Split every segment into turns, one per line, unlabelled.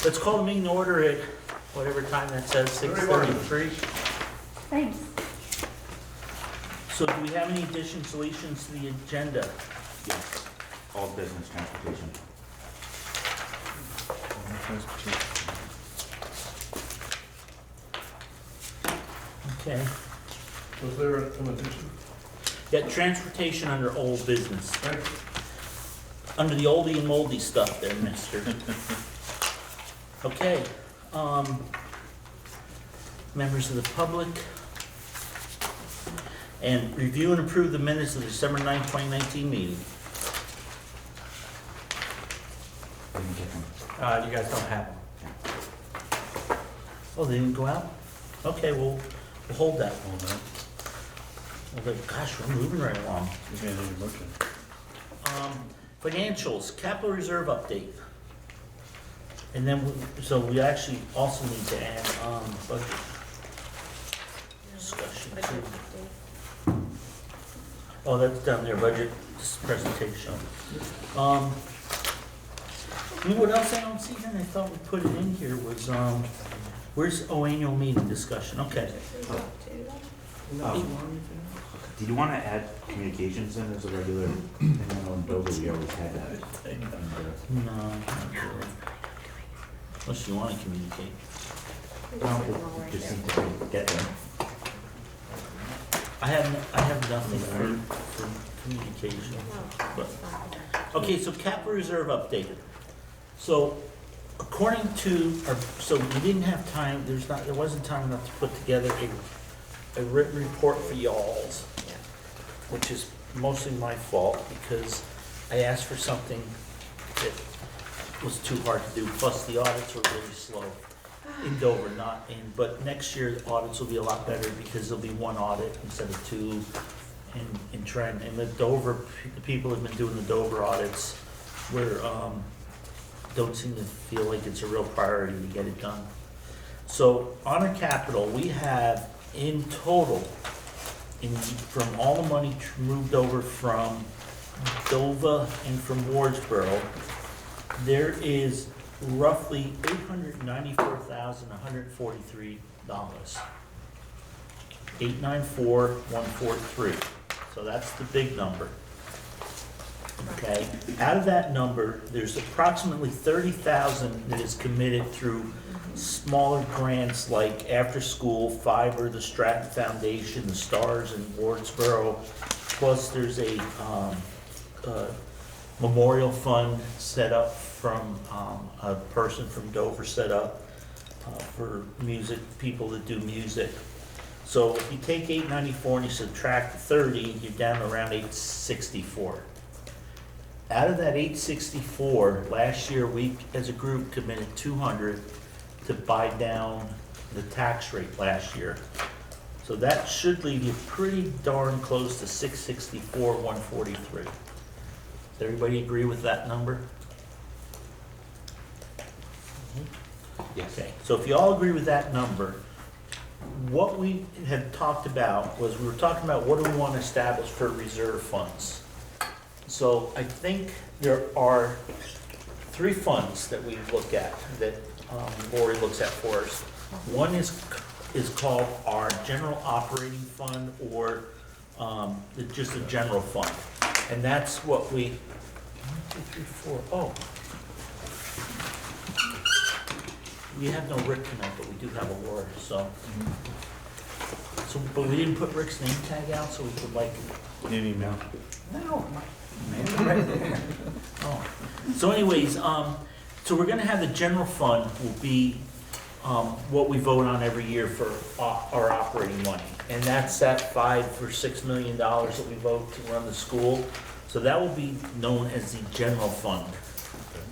Let's call the meeting to order at whatever time that says, 6:33.
Thanks.
So do we have any additions, deletions to the agenda?
Yes, all business transportation.
Okay.
Was there an addition?
Yeah, transportation under old business.
Thanks.
Under the oldie and moldy stuff there, mister. Okay, members of the public. And review and approve the minutes of the December 9, 2019 meeting.
Didn't get them.
You guys don't have them.
Oh, they didn't go out? Okay, we'll hold that. Gosh, we're moving right along. Financials, capital reserve update. And then, so we actually also need to add, budget discussion too. Oh, that's down there, budget presentation. You know what else I don't see then? I thought we put it in here was, where's, annual meeting discussion, okay.
Did you want to add communications in as a regular thing on Dover? We always had that.
No, not really. Unless you wanna communicate.
No, it just seemed to get them.
I have nothing for communication, but, okay, so capital reserve updated. So, according to our, so we didn't have time, there wasn't time enough to put together a written report for y'all's, which is mostly my fault, because I asked for something that was too hard to do, plus the audits were really slow in Dover, not in, but next year the audits will be a lot better because there'll be one audit instead of two in Trent. And the Dover, the people who've been doing the Dover audits don't seem to feel like it's a real priority to get it done. So on our capital, we have in total, from all the money moved over from Dover and from Wardsboro, there is roughly $894,143. $894,143. So that's the big number. Okay. Out of that number, there's approximately $30,000 that is committed through smaller grants like After School, Fiber, the Stratton Foundation, the Stars in Wardsboro. Plus, there's a memorial fund set up from a person from Dover set up for music, people that do music. So if you take 894 and you subtract 30, you're down to around 864. Out of that 864, last year we as a group committed 200 to buy down the tax rate last year. So that should leave you pretty darn close to 664,143. Does everybody agree with that number?
Yes.
Okay, so if you all agree with that number, what we had talked about was we were talking about what do we want to establish for reserve funds. So I think there are 3 funds that we look at, that Laurie looks at for us. One is called our general operating fund, or just a general fund. And that's what we, 1, 2, 3, 4, oh. We have no Rick tonight, but we do have a Laura, so. But we didn't put Rick's name tag out, so we could like.
Maybe no.
No. Right there. Oh. So anyways, so we're gonna have the general fund will be what we vote on every year for our operating money. And that's that $5 or $6 million that we vote to run the school. So that will be known as the general fund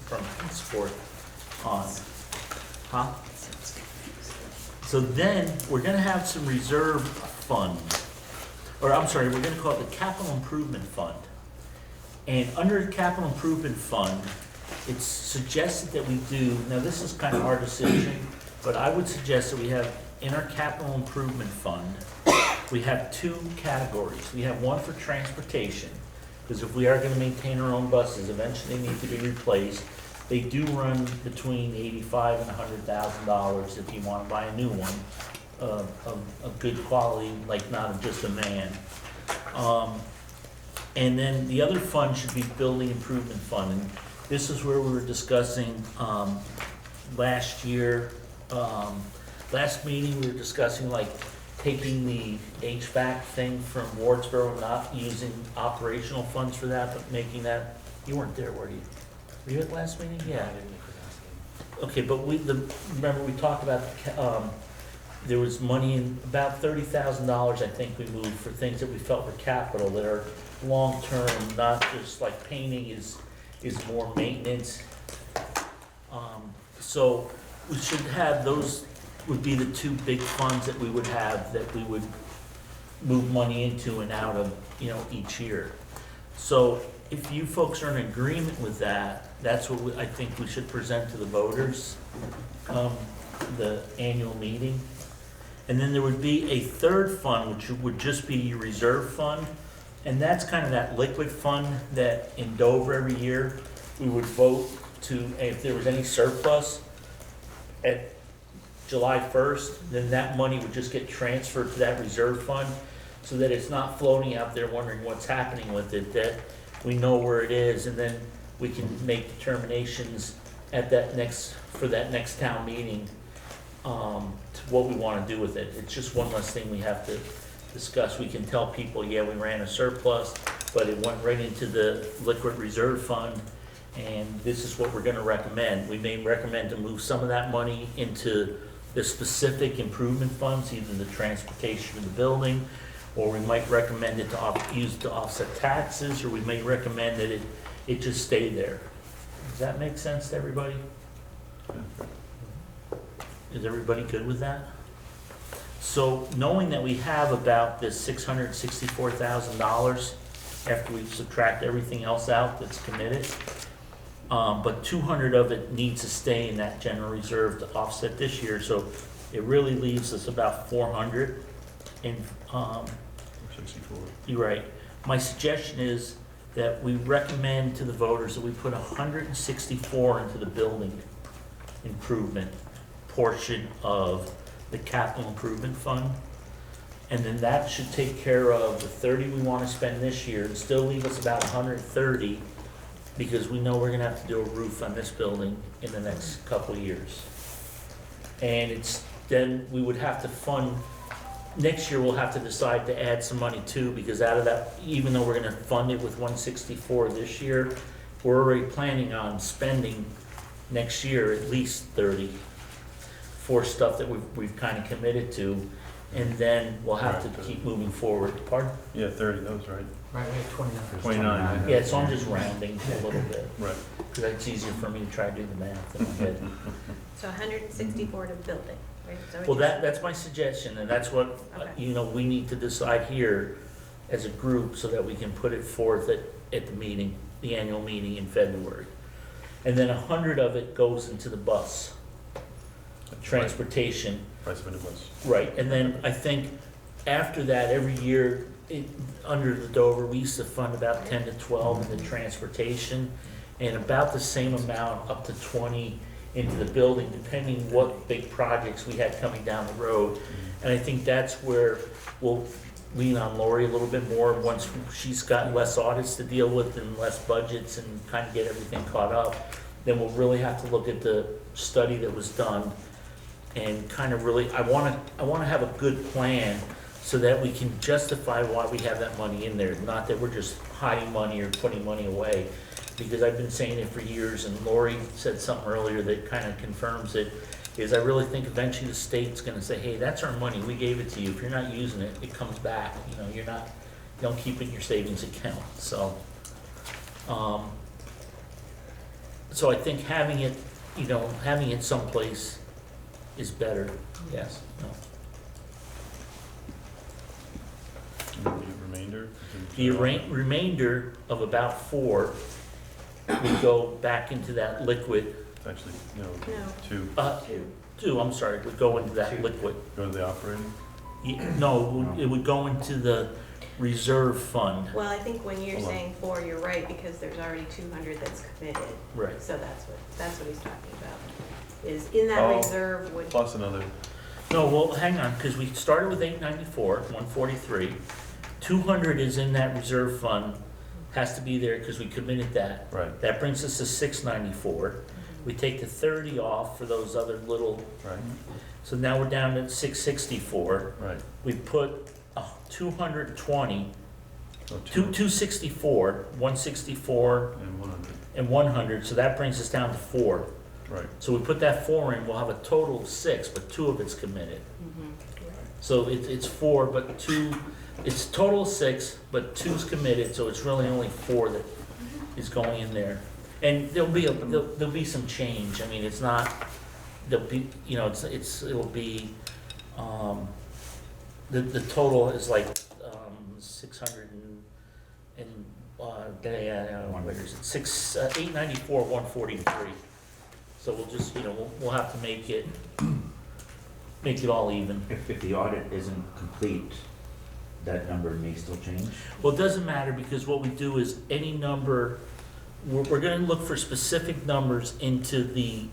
from henceforth on. Huh? So then, we're gonna have some reserve fund, or I'm sorry, we're gonna call it the capital improvement fund. And under the capital improvement fund, it's suggested that we do, now this is kind of our decision, but I would suggest that we have, in our capital improvement fund, we have 2 categories. We have one for transportation, because if we are gonna maintain our own buses, eventually they need to be replaced. They do run between $85,000 and $100,000 if you want to buy a new one, of good quality, like not just a man. And then the other fund should be building improvement fund, and this is where we were discussing, last year, last meeting, we were discussing like taking the HVAC thing from Wardsboro, not using operational funds for that, but making that, you weren't there, were you? Were you at last meeting? Yeah. Okay, but remember we talked about, there was money in, about $30,000, I think we moved for things that we felt were capital, that are long-term, not just like painting is more maintenance. So we should have, those would be the two big funds that we would have, that we would move money into and out of, each year. So if you folks are in agreement with that, that's what I think we should present to the voters, the annual meeting. And then there would be a third fund, which would just be your reserve fund. And that's kind of that liquid fund that in Dover every year, we would vote to, if there was any surplus at July 1st, then that money would just get transferred to that reserve fund, so that it's not floating out there wondering what's happening with it, that we know where it is, and then we can make determinations at for that next town meeting, to what we want to do with it. It's just one less thing we have to discuss. We can tell people, yeah, we ran a surplus, but it went right into the liquid reserve fund, and this is what we're gonna recommend. We may recommend to move some of that money into the specific improvement funds, either the transportation of the building, or we might recommend it to use it to offset taxes, or we may recommend that it just stay there. Does that make sense to everybody? Is everybody good with that? So knowing that we have about this $664,000 after we subtract everything else out that's committed, but 200 of it needs to stay in that general reserve to offset this year, so it really leaves us about 400 in,
64.
you're right. My suggestion is that we recommend to the voters that we put 164 into the building improvement portion of the capital improvement fund. And then that should take care of the 30 we want to spend this year and still leave us about 130, because we know we're gonna have to do a roof on this building in the next couple of years. And then we would have to fund, next year we'll have to decide to add some money too, because out of that, even though we're gonna fund it with 164 this year, we're already planning on spending next year at least 30 for stuff that we've kind of committed to, and then we'll have to keep moving forward. Pardon?
Yeah, 30, that was right.
Right, we have 29.
29.
Yeah, so I'm just rounding a little bit,
Right.
because it's easier for me to try to do the math in my head.
So 164 to building, right? Is that what
Well,
you're saying?
that's my suggestion, and that's what,
Okay.
we need to decide here as a group, so that we can put it forth at the meeting, the annual meeting in February. And then 100 of it goes into the bus, transportation.
Price of a new bus.
Right, and then I think after that, every year, under the Dover, we used to fund about 10 to 12 in the transportation, and about the same amount, up to 20 into the building, depending what big projects we had coming down the road. And I think that's where we'll lean on Laurie a little bit more, once she's got less audits to deal with and less budgets and kind of get everything caught up. Then we'll really have to look at the study that was done, and kind of really, I wanna have a good plan so that we can justify why we have that money in there, not that we're just hiding money or putting money away. Because I've been saying it for years, and Laurie said something earlier that kind of confirms it, is I really think eventually the state's gonna say, hey, that's our money, we gave it to you, if you're not using it, it comes back, you don't keep it in your savings account, so. So I think having it someplace is better, yes, no.
The remainder?
The remainder of about 4 would go back into that liquid,
It's actually,
No.
2.
2, I'm sorry, would go into that liquid.
Go to the operating?
No, it would go into the reserve fund.
Well, I think when you're
Hold on.
saying 4, you're right, because there's already 200 that's committed.
Right.
So that's what he's talking about, is in that
Oh,
reserve would,
Plus another,
No, well, hang on, because we started with 894, 143. 200 is in that reserve fund, has to be there because we committed that.
right,
That brings us to 694. We take the 30 off for those other little,
right,
so now we're down to 664.
right.
We put 220,
So
264, 164,
and 100,
and 100, so that brings us down to 4.
right.
So we put that 4 in, we'll have a total of 6, but 2 of it's committed. So it's 4, but 2, it's total of 6, but 2's committed, so it's really only 4 that is going in there. And there'll be some change, I mean, it's not, there'll be, it'll be, the total is like, 600 what is it, 894, 143. So we'll just, we'll have to make it all even.
If the audit isn't complete, that number may still change?
Well, it doesn't matter, because what we do is any number, we're gonna look for specific numbers into the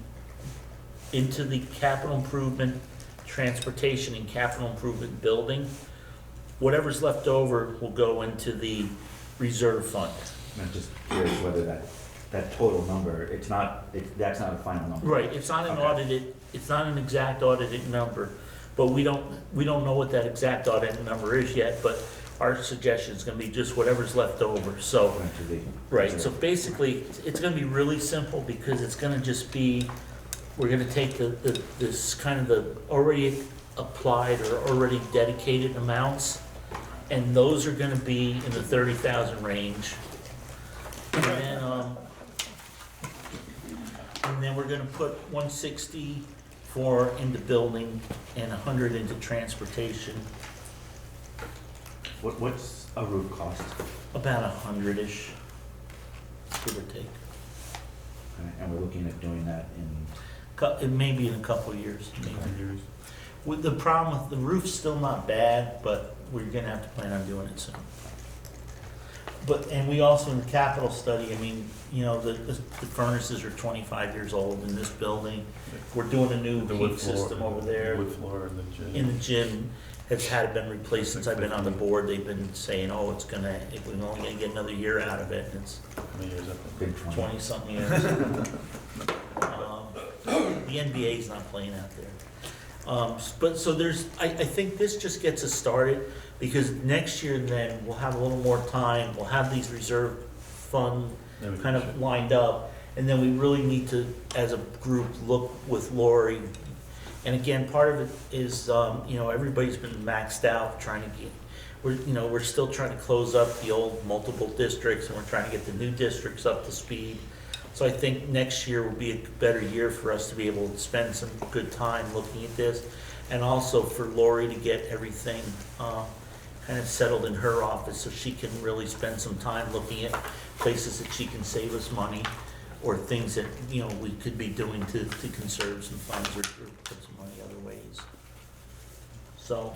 capital improvement, transportation and capital improvement building. Whatever's left over will go into the reserve fund.
I'm just curious whether that total number, that's not a final number.
Right, it's not an
Okay.
audited, it's not an exact audited number, but we don't know what that exact audited number is yet, but our suggestion is gonna be just whatever's left over, so.
Going to the
Right, so
reserve.
basically, it's gonna be really simple, because it's gonna just be, we're gonna take this kind of the already applied or already dedicated amounts, and those are gonna be in the 30,000 range. And then we're gonna put 164 into building and 100 into transportation,
What's a roof cost?
about 100-ish, give or take.
And we're looking at doing that in,
It may be in a couple of years, maybe.
100 years.
With the problem with the roof's still not bad, but we're gonna have to plan on doing it soon. But, and we also, in the capital study, I mean, the furnaces are 25 years old in this building. We're doing a new
The
heat
wood floor,
system over there.
Wood floor in the gym.
In the gym, has had been replaced since I've been on the board. They've been saying, oh, we're only gonna get another year out of it, and it's
How many years up
been 20.
20-something years. The NBA's not playing out there. But so I think this just gets us started, because next year then we'll have a little more time, we'll have these reserve fund
Then we
kind
can
of lined up, and then we really need to, as a group, look with Laurie. And again, part of it is, everybody's been maxed out trying to get, we're still trying to close up the old multiple districts, and we're trying to get the new districts up to speed. So I think next year will be a better year for us to be able to spend some good time looking at this, and also for Laurie to get everything kind of settled in her office, so she can really spend some time looking at places that she can save us money, or things that, we could be doing to conserve some funds, or put some money other ways. So,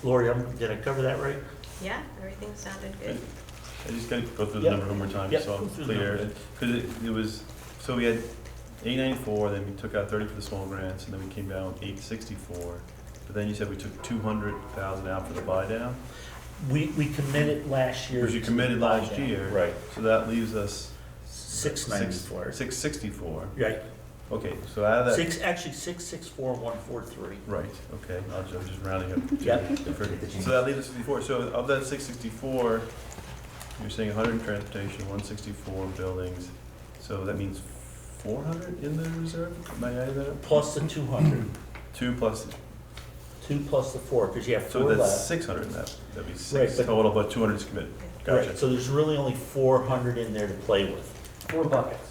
Laurie, did I cover that right?
yeah, everything sounded good.
I just gotta go through the
Yep.
number one more time,
Yep,
so
go
I'm
through the
clear.
numbers.
Because it was, so we had 894, then we took out 30 for the small grants, and then we came down 864. But then you said we took 200,000 out for the buy down,
We committed last year.
which you
to
committed
buy
last
down.
year.
Right.
So that leaves us
694.
664.
Right.
Okay, so out of that.
664, 143.
Right, okay, I'm just rounding up.
Yep.
So that leaves us 64, so of that 664, you're saying 100 in transportation, 164 buildings, so that means 400 in the reserve? Am I adding that up?
Plus the 200.
2 plus,
2 plus the 4, because you have 4
so that's
left.
600 in that, that'd be 6
Right, but-
total, but 200 is committed.
Right,
Gotcha.
so there's really only 400 in there to play with.
4 buckets.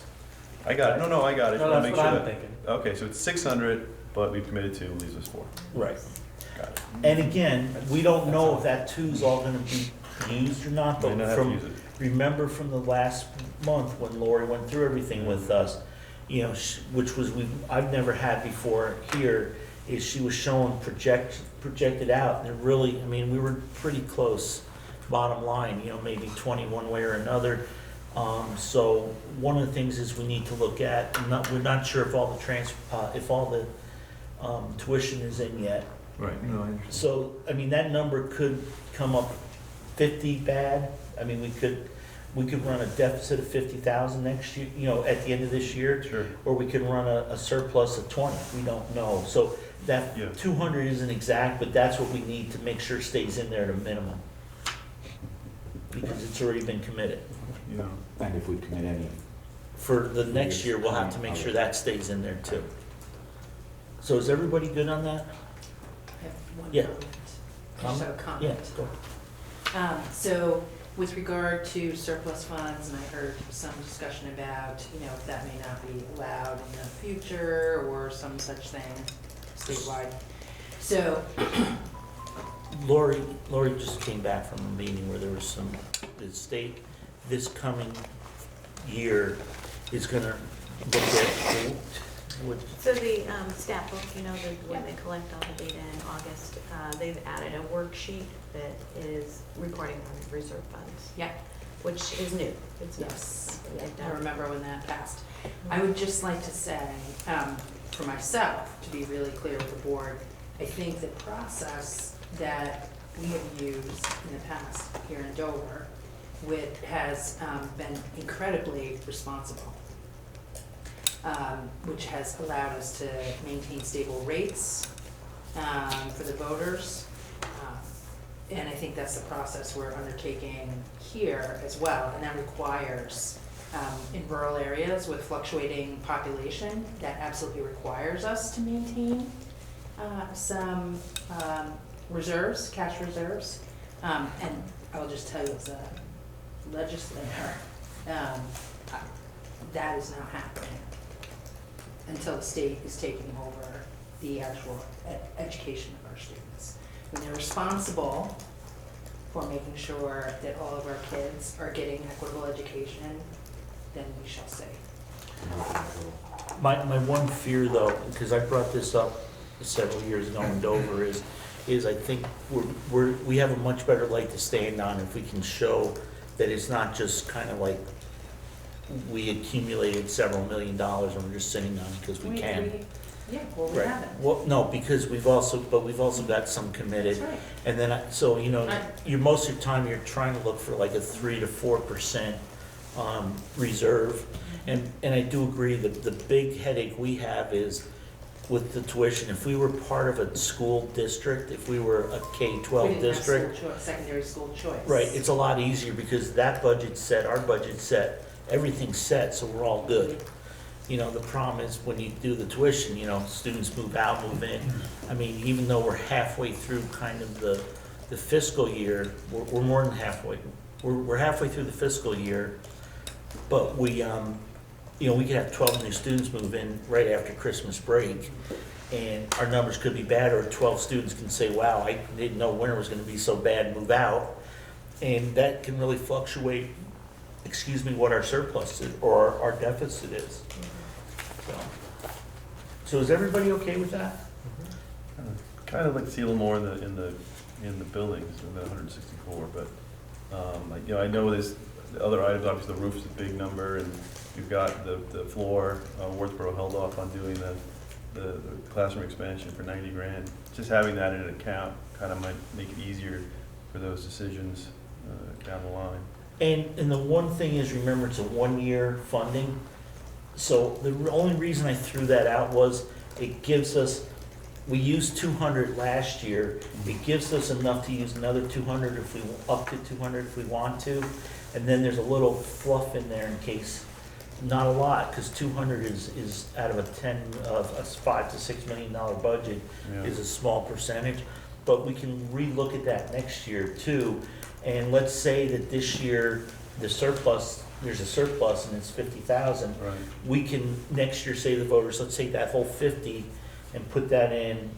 I got it, no, I got it.
No,
Just wanna
that's
make
what
sure
I'm
that-
thinking.
Okay, so it's 600, but we've committed 2, leaves us 4.
Right.
Got it.
And again, we don't know if that 2's all gonna be used or not,
May
but
not have to
from,
use it.
remember from the last month when Laurie went through everything with us, which was, I've never had before here, is she was showing projected out, and it really, I mean, we were pretty close, bottom line, maybe 20 one way or another. So one of the things is we need to look at, we're not sure if all the tuition is in yet.
Right, no, I understand.
So, I mean, that number could come up 50 bad. I mean, we could run a deficit of 50,000 next year, at the end of this year.
Sure.
Or we could run a surplus of 20, we don't know. So that
Yeah.
200 isn't exact, but that's what we need to make sure stays in there at a minimum. Because it's already been committed.
Yeah.
And if we commit any,
For the next year, we'll have to make sure that stays in there too. So is everybody good on that?
I have one
Yeah.
comment. I just have a
Yeah,
comment.
go.
So with regard to surplus funds, and I heard some discussion about, if that may not be allowed in the future or some such thing statewide. So,
Laurie just came back from a meeting where there was the state this coming year is gonna look at,
So the stat book, when they collect all the data in August, they've added a worksheet that is reporting on reserve funds,
yeah,
which is new. It's not
yes,
yet
I
done.
remember when that passed. I would just like to say, for myself, to be really clear with the board, I think the process that we have used in the past here in Dover has been incredibly responsible, which has allowed us to maintain stable rates for the voters. And I think that's the process we're undertaking here as well, and that requires, in rural areas with fluctuating population, that absolutely requires us to maintain some reserves, cash reserves. And I will just tell you as a legislator, that is not happening until the state is taking over the actual education of our students. When they're responsible for making sure that all of our kids are getting equitable education, then we shall see.
my one fear though, because I brought this up several years ago in Dover, is I think we have a much better leg to stand on if we can show that it's not just kind of like we accumulated several $1 million and we're just sitting on it because we can.
Yeah, well, we
Right.
haven't.
Well, no, because we've also got some committed.
That's right.
And then, most of your time, you're trying to look for like a 3 to 4% reserve. And I do agree that the big headache we have is with the tuition. If we were part of a school district, if we were a K-12 district,
Secondary school choice.
right, it's a lot easier because that budget's set, our budget's set, everything's set, so we're all good. The problem is when you do the tuition, students move out, move in. I mean, even though we're halfway through kind of the fiscal year, we're more than halfway. We're halfway through the fiscal year, but we could have 12 new students move in right after Christmas break, and our numbers could be bad, or 12 students can say, wow, I didn't know winter was gonna be so bad, and move out. And that can really fluctuate, what our surplus is, or our deficit is. So is everybody okay with that?
Kind of like to see a little more in the buildings, in the 164, but, I know there's the other items, obviously the roof's a big number, and you've got the floor, Worthboro held off on doing the classroom expansion for 90 grand. Just having that in an account kind of might make it easier for those decisions down the line.
And the one thing is, remember, it's a 1-year funding. So the only reason I threw that out was it gives us, we used 200 last year. It gives us enough to use another 200 up to 200 if we want to. And then there's a little fluff in there in case, not a lot, because 200 is out of a $5 to $6 million budget,
Yeah.
is a small percentage. But we can relook at that next year too. And let's say that this year, there's a surplus and it's 50,000.
Right.
We can next year say to the voters, let's take that whole 50 and put that in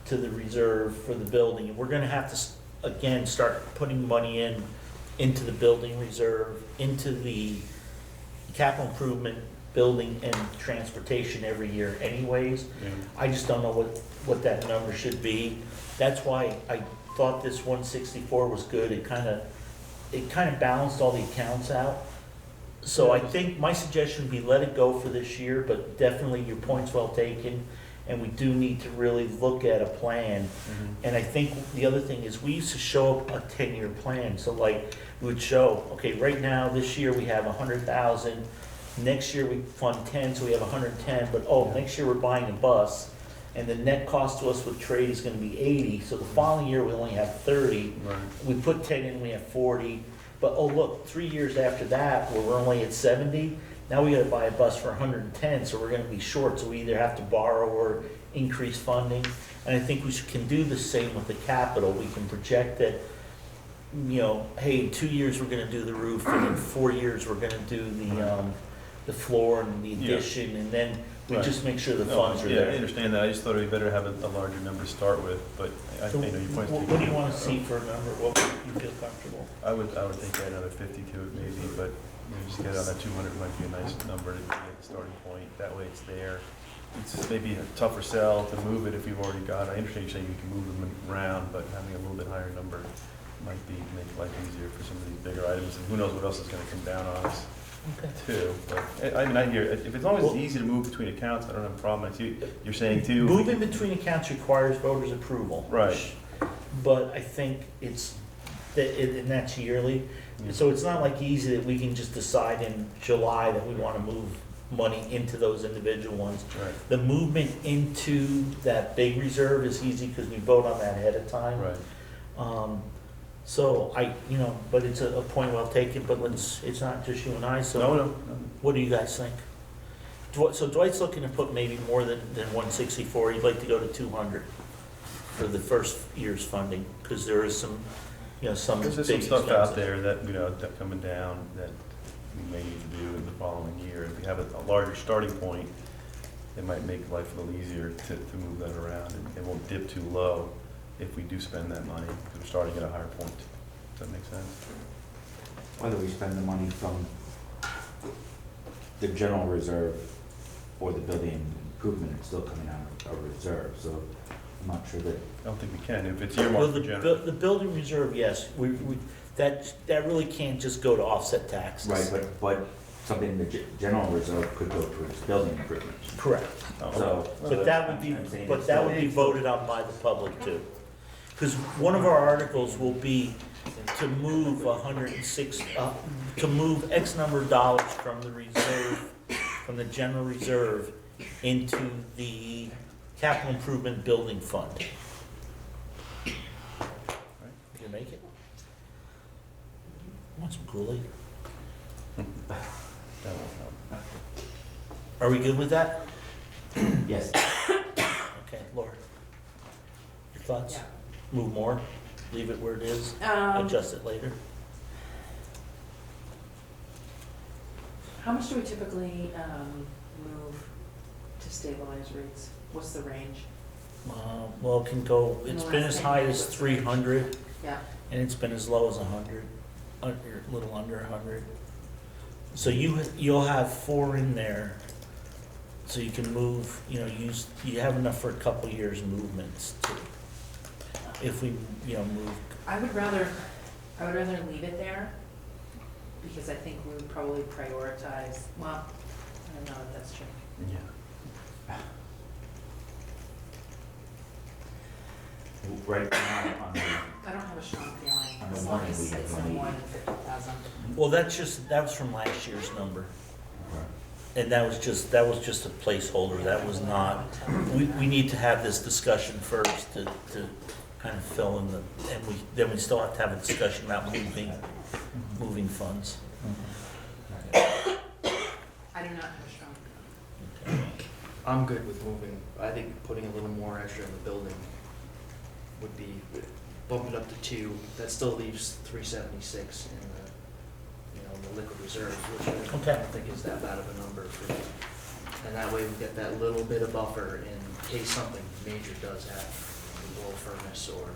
to the reserve for the building. And we're gonna have to, again, start putting money into the building reserve, into the capital improvement building and transportation every year anyways.
Yeah.
I just don't know what that number should be. That's why I thought this 164 was good. It kind of balanced all the accounts out. So I think my suggestion would be let it go for this year, but definitely your point's well taken. And we do need to really look at a plan.
Mhm.
And I think the other thing is we used to show up a 10-year plan. So like we would show, okay, right now, this year we have 100,000. Next year we fund 10, so we have 110. But next year we're buying a bus. And the net cost to us with trade is gonna be 80. So the following year we only have 30.
Right.
We put 10 in, we have 40. But look, 3 years after that, where we're only at 70, now we gotta buy a bus for 110, so we're gonna be short, so we either have to borrow or increase funding. And I think can do the same with the capital. We can project that, hey, in 2 years we're gonna do the roof, and in 4 years we're gonna do the floor and the addition, and then we
Right.
just make sure the
No,
funds are
yeah, I
there.
understand that. I just thought it'd be better to have a larger number to start with, but I
So
think your point's taken.
what do you wanna see for a number? What would you feel comfortable?
I would think add another 50 to it maybe, but just get on that 200 might be a nice number to get the starting point. That way it's there. It's maybe a tougher sell to move it if you've already got it. I understand you saying you can move them around, but having a little bit higher number might make life easier for some of these bigger items. And who knows what else is gonna come down on us
Okay.
too. But I hear, if as long as it's easy to move between accounts, I don't have a problem. You're saying too.
Moving between accounts requires voters' approval.
Right.
But I think and that's yearly.
Yeah.
So it's not like easy that we can just decide in July that we wanna move money into those individual ones.
Right,
The movement into that big reserve is easy because we vote on that ahead of time.
right.
So but it's a point well taken, but it's not just you and I, so.
No.
What do you guys think? So Dwight's looking to put maybe more than 164, he'd like to go to 200 for the first year's funding, because there is some
There's just
big
some stuff out
expenses.
there that, that coming down that we may need to do in the following year. If we have a larger starting point, it might make life a little easier to move that around, and it won't dip too low if we do spend that money, because we're starting at a higher point. Does that make sense?
Whether we spend the money from the general reserve or the building improvement, it's still coming out of reserve, so I'm not sure that.
I don't think we can, if it's
Well,
earmarked for general.
the building reserve, yes, that really can't just go to offset taxes.
Right, but something in the general reserve could go towards building improvements.
Correct.
Oh,
So.
But that would be,
I'm saying
but
it's
that
still-
would be voted on by the public too. Because one of our articles will be to move 106, to move X number of dollars from the reserve, from the general reserve into the capital improvement building fund. You can make it? Want some Kool-Aid?
That won't help.
Are we good with that?
Yes,
Okay, Laura. Your thoughts?
Yeah.
Move more? Leave it where it is? Adjust it later?
How much do we typically move to stabilize rates? What's the range?
Well, it can go,
In the
it's been
last
as
10
high
years,
as
what's the range?
300,
Yeah,
and it's been as low as 100, a little under 100. So you'll have 4 in there, so you can move, you have enough for a couple years' movements too. If we, move,
I would rather leave it there, because I think we would probably prioritize, well, I don't know if that's true.
Yeah.
right now, on the,
I don't have a strong feeling,
On the
as long
warning,
as
we have
it's no
money.
more than 50,000.
well, that was from last year's number. And that was just a placeholder, that was not, we need to have this discussion first to kind of fill in then we still have to have a discussion about moving funds.
I do not have a strong feeling.
I'm good with moving. I think putting a little more extra in the building would be, bump it up to 2. That still leaves 376 in the, the liquid reserve, which I
Okay.
don't think is that bad of a number for me. And that way we get that little bit of buffer in case something major does happen, a blow furnace or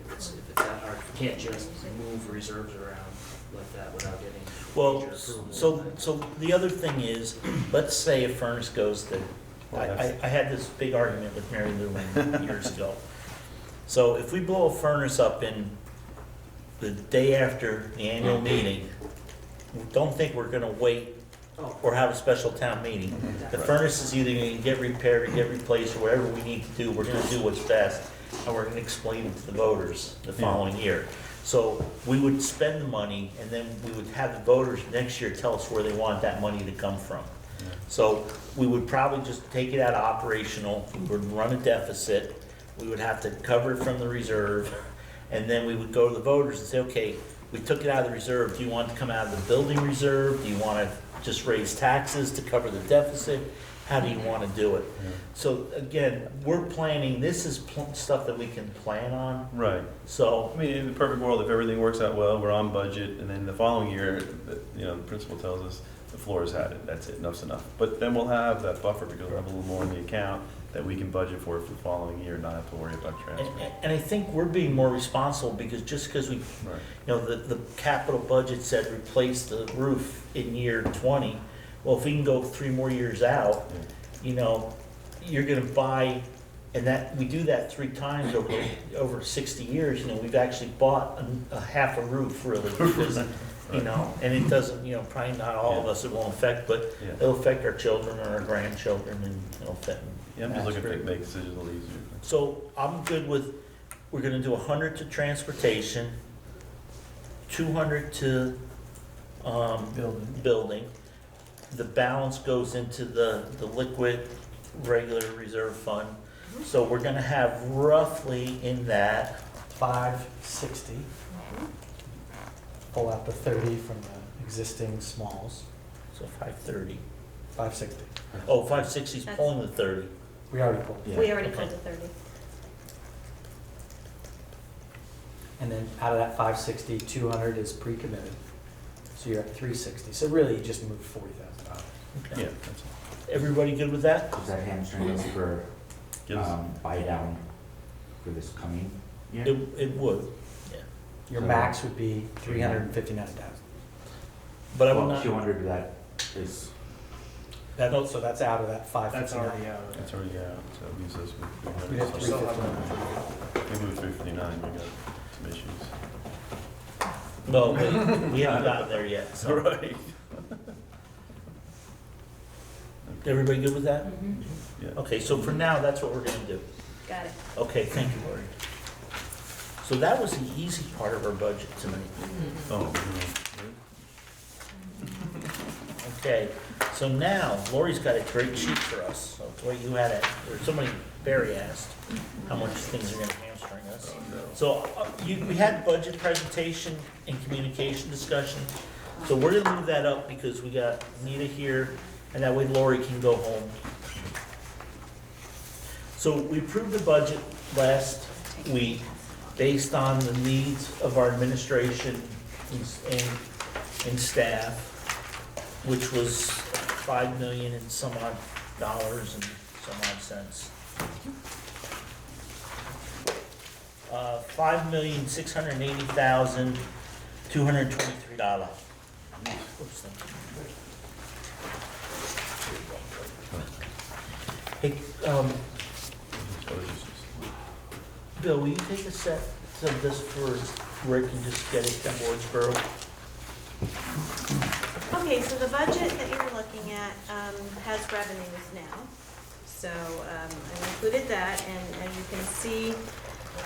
if it's that hard, you can't just move reserves around like that without getting
Well,
major approval.
so the other thing is, let's say a furnace goes to, I had this big argument with Mary Lou years ago. So if we blow a furnace up in the day after the annual meeting, don't think we're gonna wait
Oh,
or have a special town meeting. The furnace is either gonna get repaired or get replaced, or whatever we need to do, we're gonna do what's best, and we're gonna explain it to the voters the following year. So we would spend the money, and then we would have the voters next year tell us where they want that money to come from. So we would probably just take it out of operational, we would run a deficit, we would have to cover it from the reserve, and then we would go to the voters and say, okay, we took it out of the reserve, do you want it to come out of the building reserve? Do you want to just raise taxes to cover the deficit? How do you want to do it? So again, we're planning, this is stuff that we can plan on,
Right.
so,
I mean, in the perfect world, if everything works out well, we're on budget, and then the following year, the principal tells us the floor has had it, that's it, enough's enough. But then we'll have that buffer because we'll have a little more in the account that we can budget for the following year, not have to worry about transfer.
and I think we're being more responsible, because just because we,
Right.
the capital budget said replace the roof in year 20, well, if we can go 3 more years out, you're gonna buy, and that, we do that 3 times over 60 years, we've actually bought a half a roof, really, because, and it doesn't, probably not all of us it won't affect, but
Yeah.
it'll affect our children or our grandchildren, and it'll affect.
Yeah, I'm just looking to make decisions a little easier.
So I'm good with, we're gonna do 100 to transportation, 200 to, building. The balance goes into the liquid, regular reserve fund. So we're gonna have roughly in that,
560. Pull out the 30 from the existing smalls,
so 530.
560.
Oh, 560 is pulling the 30.
We already pulled.
Yeah.
We already
Okay.
pulled the 30.
And then out of that 560, 200 is pre-committed. So you're at 360. So really, you just moved $40,000.
Okay.
Yeah, that's it.
Everybody good with that?
Does that hamstring us for,
Give us-
buy down for this coming year?
It would,
Your
So-
max would be 359,000.
but I would
Well,
not,
200 of that is,
So that's out of that
that's
559.
already out.
That's already out, so it leaves us with
We'd have
300.
359.
Maybe with 359, we got some issues.
no, we haven't gotten there yet, so.
Right.
Everybody good with that?
Yeah.
Okay, so for now, that's what we're gonna do.
Got it.
Okay, thank you, Laurie. So that was the easy part of our budget tonight.
Oh,
Okay, so now Laurie's got a great sheet for us. So it's what you had it, or somebody, Barry asked, how much things are gonna hamstring us. So we had budget presentation and communication discussion. So we're gonna move that up because we got Anita here, and that way Laurie can go home. So we approved the budget last week based on the needs of our administration and staff, which was $5 million and some odd dollars and some odd cents. $5,680,223. Whoops, thank you. Hey, Bill, will you take a set of this for Rick and just get it to Wardsboro?
Okay, so the budget that you're looking at has revenues now. So I've included that, and as you can see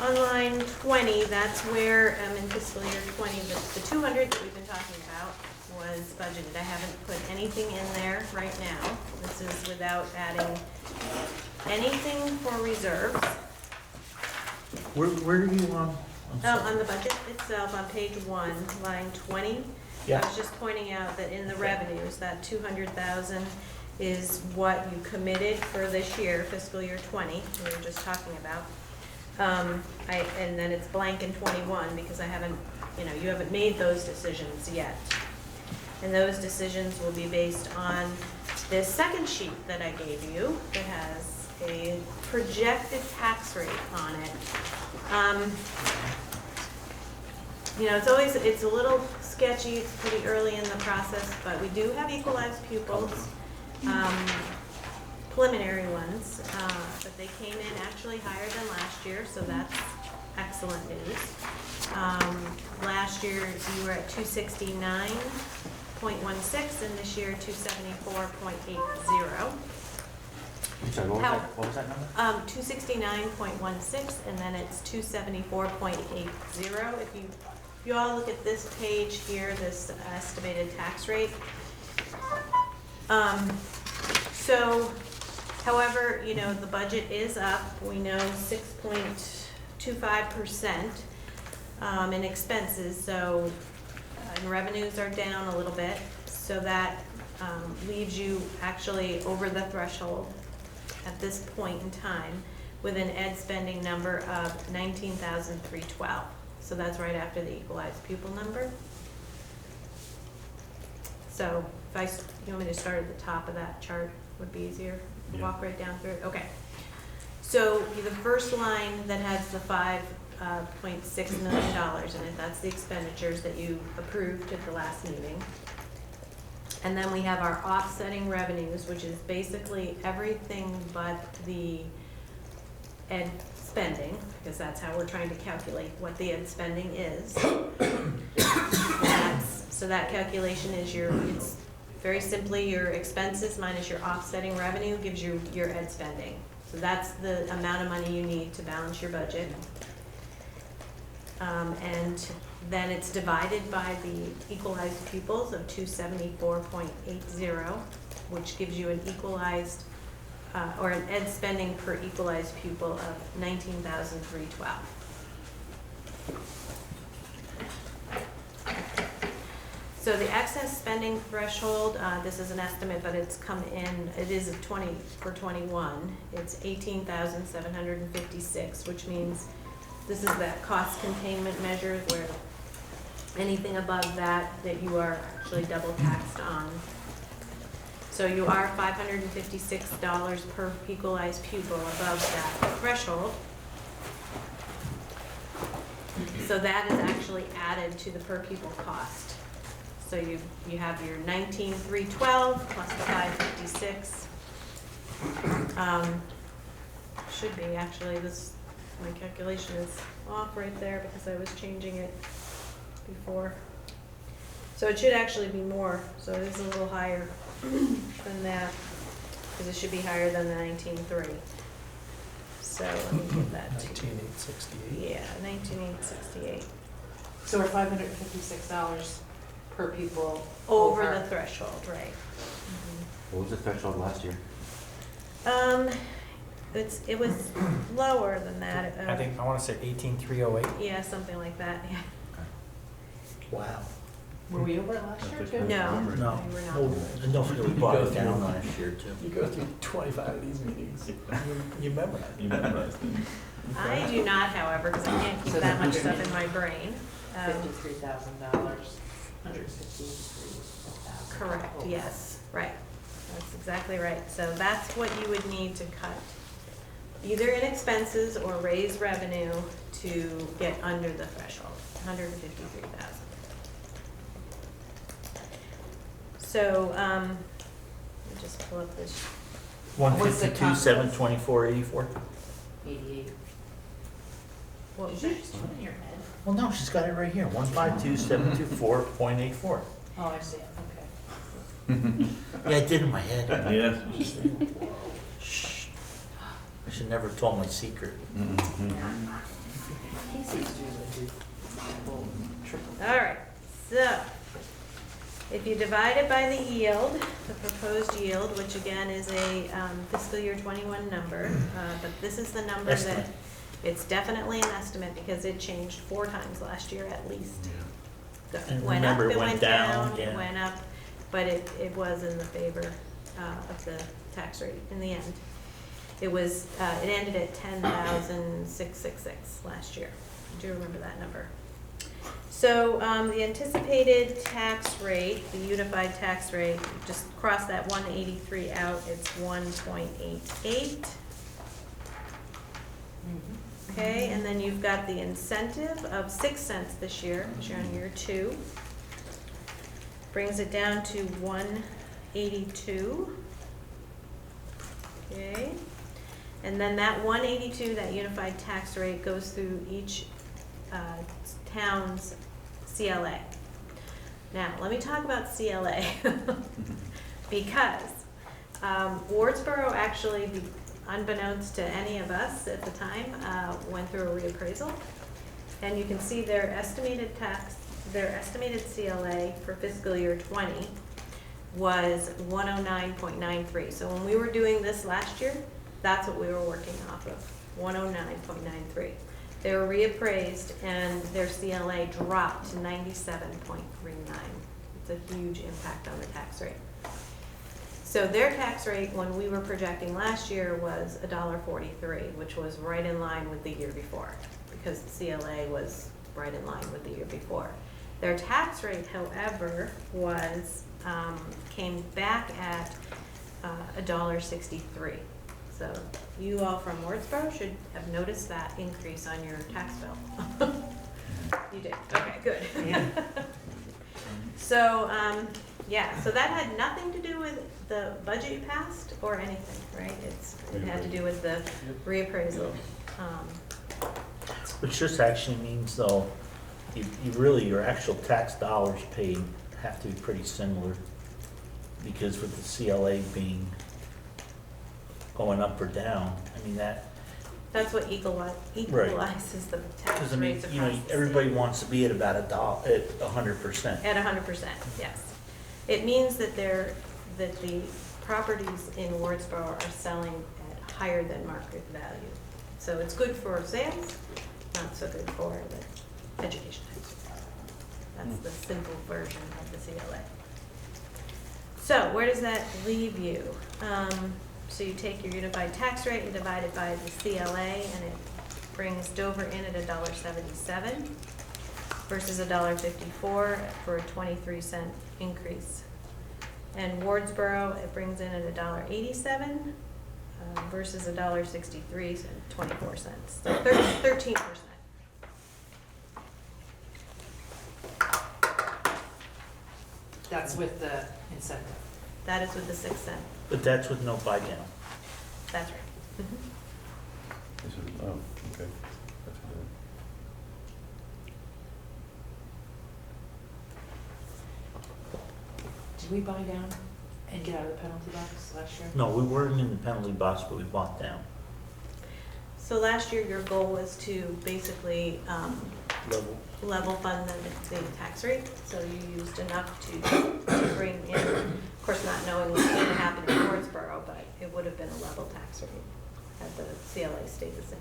on line 20, that's where in fiscal year 20, the 200 that we've been talking about was budgeted. I haven't put anything in there right now. This is without adding anything for reserves.
Where are you on? I'm sorry.
On the budget itself, on page 1, line 20. I
Yeah,
was just pointing out that in the revenues, that 200,000 is what you committed for this year, fiscal year 20, we were just talking about. And then it's blank in 21 because I haven't, you haven't made those decisions yet. And those decisions will be based on this second sheet that I gave you that has a projected tax rate on it. you know, it's a little sketchy, it's pretty early in the process, but we do have equalized pupils, preliminary ones, but they came in actually higher than last year, so that's excellent news. Last year, you were at 269.16, and this year, 274.80.
I'm sorry, what was that number?
269.16, and then it's 274.80. If you all look at this page here, this estimated tax rate. So, however, you know, the budget is up. We know 6.25% in expenses, so and revenues are down a little bit. So that leaves you actually over the threshold at this point in time with an ed spending number of $19,312. So that's right after the equalized pupil number. So if you want me to start at the top of that chart, would be easier.
Yeah.
Walk right down through it. Okay. So the first line that has the $5.6 million in it, that's the expenditures that you approved at the last meeting. And then we have our offsetting revenues, which is basically everything but the ed spending, because that's how we're trying to calculate what the ed spending is. So that calculation is it's very simply your expenses minus your offsetting revenue gives you your ed spending. So that's the amount of money you need to balance your budget. And then it's divided by the equalized pupils of 274.80, which gives you an equalized, or an ed spending per equalized pupil of $19,312. So the excess spending threshold, this is an estimate, but it's come in, it is for 21, it's 18,756, which means this is that cost containment measure where anything above that you are actually double taxed on. So you are $556 per equalized pupil above that threshold. So that is actually added to the per pupil cost. So you have your $19,312 plus the $556. Should be actually my calculation is off right there because I was changing it before. So it should actually be more, so it is a little higher than that, because it should be higher than the 19.3. So let me get that to you.
19,868.
Yeah, 19,868.
So we're $556 per pupil
Over the threshold, right.
What was the threshold last year?
It was lower than that.
I think, I want to say 18,308.
Yeah, something like that, yeah.
Wow.
Were we over it last year too?
No.
No.
We were not.
Well, and don't forget, we brought it down last year too.
You go through 25 of these meetings. You memorize.
You memorized it.
I do not, however, because I can't keep that much stuff in my brain.
$53,000, $153,000.
Correct, yes, right. That's exactly right. So that's what you would need to cut, either in expenses or raise revenue to get under the threshold, $153,000. So, let me just pull up this.
152, 724, 84.
88.
What was
Did you
that?
just put it in your head?
Well, no, she's got it right here, 152, 724.84.
Oh, I see, okay.
Yeah, I did in my head.
Yeah.
Shh. I should never have told my secret.
He seems to do double, triple.
All right, so if you divide it by the yield, the proposed yield, which again is a fiscal year 21 number, but this is the number that,
Estimate.
it's definitely an estimate because it changed 4 times last year at least. So
And
it went up,
remember,
it went down,
yeah.
it went up, but it was in the favor of the tax rate in the end. It was, it ended at 10,666 last year. I do remember that number. So the anticipated tax rate, the unified tax rate, just cross that 183 out, it's 1.88. Okay, and then you've got the incentive of 6 cents this year, which you're on year 2. Brings it down to 182. Okay, and then that 182, that unified tax rate, goes through each town's CLA. Now, let me talk about CLA, because Wardsboro actually, unbeknownst to any of us at the time, went through a reappraisal. And you can see their estimated CLA for fiscal year 20 was 109.93. So when we were doing this last year, that's what we were working off of, 109.93. They were reappraised and their CLA dropped to 97.39. It's a huge impact on the tax rate. So their tax rate, when we were projecting last year, was $1.43, which was right in line with the year before, because the CLA was right in line with the year before. Their tax rate, however, was came back at $1.63. So you all from Wardsboro should have noticed that increase on your tax bill. You did, okay, good. So, yeah, so that had nothing to do with the budget you passed or anything, right? It had to do with the reappraisal.
Which just actually means though, you really, your actual tax dollars paid have to be pretty similar, because with the CLA being going up or down, I mean
That's what equalizes the tax
because I mean,
rates
you know,
across the
everybody
state.
wants to be at about at 100%.
At 100%, yes. It means that the properties in Wardsboro are selling at higher than market value. So it's good for sales, not so good for the education tax. That's the simple version of the CLA. So where does that leave you? So you take your unified tax rate and divide it by the CLA, and it brings Dover in at $1.77 versus $1.54 for a 23-cent increase. And Wardsboro, it brings in at $1.87 versus $1.63, so 24 cents. So 13%.
That's with the incentive.
That is with the 6 cent.
But that's with no buy down.
That's right.
This is, oh, okay. That's good.
Did we buy down and get out of the penalty box last year?
No, we weren't in the penalty box, but we bought down.
So last year, your goal was to basically level fund the tax rate. So you used enough to bring in, of course, not knowing what's going to happen in Wardsboro, but it would have been a level tax rate had the CLA stayed the same.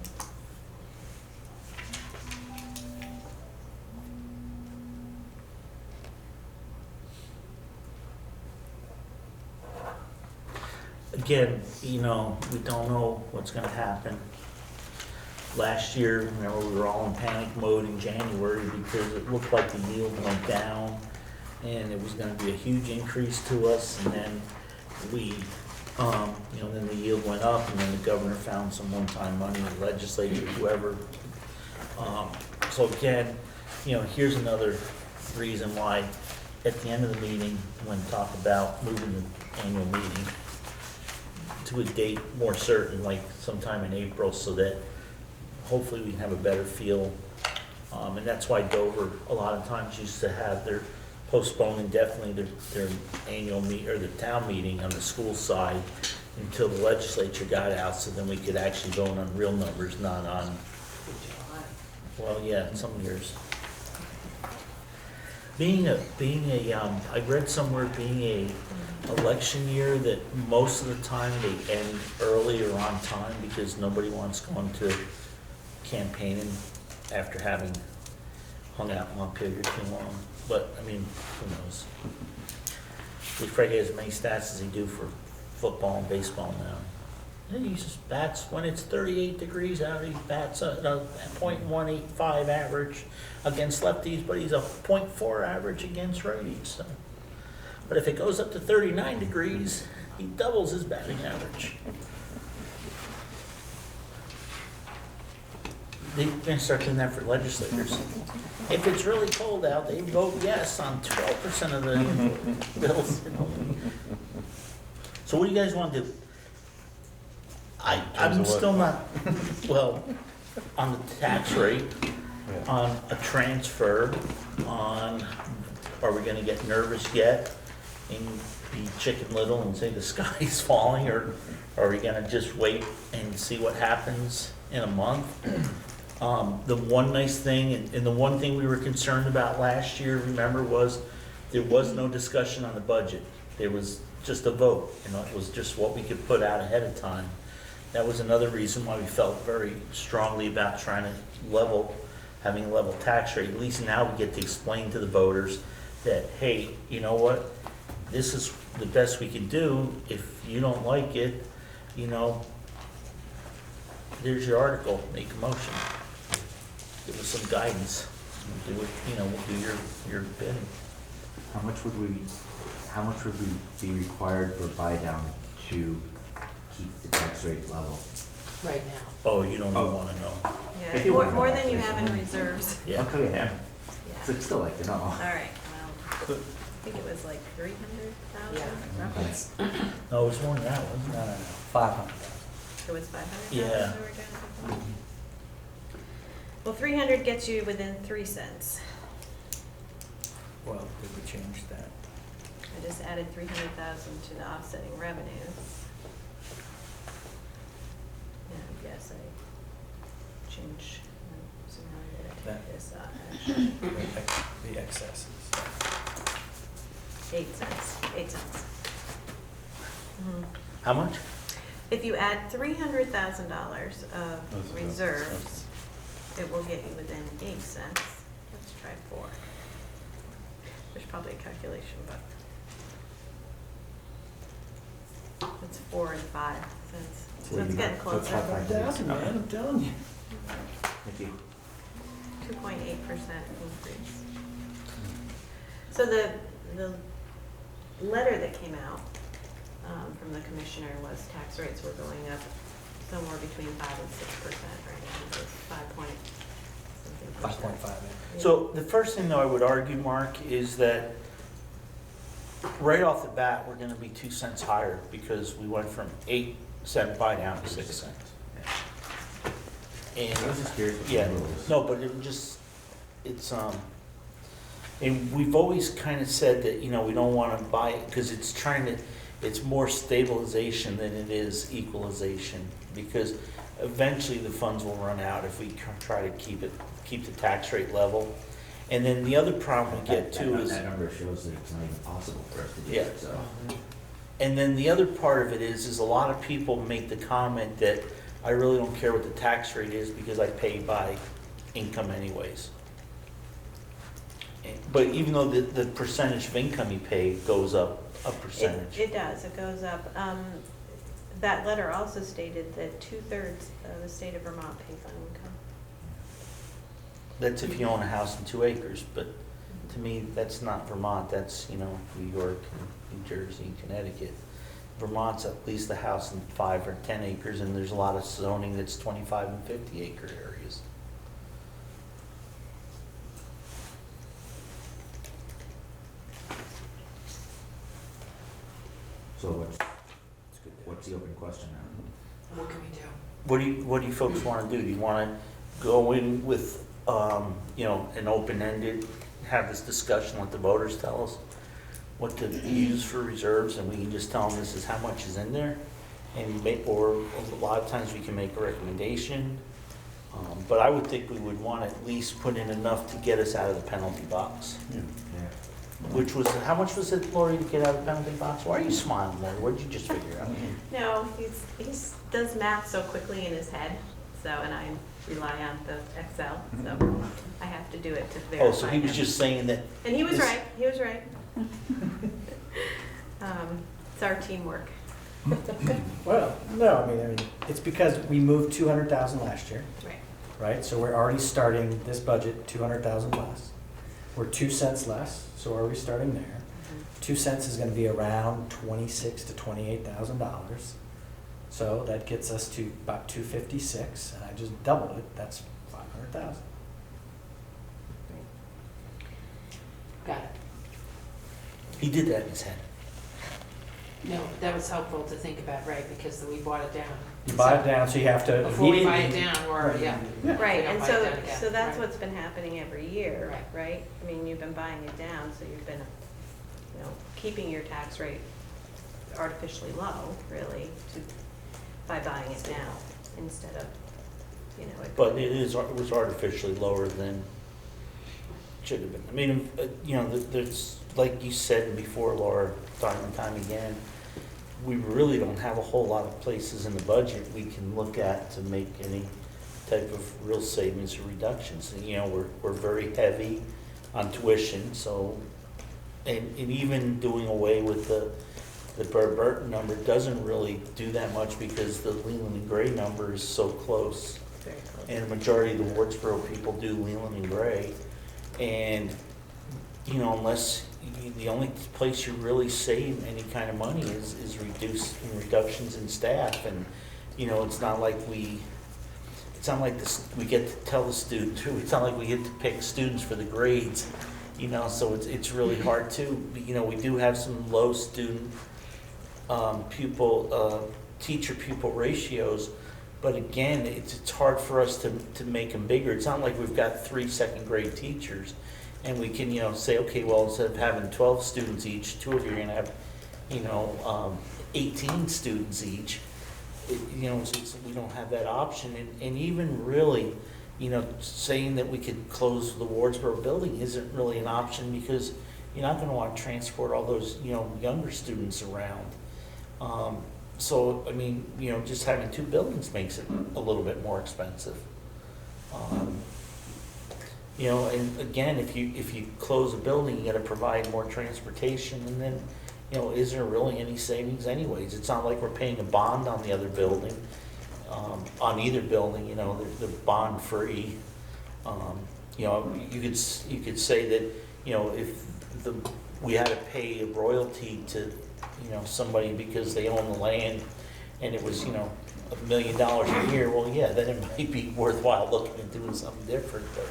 Again, you know, we don't know what's gonna happen. Last year, remember, we were all in panic mode in January because it looked like the yield went down and it was gonna be a huge increase to us, and then we, you know, then the yield went up, and then the governor found some one-time money, the legislature, whoever. So again, you know, here's another reason why at the end of the meeting, when talk about moving the annual meeting to a date more certain, like sometime in April, so that hopefully we can have a better feel. And that's why Dover a lot of times used to have their postpone indefinitely their annual or the town meeting on the school side until the legislature got out, so then we could actually vote on real numbers, not on, well, yeah, some years. I read somewhere being a election year that most of the time they end early or on time because nobody wants going to campaigning after having hung out in Montpelier too long. But, I mean, who knows? They probably get as many stats as they do for football and baseball now. And he just bats when it's 38 degrees out, he bats a .185 average against lefties, but he's a .4 average against righties. So. But if it goes up to 39 degrees, he doubles his batting average. they're gonna start doing that for legislators. If it's really cold out, they vote yes on 12% of the bills. So what do you guys want to do? I'm
terms of what?
still not, well, on the tax rate,
Yeah.
on a transfer, on, are we gonna get nervous yet and be Chicken Little and say the sky is falling, or are we gonna just wait and see what happens in a month? The one nice thing, and the one thing we were concerned about last year, remember, was there was no discussion on the budget. There was just a vote, it was just what we could put out ahead of time. That was another reason why we felt very strongly about trying to having a level tax rate. At least now we get to explain to the voters that, hey, you know what? This is the best we can do. If you don't like it, there's your article, make a motion. Give us some guidance. Do it, we'll do your bidding.
How much would we be required for buy down to keep the tax rate level?
Right now.
Oh, you don't even
Oh.
wanna know.
If
Yeah,
you
more,
want
more
that,
than you
there's
have in
one.
reserves.
Yeah.
Okay, yeah.
Yeah.
So I'd still like to know.
All right, well, I think it was like 300,000,
Yeah.
roughly.
No, it was more than that, wasn't
No,
it?
no, no, 500.
It was 500,000
Yeah.
that we're doing before? Well, 300 gets you within 3 cents.
Well, did we change that?
I just added 300,000 to the offsetting revenues. And yes, I changed, so now I gotta
That-
take this off, actually.
The excesses.
8 cents, 8 cents. Mhm.
How much?
If you add $300,000 of
That's about-
reserves, it will get you within 8 cents. Let's try 4. There's probably a calculation, but it's 4 and 5 cents. So
Well,
it's
you
getting
might- so
closer.
5,000, man,
I'm telling you.
Thank you.
2.8% increase. So the letter that came out from the commissioner was tax rates were going up somewhere between 5 and 6% right now. It's 5 point something percent.
5.5.
Yeah.
So the first thing though I would argue, Mark, is that right off the bat, we're gonna be 2 cents higher because we went from 8-cent buy down to 6 cents. And,
I was just curious what the
yeah,
number was.
no, but and we've always kind of said that, we don't want to buy it because it's more stabilization than it is equalization. Because eventually the funds will run out if we try to keep the tax rate level. And then the other problem we get too is,
That number shows that it's not even possible for us to do
Yeah.
it, so.
and then the other part of it is a lot of people make the comment that I really don't care what the tax rate is because I pay by income anyways. But even though the percentage of income you pay goes up a percentage.
It does, it goes up. That letter also stated that 2/3 of the state of Vermont pays on income.
That's if you own a house and 2 acres, but to me, that's not Vermont, that's, New York, and New Jersey, and Connecticut. Vermont's at least a house in 5 or 10 acres, and there's a lot of zoning that's 25 and 50 acre areas.
So what's the open question now?
What can we do?
What do you folks want to do? Do you want to go in with, an open-ended, have this discussion, let the voters tell us what to use for reserves, and we can just tell them this is how much is in there? Or a lot of times we can make a recommendation. But I would think we would want to at least put in enough to get us out of the penalty box.
Yeah.
Which was, how much was it, Laurie, to get out of the penalty box? Why are you smiling, Laurie? What did you just figure out?
No, he does math so quickly in his head, so, and I rely on the Excel, so I have to do it to verify.
Oh, so he was
him.
just saying that,
And he was
this-
right, he was right. It's our teamwork.
Well, no, I mean, it's because we moved 200,000 last year,
Right.
right? So we're already starting this budget 200,000 less. We're 2 cents less, so are we starting there? 2 cents is gonna be around $26,000 to $28,000. So that gets us to about 256, and I just doubled it, that's 100,000.
Got it.
He did that in his head.
No, that was helpful to think about, right, because we bought it down.
You buy it down, so you have to
Before we buy it
immediately.
down, we're, yeah.
Right,
We don't
and
buy it
so,
down again,
so that's
right.
what's been happening every year,
Right.
right? I mean, you've been buying it down, so you've been, keeping your tax rate artificially low, really, by buying it now instead of,
But it was artificially lower than it should have been. I mean, there's, like you said before, Laura, time and time again, we really don't have a whole lot of places in the budget we can look at to make any type of real savings or reductions. And, we're very heavy on tuition, so, and even doing away with the Burton number doesn't really do that much because the Leland and Gray number is so close.
very close.
And a majority of the Wardsboro people do Leland and Gray. And, unless, the only place you really save any kind of money is reductions in staff. And, it's not like we get to tell the student, it's not like we get to pick students for the grades, so it's really hard to, we do have some low student teacher-pupil ratios, but again, it's hard for us to make them bigger. It's not like we've got 3 second-grade teachers, and we can, say, okay, well, instead of having 12 students each, 2 of you are gonna have, 18 students each. We don't have that option, and even really, saying that we could close the Wardsboro building isn't really an option, because you're not gonna wanna transport all those, younger students around. So, I mean, just having 2 buildings makes it a little bit more expensive. And again, if you close a building, you gotta provide more transportation, and then, is there really any savings anyways? It's not like we're paying a bond on the other building, on either building, they're bond free. You could say that, if we had to pay a royalty to, somebody because they own the land and it was, $1 million a year, well, yeah, then it might be worthwhile looking at doing something different. But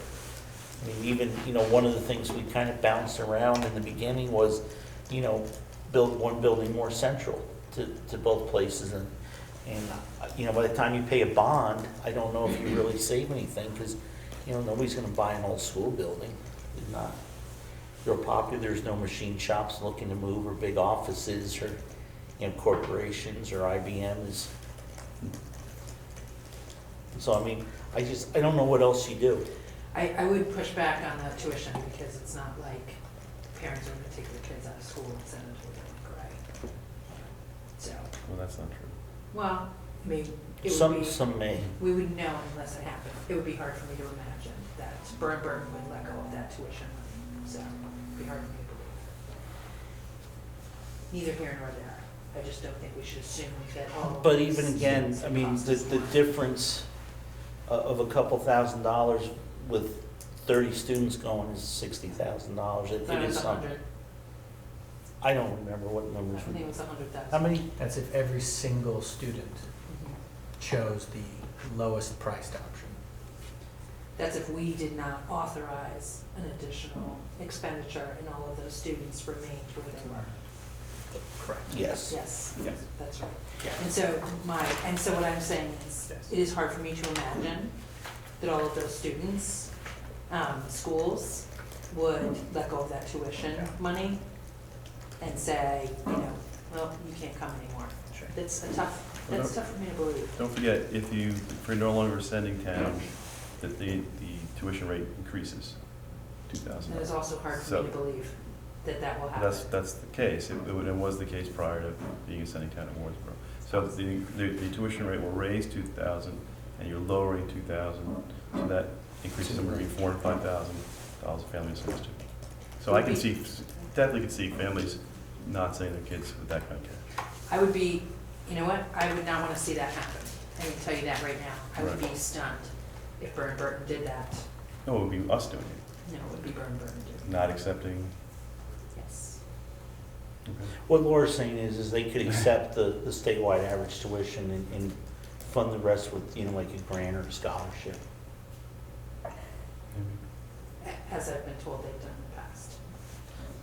I mean, even, one of the things we kind of bounced around in the beginning was, build one building more central to both places. And by the time you pay a bond, I don't know if you really save anything, because, nobody's gonna buy an old school building. It's not real popular. There's no machine shops looking to move, or big offices, or, corporations, or IBM is. So, I mean, I don't know what else you do.
I would push back on the tuition, because it's not like parents are gonna take their kids out of school and send them to Leland Gray. So,
Well, that's not true.
well, I mean, it would
Some
be,
may.
we would know unless it happened. It would be hard for me to imagine that Burton would let go of that tuition money, so it'd be hard for me to believe. Neither here nor there. I just don't think we should assume that all.
But even again,
students
I mean,
cost
the
us more.
difference of a couple $1,000s with 30 students going is $60,000. It
Thought it
is
was
something.
100.
I don't remember what
I
numbers.
think it was 100,000.
How many?
That's if every single student
Mhm.
chose the lowest priced option.
That's if we did not authorize an additional expenditure and all of those students remained where they were.
Correct. Yes.
Yes,
Yes.
that's right.
Yeah.
And so what I'm saying is,
Yes.
it is hard for me to imagine that all of those students, schools would let go of that tuition
Yeah.
money and say, well, you can't come anymore.
Sure.
That's tough for me to believe.
Don't forget, if you're no longer sending town, that the tuition rate increases $2,000.
And it's also hard for
So-
me to believe that will happen.
That's the case. It was the case prior to being a sending town at Wardsboro. So the tuition rate will raise 2,000, and you're lowering 2,000, so that increases somewhere between $4,000 and $5,000 a family semester. So I can definitely can see families not sending their kids with that kind of care.
I would be, you know what, I would not want to see that happen. I can tell you that right now. I would
Right.
be stunned if Burton did that.
No, it would be us doing it,
No, it would be Burton doing it.
not accepting.
Yes.
Okay.
What Laura's saying is they could accept the statewide average tuition and fund the rest with, like a grant or a scholarship.
as I've been told they've done in the past.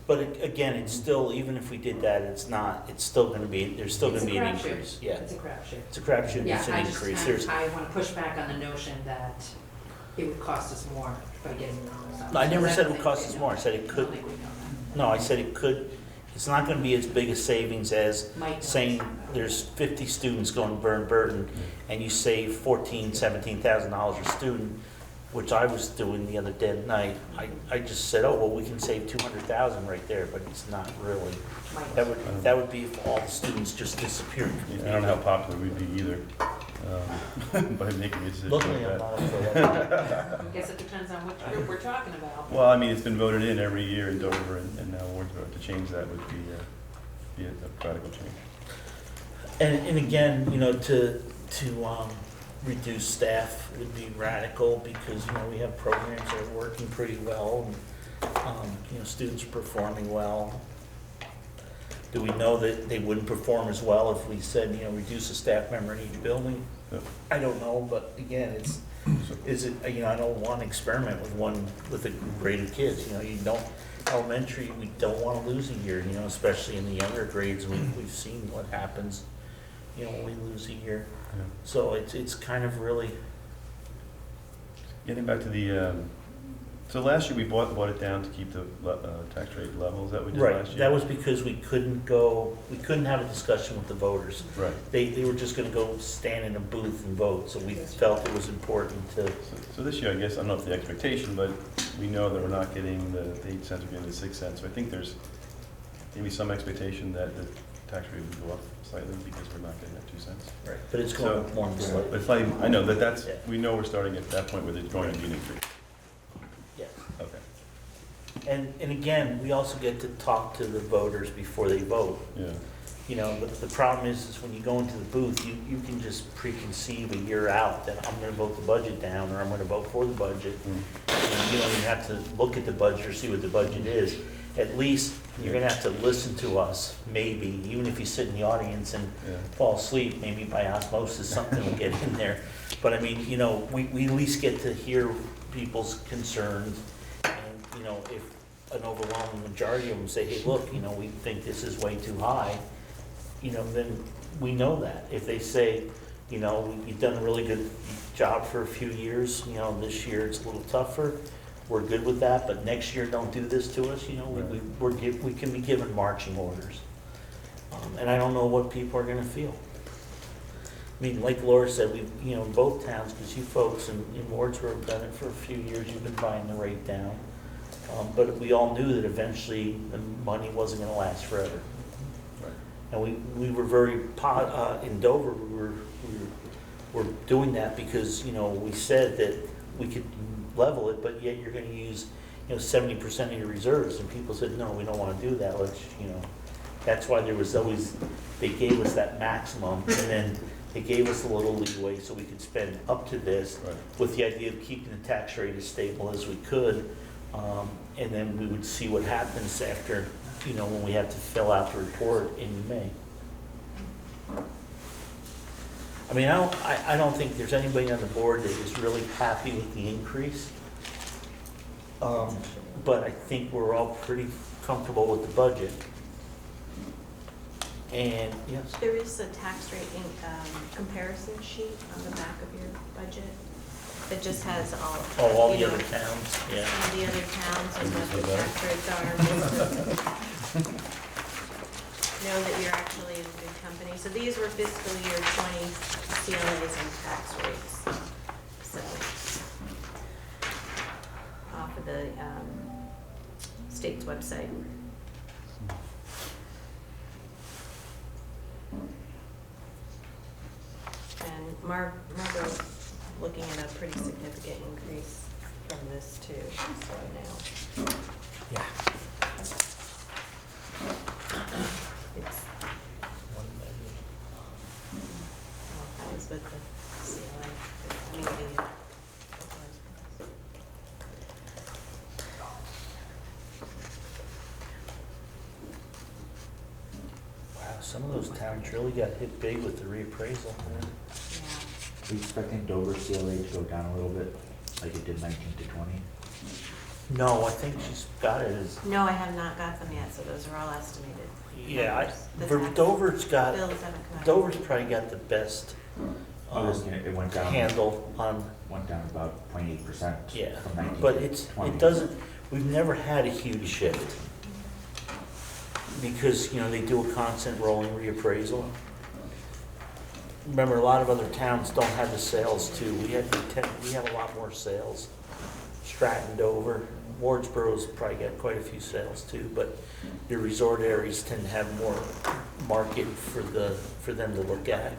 But again, it's still, even if we did that, it's still gonna be, there's still gonna be an
It's a crapshoot.
increase, yeah.
It's a crapshoot.
It's a crapshoot,
Yeah,
it's an
I just,
increase, there's,
I wanna push back on the notion that it would cost us more by getting rid of something.
No, I never
Because
said it
don't
would
think
cost
we
us
know
more. I
that.
said it could-
I don't think we know that.
no, I said it could, it's not gonna be as big a savings as
Might not.
saying there's 50 students going to Burton, and you save $14,000-$17,000 a student, which I was doing the other day night. I just said, oh, well, we can save 200,000 right there, but it's not really.
Might.
That would be if all the students just disappeared.
I don't know how popular we'd be either, by making a decision
Luckily,
like
I'm
that.
not up for that.
I guess it depends on which group we're talking about.
Well, I mean, it's been voted in every year in Dover and now Wardsboro. To change that would be a radical change.
And again, you know, to reduce staff would be radical because, you know, we have programs that are working pretty well and, you know, students are performing well. Do we know that they wouldn't perform as well if we said, you know, reduce a staff member in each building?
Yeah.
I don't know, but again, is it, you know, I don't want to experiment with a grade of kids, you know, you don't, elementary, we don't want to lose a year, you know, especially in the younger grades, we've seen what happens, you know, when we lose a year.
Yeah.
So it's kind of really,
Getting back to the, so last year we bought it down to keep the tax rate level. Is that what we did last
right,
year?
that was because we couldn't have a discussion with the voters.
Right.
They were just gonna go stand in a booth and vote, so we felt it was important to,
So this year, I guess, I don't know if the expectation, but we know that we're not getting the 8 cents, we're getting the 6 cents. So I think there's maybe some expectation that the tax rate would go up slightly because we're not getting that 2 cents.
right, but it's going up more than
But
slightly.
it's not even, I know that's,
Yeah.
we know we're starting at that point where there's going to be an increase.
Yeah.
Okay.
And again, we also get to talk to the voters before they vote.
Yeah.
You know, the problem is when you go into the booth, you can just preconceive a year out that I'm gonna vote the budget down, or I'm gonna vote for the budget. And you don't even have to look at the budget or see what the budget is. At least you're gonna have to listen to us, maybe, even if you sit in the audience and
Yeah.
fall asleep, maybe by osmosis, something will get in there. But I mean, you know, we at least get to hear people's concerns. And, you know, if an overwhelming majority of them say, hey, look, you know, we think this is way too high, you know, then we know that. If they say, you know, you've done a really good job for a few years, you know, this year it's a little tougher, we're good with that, but next year don't do this to us, you know, we can be given marching orders. And I don't know what people are gonna feel. I mean, like Laura said, we, you know, in both towns, because you folks in Wardsboro have done it for a few years, you've been buying the rate down. But we all knew that eventually the money wasn't gonna last forever.
Right.
And we were very, in Dover, we were doing that because, you know, we said that we could level it, but yet you're gonna use, you know, 70% of your reserves, and people said, no, we don't wanna do that, let's, you know. That's why there was always, they gave us that maximum, and then they gave us a little leeway so we could spend up to this,
Right.
with the idea of keeping the tax rate as stable as we could. And then we would see what happens after, you know, when we have to fill out the report in May. I mean, I don't think there's anybody on the board that is really happy with the increase. But I think we're all pretty comfortable with the budget. And, yes,
There is a tax rate comparison sheet on the back of your budget that just has
all
you
the
know,
other towns, yeah.
all the other towns and what the tax rates are. Know that you're actually in good company. So these were fiscal year 20 CLAs and tax rates. So off of the state's website. And Margot looking at a pretty significant increase from this too, so now.
Yeah.
It's, well, that was with the CLA, I mean, the.
Wow, some of those towns really got hit big with the reappraisal.
Yeah.
Are you expecting Dover CLA to go down a little bit, like it did 19 to 20?
No, I think she's got it as,
No, I have not got them yet, so those are all estimated.
yeah,
numbers. The
for
tax
Dover's got,
Bills haven't come out.
Dover's probably got the best
It went down.
handle on,
Went down about 0.8%.
yeah.
From 19
But
to
it
20.
doesn't, we've never had a huge shift. Because, they do a constant rolling reappraisal. Remember, a lot of other towns don't have the sales too. We have a lot more sales. Stratton, Dover, Wardsboro's probably got quite a few sales too, but your resort areas tend to have more market for them to look at.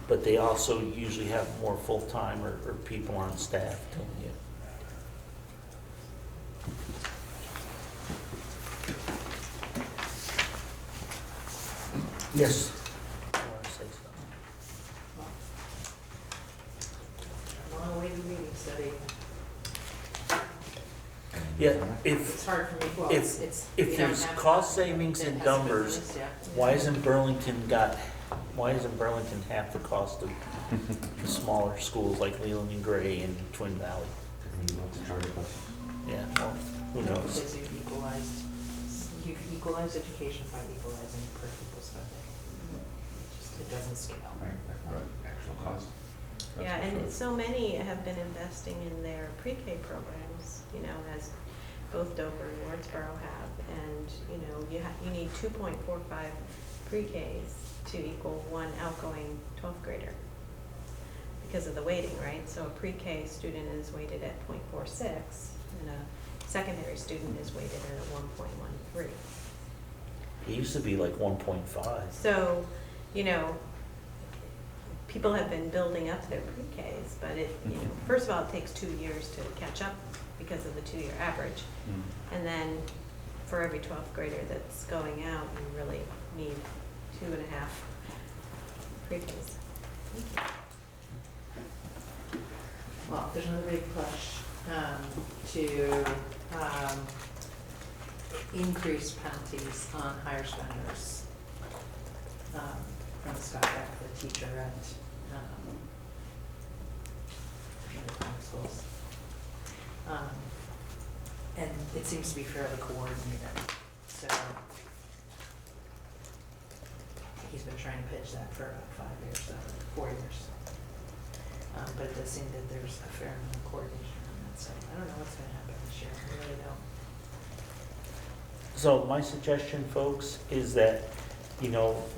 But they also usually have more full-time or people on staff doing it. Yes. I want to say something.
Long-awaited reading study.
Yeah,
It's hard for me, well,
if-
it's.
if
we don't
there's
have
cost
enough
savings
that
in
has to be
numbers,
used, yeah.
why isn't Burlington half the cost of the smaller schools like Leland and Gray and Twin Valley?
Because you want to charge us.
Yeah, well, who knows?
Because you've equalized education by equalizing per pupil spending. It doesn't scale.
Right, that's not actual cost.
Yeah, and so many have been investing in their pre-K programs, as both Dover and Wardsboro have. And, you need 2.45 pre-Ks to equal one outgoing 12th grader because of the weighting, right? So a pre-K student is weighted at 0.46 and a secondary student is weighted at a 1.13.
It used to be like 1.5.
So, people have been building up their pre-Ks, but first of all, it takes 2 years to catch up because of the 2-year average. And then for every 12th grader that's going out, you really need 2.5 pre-Ks.
Well, there's another big push to increase penalties on higher spenders from Scott Beck, the teacher at public schools. And it seems to be fairly coordinated, so he's been trying to pitch that for about 5 years, 4 years. But it does seem that there's a fair amount of coordination on that, so I don't know what's gonna happen this year, I really don't.
So my suggestion, folks, is that,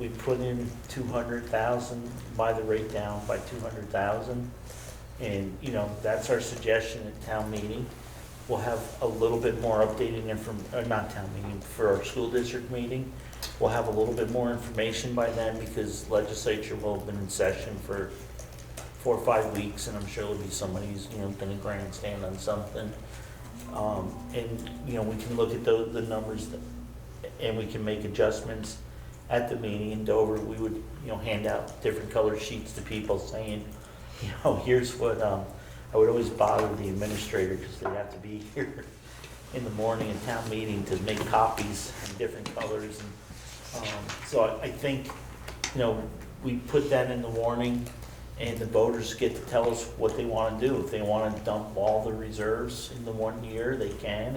we put in 200,000, buy the rate down by 200,000. And, that's our suggestion at town meeting. We'll have a little bit more updated not town meeting, for our school district meeting. We'll have a little bit more information by then because legislature will have been in session for 4 or 5 weeks, and I'm sure there'll be somebody who's, gonna grandstand on something. And, we can look at the numbers and we can make adjustments at the meeting. In Dover, we would, hand out different color sheets to people saying, here's what, I would always bother the administrator because they'd have to be here in the morning in town meeting to make copies in different colors. And so I think, we put that in the warning and the voters get to tell us what they want to do. If they want to dump all the reserves in the 1 year, they can.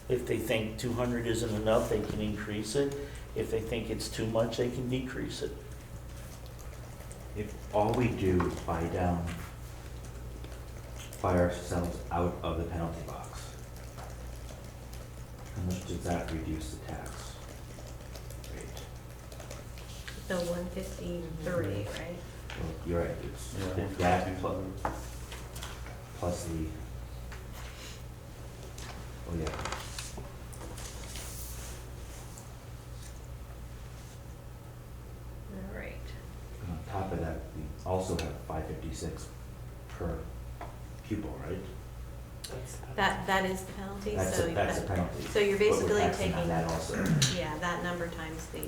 If they think 200 isn't enough, they can increase it. If they think it's too much, they can decrease it.
If all we do is buy ourselves out of the penalty box, how much does that reduce the tax rate?
The 153, right?
Well, you're right, it's
Yeah,
that plus the, oh yeah,
All right.
and on top of that, we also have 556 per pupil, right?
That is the penalty,
That's
so.
a penalty.
So you're
But we're
basically
taxing on
taking,
that also.
yeah, that number times the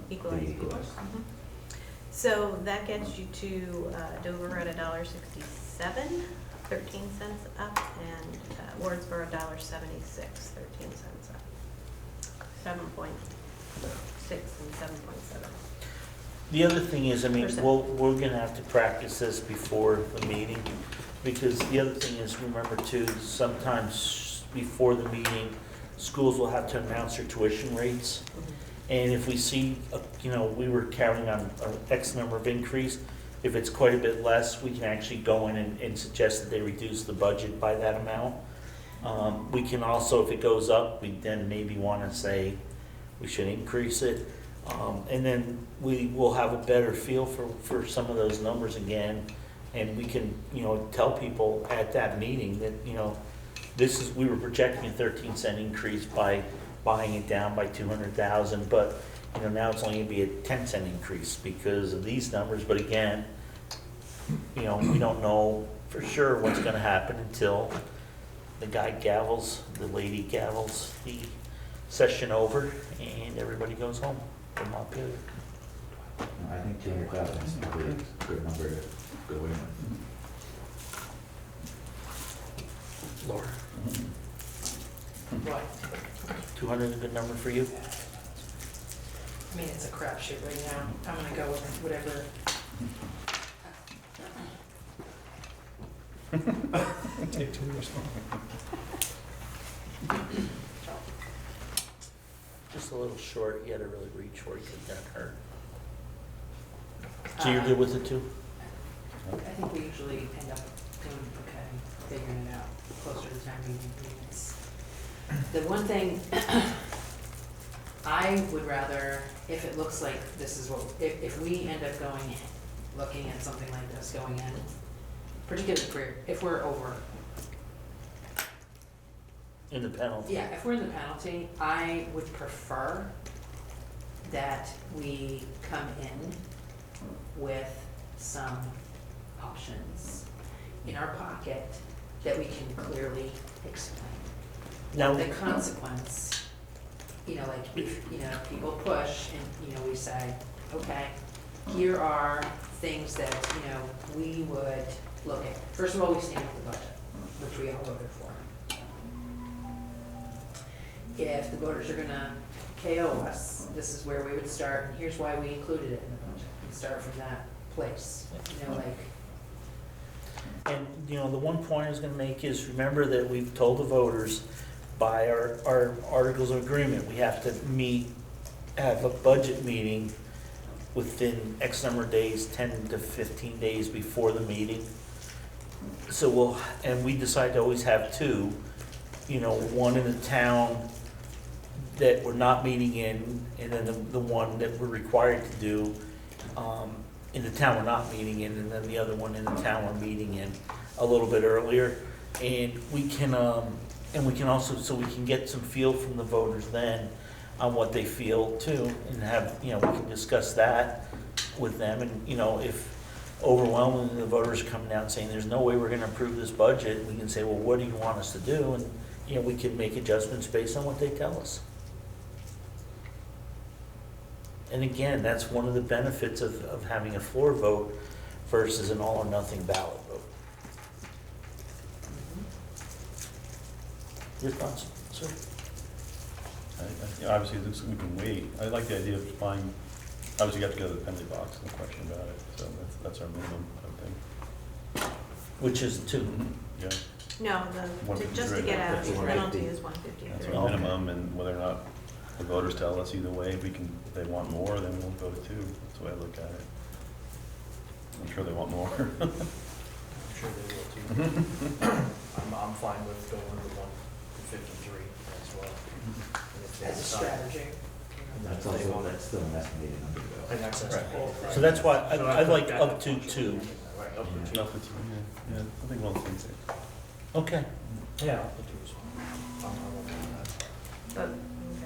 equalized
The
pupils.
equalized.
Mhm. So that gets you to Dover at $1.67, 13 cents up, and Wardsboro $1.76, 13 cents up. 7.6 and 7.7.
The other thing is,
Percent.
we're gonna have to practice this before the meeting, because the other thing is, remember too, sometimes before the meeting, schools will have to announce their tuition rates. And if we see, we were counting on an X number of increase, if it's quite a bit less, we can actually go in and suggest that they reduce the budget by that amount. We can also, if it goes up, we then maybe want to say we should increase it. And then we will have a better feel for some of those numbers again. And we can, tell people at that meeting that, we were projecting a 13-cent increase by buying it down by 200,000, but, now it's only gonna be a 10-cent increase because of these numbers. But again, we don't know for sure what's gonna happen until the lady gavels the session over and everybody goes home from Montpelier.
I think 200,000 is probably a good number to go in with.
Laura,
What?
200 is a good number for you?
I mean, it's a crapshoot right now. I'm gonna go with whatever.
Take 2 years.
Just a little short, you had to really reach for it, because that hurt. So you're good with it too?
I think we usually end up doing okay, figuring it out closer to time meeting meetings. The one thing, I would rather, if it looks like this is what, if we end up looking at something like this going in, particularly if we're over,
In the penalty?
yeah, if we're in the penalty, I would prefer that we come in with some options in our pocket that we can clearly explain.
Now,
The consequence, like if, people push and, we say, okay, here are things that, we would look at. First of all, we stand with the budget, which we all voted for. If the voters are gonna KO us, this is where we would start, and here's why we included it in the budget. We start from that place,
and, the one point I was gonna make is, remember that we've told the voters by our articles of agreement, we have to have a budget meeting within X number of days, 10 to 15 days before the meeting. So we decide to always have 2, one in the town that we're not meeting in, and then the one that we're required to do in the town we're not meeting in, and then the other one in the town we're meeting in a little bit earlier. And we can also, so we can get some feel from the voters then on what they feel too, and have, we can discuss that with them. And, if overwhelmingly the voters are coming out saying there's no way we're gonna approve this budget, we can say, well, what do you want us to do? And, we can make adjustments based on what they tell us. And again, that's one of the benefits of having a floor vote versus an all or nothing ballot vote. Your thoughts, sir?
Obviously, we can wait. I like the idea of buying, obviously you have to go to the penalty box, no question about it, so that's our minimum, I think.
Which is 2.
Yeah,
No, just to get out of the
153.
penalty is
that's
153.
our minimum, and whether or not the voters tell us either way, if they want more, then we'll go to 2. That's the way I look at it. I'm sure they want more.
I'm sure they will too. I'm fine with going to 153 as well. And if they
as a
decide-
strategy.
That's still an estimated number though.
And that's estimated.
So that's why
So
I'd like
that
up to
function.
2.
Right, up to 2.
Enough with 2, yeah, I think well, it's
Okay.
Yeah, up to 2 as well. I'm okay with that.
But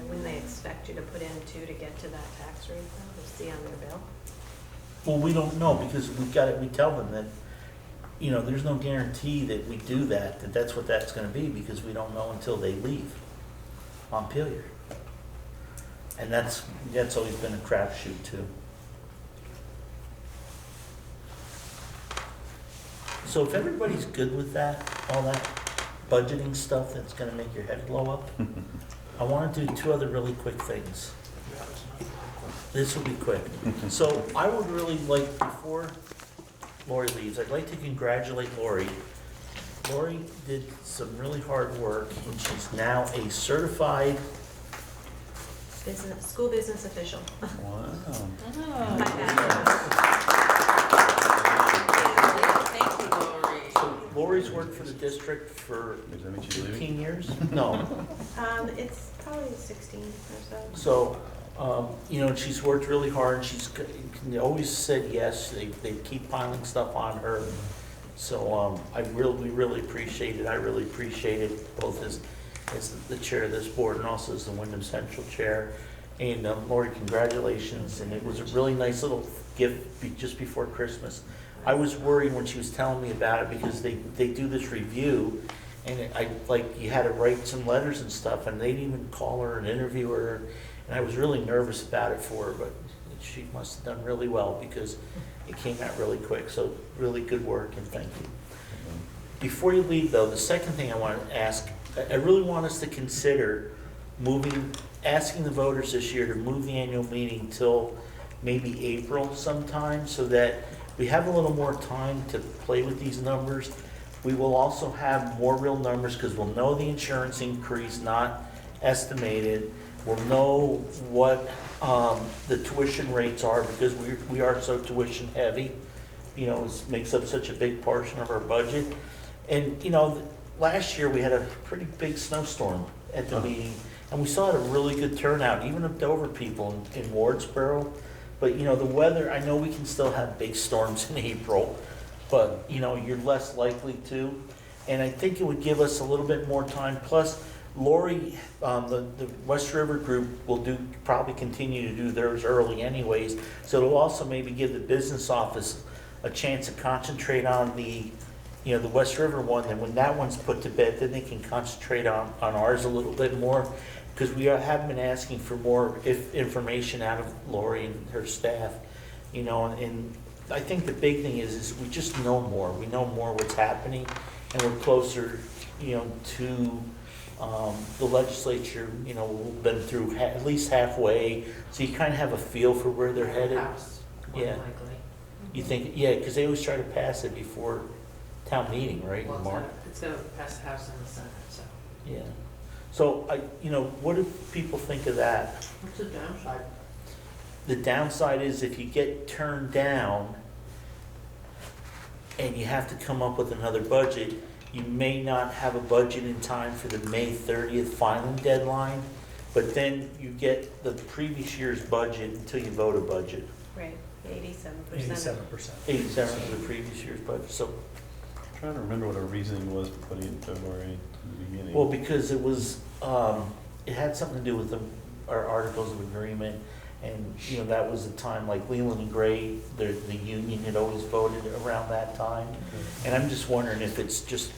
wouldn't they expect you to put in 2 to get to that tax rate though, to see on their bill?
Well, we don't know, because we tell them that, there's no guarantee that we do that that's what that's gonna be, because we don't know until they leave Montpelier. And that's always been a crapshoot too. So if everybody's good with that, all that budgeting stuff that's gonna make your head blow up, I wanna do 2 other really quick things. This will be quick. So I would really like, before Laurie leaves, I'd like to congratulate Laurie Laurie did some really hard work, and she's now a certified,
School business official.
Wow.
My bad.
Thank you, Laurie.
so Laurie's worked for the district for
Does that mean she's leaving?
15 years? No.
It's probably 16 or so.
So, you know, she's worked really hard, always said yes, they keep piling stuff on her. So, we really appreciate it, I really appreciate it, both as the chair of this board and also as the Wyndham Central Chair. And Laurie, congratulations, and it was a really nice little gift just before Christmas. I was worried when she was telling me about it because they do this review, and you had to write some letters and stuff, and they didn't even call her and interview her, and I was really nervous about it for her, but she must have done really well because it came out really quick, so really good work, and thank you. Before you leave though, the second thing I want to ask, I really want us to consider asking the voters this year to move the annual meeting till maybe April sometime so that we have a little more time to play with these numbers. We will also have more real numbers because we'll know the insurance increase, not estimated. We'll know what the tuition rates are because we are so tuition heavy. You know, it makes up such a big portion of our budget. And, you know, last year we had a pretty big snowstorm at the meeting, and we still had a really good turnout, even of Dover people in Wardsboro. But, you know, the weather, I know we can still have big storms in April, but, you know, you're less likely to. And I think it would give us a little bit more time. Plus, Laurie, the West River group will probably continue to do theirs early anyways. So it'll also maybe give the business office a chance to concentrate on the West River one. And when that one's put to bed, then they can concentrate on ours a little bit more. Because we have been asking for more information out of Laurie and her staff, you know, and I think the big thing is we just know more. We know more what's happening, and we're closer, you know, to the legislature. You know, we've been through at least halfway, so you kind of have a feel for where they're headed.
House, more
Yeah.
likely.
You think, yeah, because they always try to pass it before town meeting, right,
Well,
in March?
it's gonna pass the House and the Senate, so.
Yeah. So, what do people think of that?
What's the downside?
The downside is if you get turned down and you have to come up with another budget, you may not have a budget in time for the May 30th filing deadline, but then you get the previous year's budget until you vote a budget.
Right, 87%.
87%.
87 of the previous year's budget, so,
I'm trying to remember what our reasoning was for putting it in February in the beginning.
well, because it was, it had something to do with our articles of agreement, and, you know, that was the time, like Leland and Gray, the union had always voted around that time, and I'm just wondering if it's just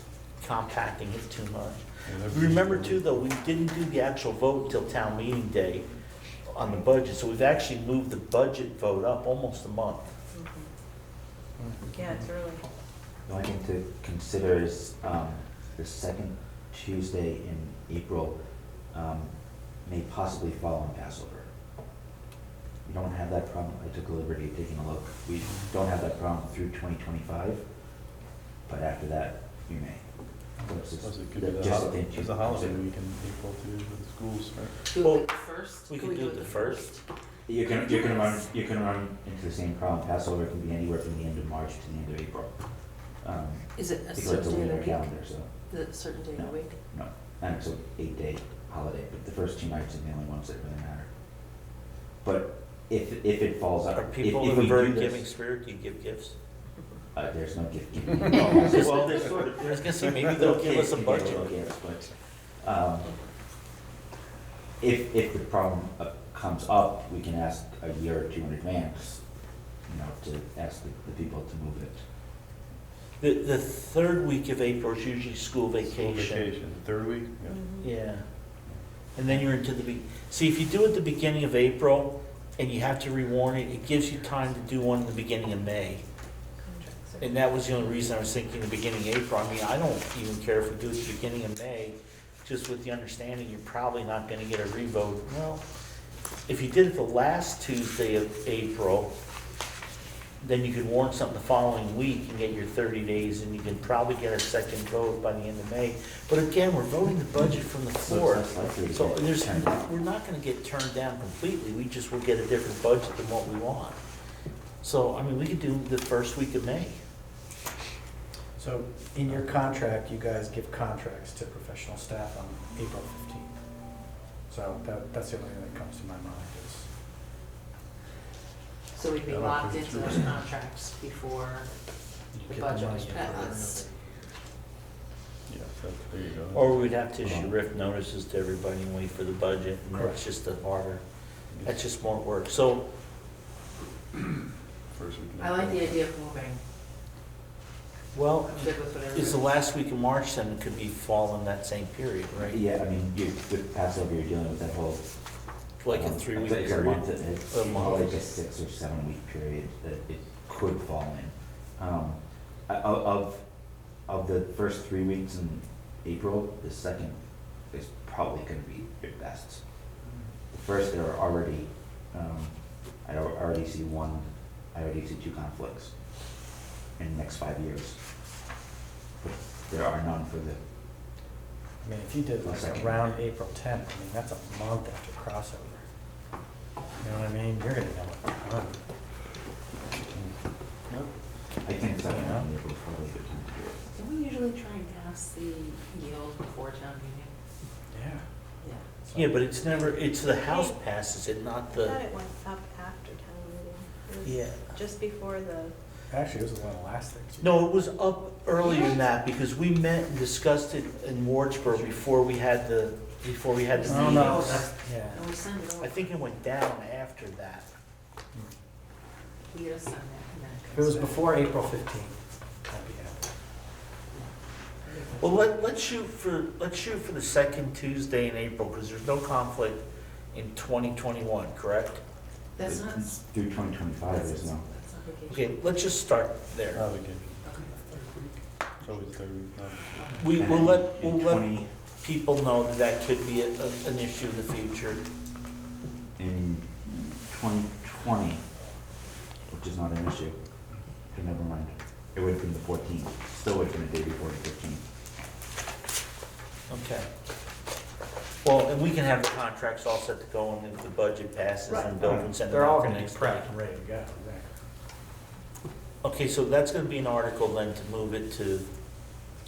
compacting it too much. Remember too, though, we didn't do the actual vote until town meeting day on the budget, so we've actually moved the budget vote up almost a month.
Yeah, it's early.
The only thing to consider is the second Tuesday in April may possibly fall on Passover. We don't have that problem. I took the liberty of taking a look. We don't have that problem through 2025, but after that, you may. So it's just-
Plus it could be
just a thing to
it's a holiday
consider.
week in April too, with the schools, right?
Do
Well,
it first?
We
Can
can do
do
it the first.
You can run into the same problem. Passover can be anywhere from the end of March to the end of April.
Is it a
Because it's a
certain day of
lunar
the week?
calendar, so,
The certain day of the
No.
week?
no. And it's an 8-day holiday, but the first 2 nights are the only ones that really matter. But if it falls out,
Are
if
people
we
in a
do
very
this-
giving spirit? Do you give gifts?
There's no gift giving.
Well, I was gonna say, maybe they'll give us a budget.
But if the problem comes up, we can ask a year or two in advance, you know, to ask the people to move it.
The third week of April is usually school
School
vacation.
vacation, third week, yeah.
Yeah. And then you're into see, if you do it the beginning of April and you have to rewarn it, it gives you time to do one in the beginning of May. And that was the only reason I was thinking the beginning of April. I mean, I don't even care if we do it the beginning of May, just with the understanding you're probably not gonna get a revote. Well, if you did it the last Tuesday of April, then you could warn something the following week and get your 30 days, and you can probably get a second vote by the end of May. But again, we're voting the budget from the floor,
So it's less likely to
so
get
there's,
turned down.
we're not gonna get turned down completely, we just will get a different budget than what we want. So, I mean, we could do the first week of May.
So in your contract, you guys give contracts to professional staff on April 15th. So that's the only thing that comes to my mind is,
So we'd be
Yeah,
locked
that's
into
true.
those contracts before
you
the
get the
budget
money
was
in
passed.
Yeah, so there you go.
Or we'd have to issue RIF notices to everybody and wait for the budget, and
Correct.
that's just a harder, that's just more work. So,
First week in
I like the
April.
idea of moving.
well,
I'm good with whatever.
it's the last week of March, then it could be fall in that same period, right?
Yeah, I mean, with Passover, you're dealing with that whole.
Like a 3-week
it's a
period.
month, It's
A month.
like a 6 or 7 week period that it could fall in. Of the first 3 weeks in April, the second is probably gonna be your best. The first, there are already, I already see 2 conflicts in the next 5 years. But there are none for the,
I mean, if you did like
Second.
around April 10th, I mean, that's a month after crossover. You know what I mean? You're gonna know what done.
I think second round in April is probably a good time to do it.
Don't we usually try and pass the yield before town meeting?
Yeah.
Yeah.
So-
Yeah, but it's never, it's the House passes it, not
I thought
the,
it went up after town meeting. It was
yeah.
just before the,
Actually, it was one of the last things. you
No, it was up earlier than that, because we met and discussed it in Wardsboro before we had the
did. Oh,
meetings.
no, that's, yeah.
And we send it over.
I think it went down after that.
We gotta send that. and then
If it was
comes back.
before April 15th, I'd be happy.
Well, let's shoot for the second Tuesday in April, because there's no conflict in 2021, correct?
That's not,
It's through 2025,
that's
there's no.
not vacation.
Okay, let's just start there.
Oh, vacation.
Okay.
It's always third week, not.
We'll
And
let
in 20
people know that that could be an issue in the future.
In 2020, which is not an issue, but never mind. It would have been the 14th, still would have been the day before the 15th.
Okay. Well, and we can have the contracts all set to go, and if the budget passes, and Bill can send them
They're all
out the
gonna be
next day.
prepped and ready to go, exactly.
Okay, so that's gonna be an article then to move it to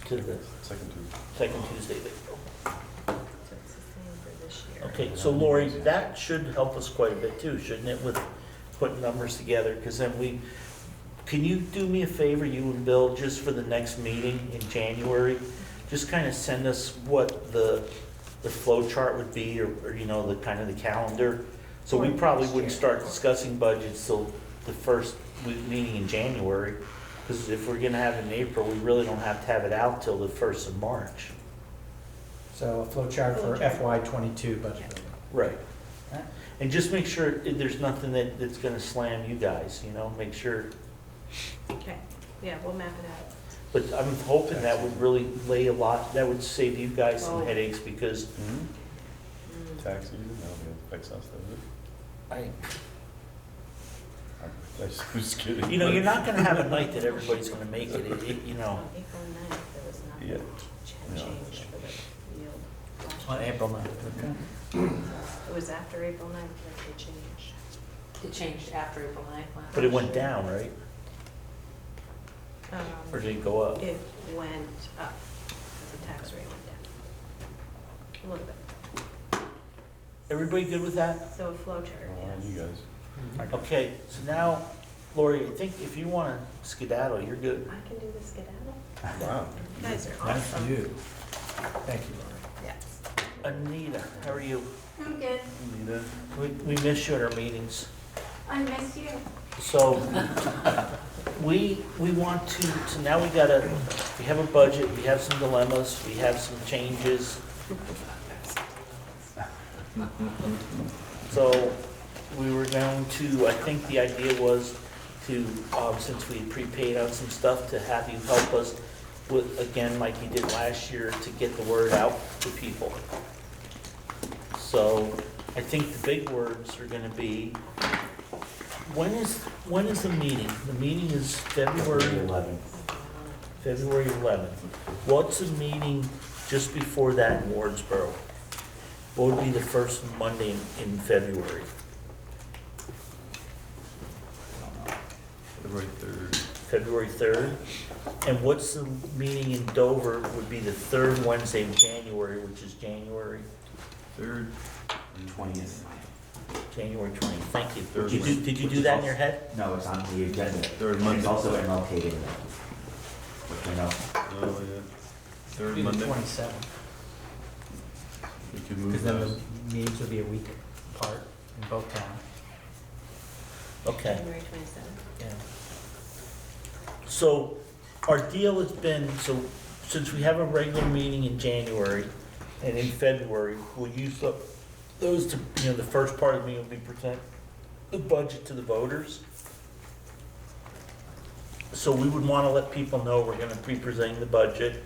the
Second Tuesday.
second Tuesday of April.
so it's the same for this year.
Okay, so Laurie, that should help us quite a bit too, shouldn't it, with putting numbers together? Because then can you do me a favor, you and Bill, just for the next meeting in January? Just kind of send us what the flow chart would be, or, you know, the kind of the calendar. So we
For
probably
next
wouldn't
year.
start discussing budgets till the first meeting in January. Because if we're gonna have it in April, we really don't have to have it out till the 1st of March.
So a flow chart for
Flow chart.
FY '22 budget building.
Right. And just make sure there's nothing that's gonna slam you guys, you know, make sure.
Okay, yeah, we'll map it out.
But I'm hoping that would really lay a lot, that would save you guys some
Oh.
headaches, because
Mm.
Tax season, that affects us, doesn't it? I was kidding.
you know, you're not gonna have a night that everybody's gonna make it, you know.
On April 9th, there was
Yeah.
nothing
Yeah.
changed for the yield. last
On
year.
April 9th.
It was after April 9th that they changed.
It changed after April 9th. last
But it went
year.
down, right? Or did it go up?
It went up, because the tax rate went down. A little bit.
Everybody good with that?
So a flow chart,
Oh,
yes.
you guys.
Okay, so now, Lori, I think if you wanna skedaddle, you're good.
I can do the skedaddle.
Wow.
You guys are
Thank
awesome.
you. Thank you, Laurie.
Yes.
Anita, how are you?
I'm good.
Anita?
We miss you at our meetings.
I miss you.
So, we want to, so now we have a budget, we have some dilemmas, we have some changes. So, we were going to, I think the idea was to, since we prepaid on some stuff, to have you help us with, again, like you did last year, to get the word out to people. So, I think the big words are gonna be when is the meeting? The meeting is
February
February 11th. What's the meeting just before that in Wardsboro? What would be the first Monday in February?
February 3rd.
February 3rd? And what's the meeting in Dover would be the third Wednesday of January, which is January
3rd.
20th.
January 20th. Thank you.
Third
Did you do that in your head?
No, it's on the agenda.
Third
And
Monday.
it's also MLK Day. Which I know.
Oh, yeah. Third
Do the
Monday.
27th,
We could move
because then
those.
the meetings would be a week apart in both towns.
Okay.
January 27th.
Yeah. So our deal has been, so since we have a regular meeting in January and in February, we'll use those to, the first part of the meeting will be present the budget to the voters. So we would want to let people know we're going to be presenting the budget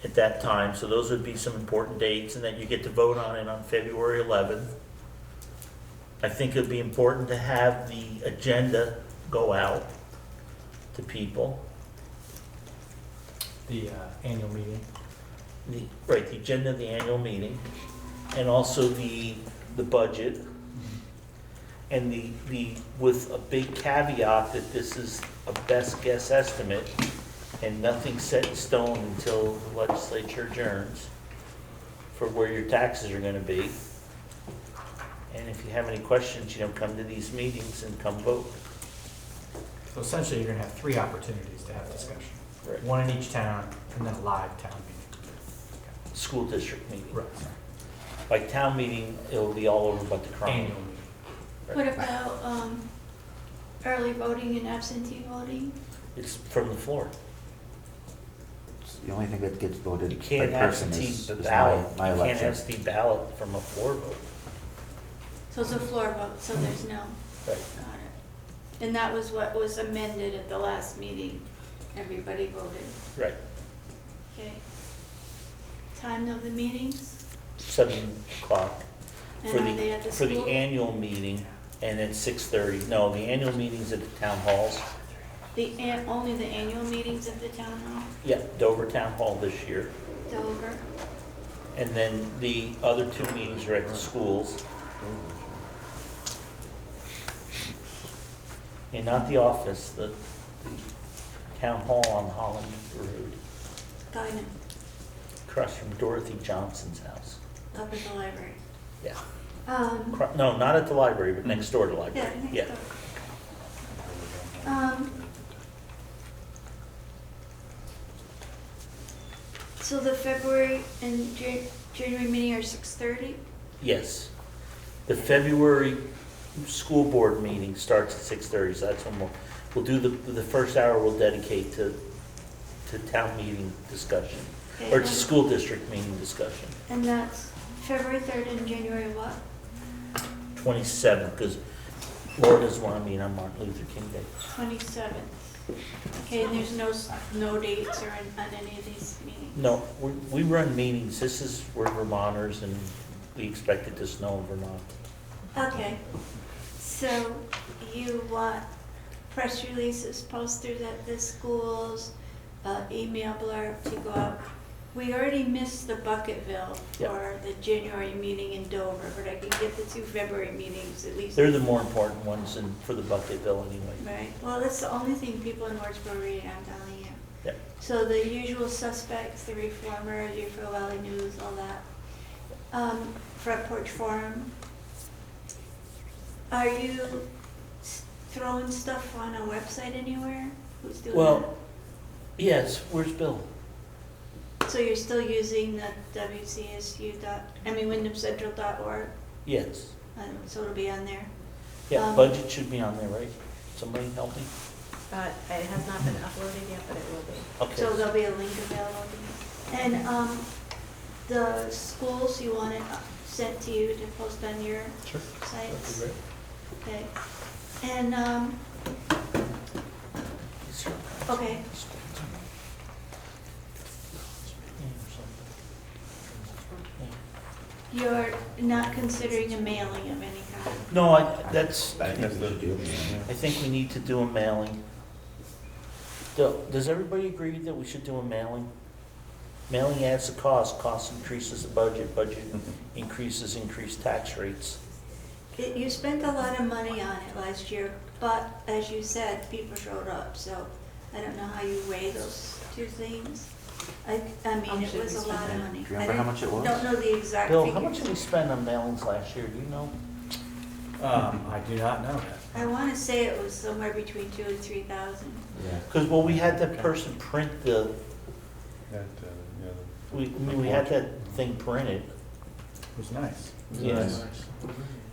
at that time. So those would be some important dates and that you get to vote on it on February 11th. I think it'd be important to have the agenda go out to people.
The annual meeting.
The agenda of the annual meeting, and also the budget. And with a big caveat that this is a best guess estimate and nothing set in stone until the legislature adjourns for where your taxes are gonna be. And if you have any questions, come to these meetings and come vote.
So essentially, you're gonna have 3 opportunities to have discussion.
Right.
One in each town, and then a live town meeting.
School district meeting.
Right.
Like town meeting, it'll be all over but the crime.
Annual meeting.
What about, early voting and absentee voting?
It's from the floor.
The only thing that gets voted
You
by
can't
person
absentee
is
the
my
ballot. You can't
election.
absentee ballot from a floor vote.
So it's a floor vote, so there's no,
Right.
got it. And that was what was amended at the last meeting, everybody voted,
Right.
okay? Time of the meetings,
7 o'clock.
and
For
are they at the
For
school?
the annual meeting, and it's 6:30. No, the annual meeting's at the town halls.
Only the annual meetings at the town hall,
Yeah, Dover Town Hall this year.
Dover,
And then the other 2 meetings are at the schools. And not the office, the town hall on Holland Road,
Garland,
across from Dorothy Johnson's house.
up at the library.
Yeah.
No,
not at the library, but next door to the
yeah,
library.
next door. So the February and January meeting are 6:30?
Yes. The February school board meeting starts at 6:30, so that's when we'll do the first hour we'll dedicate to town meeting discussion,
Okay,
or to school district meeting discussion.
And that's February 3rd and January what?
27th, because Laura doesn't want to meet on Martin Luther King Day.
27th. Okay, and there's no dates or on any of these meetings?
No, we run meetings, we're Vermonters, and we expect it to snow in Vermont.
Okay, so you want press releases, posters at the schools, email blurb to go out. We already missed the Bucketville
Yep.
for the January meeting in Dover, but I can get the 2 February meetings at least.
They're the more important ones for the Bucketville anyway.
Right, well, that's the only thing people in Wardsboro read, I'm telling you.
Yep.
So the usual suspects, the Reformer, Deerfield Valley News, all that. Front Porch Forum. Are you throwing stuff on a website anywhere? Who's doing that?
Well, yes, where's Bill?
So you're still using the wyndhamcentral.org,
Yes.
so it'll be on there?
Yeah, budget should be on there, right? Somebody help me?
It has not been uploaded yet, but it will be.
So
Okay.
there'll be a link available to you. And the schools, you want it sent to you to post on your
Sure.
sites?
That'd be
Okay. And, okay, you're not considering a mailing of any kind.
No, that's,
I think we should do it.
I think we need to do a mailing. Does everybody agree that we should do a mailing? Mailing adds the cost increases the budget increases increased tax rates.
You spent a lot of money on it last year, but as you said, people showed up, so I don't know how you weigh those two things. I
How
mean,
much
it
did
was
we
a lot of
spend?
money.
Do you remember how much it was?
Don't know the exact
Bill,
figures.
how much did we spend on mailings last year, do you know?
I do not know that.
I wanna say it was somewhere between 2,000 and 3,000.
Yeah.
Because, well, we had that person print the,
That,
we had that thing printed.
It was nice.
Yes.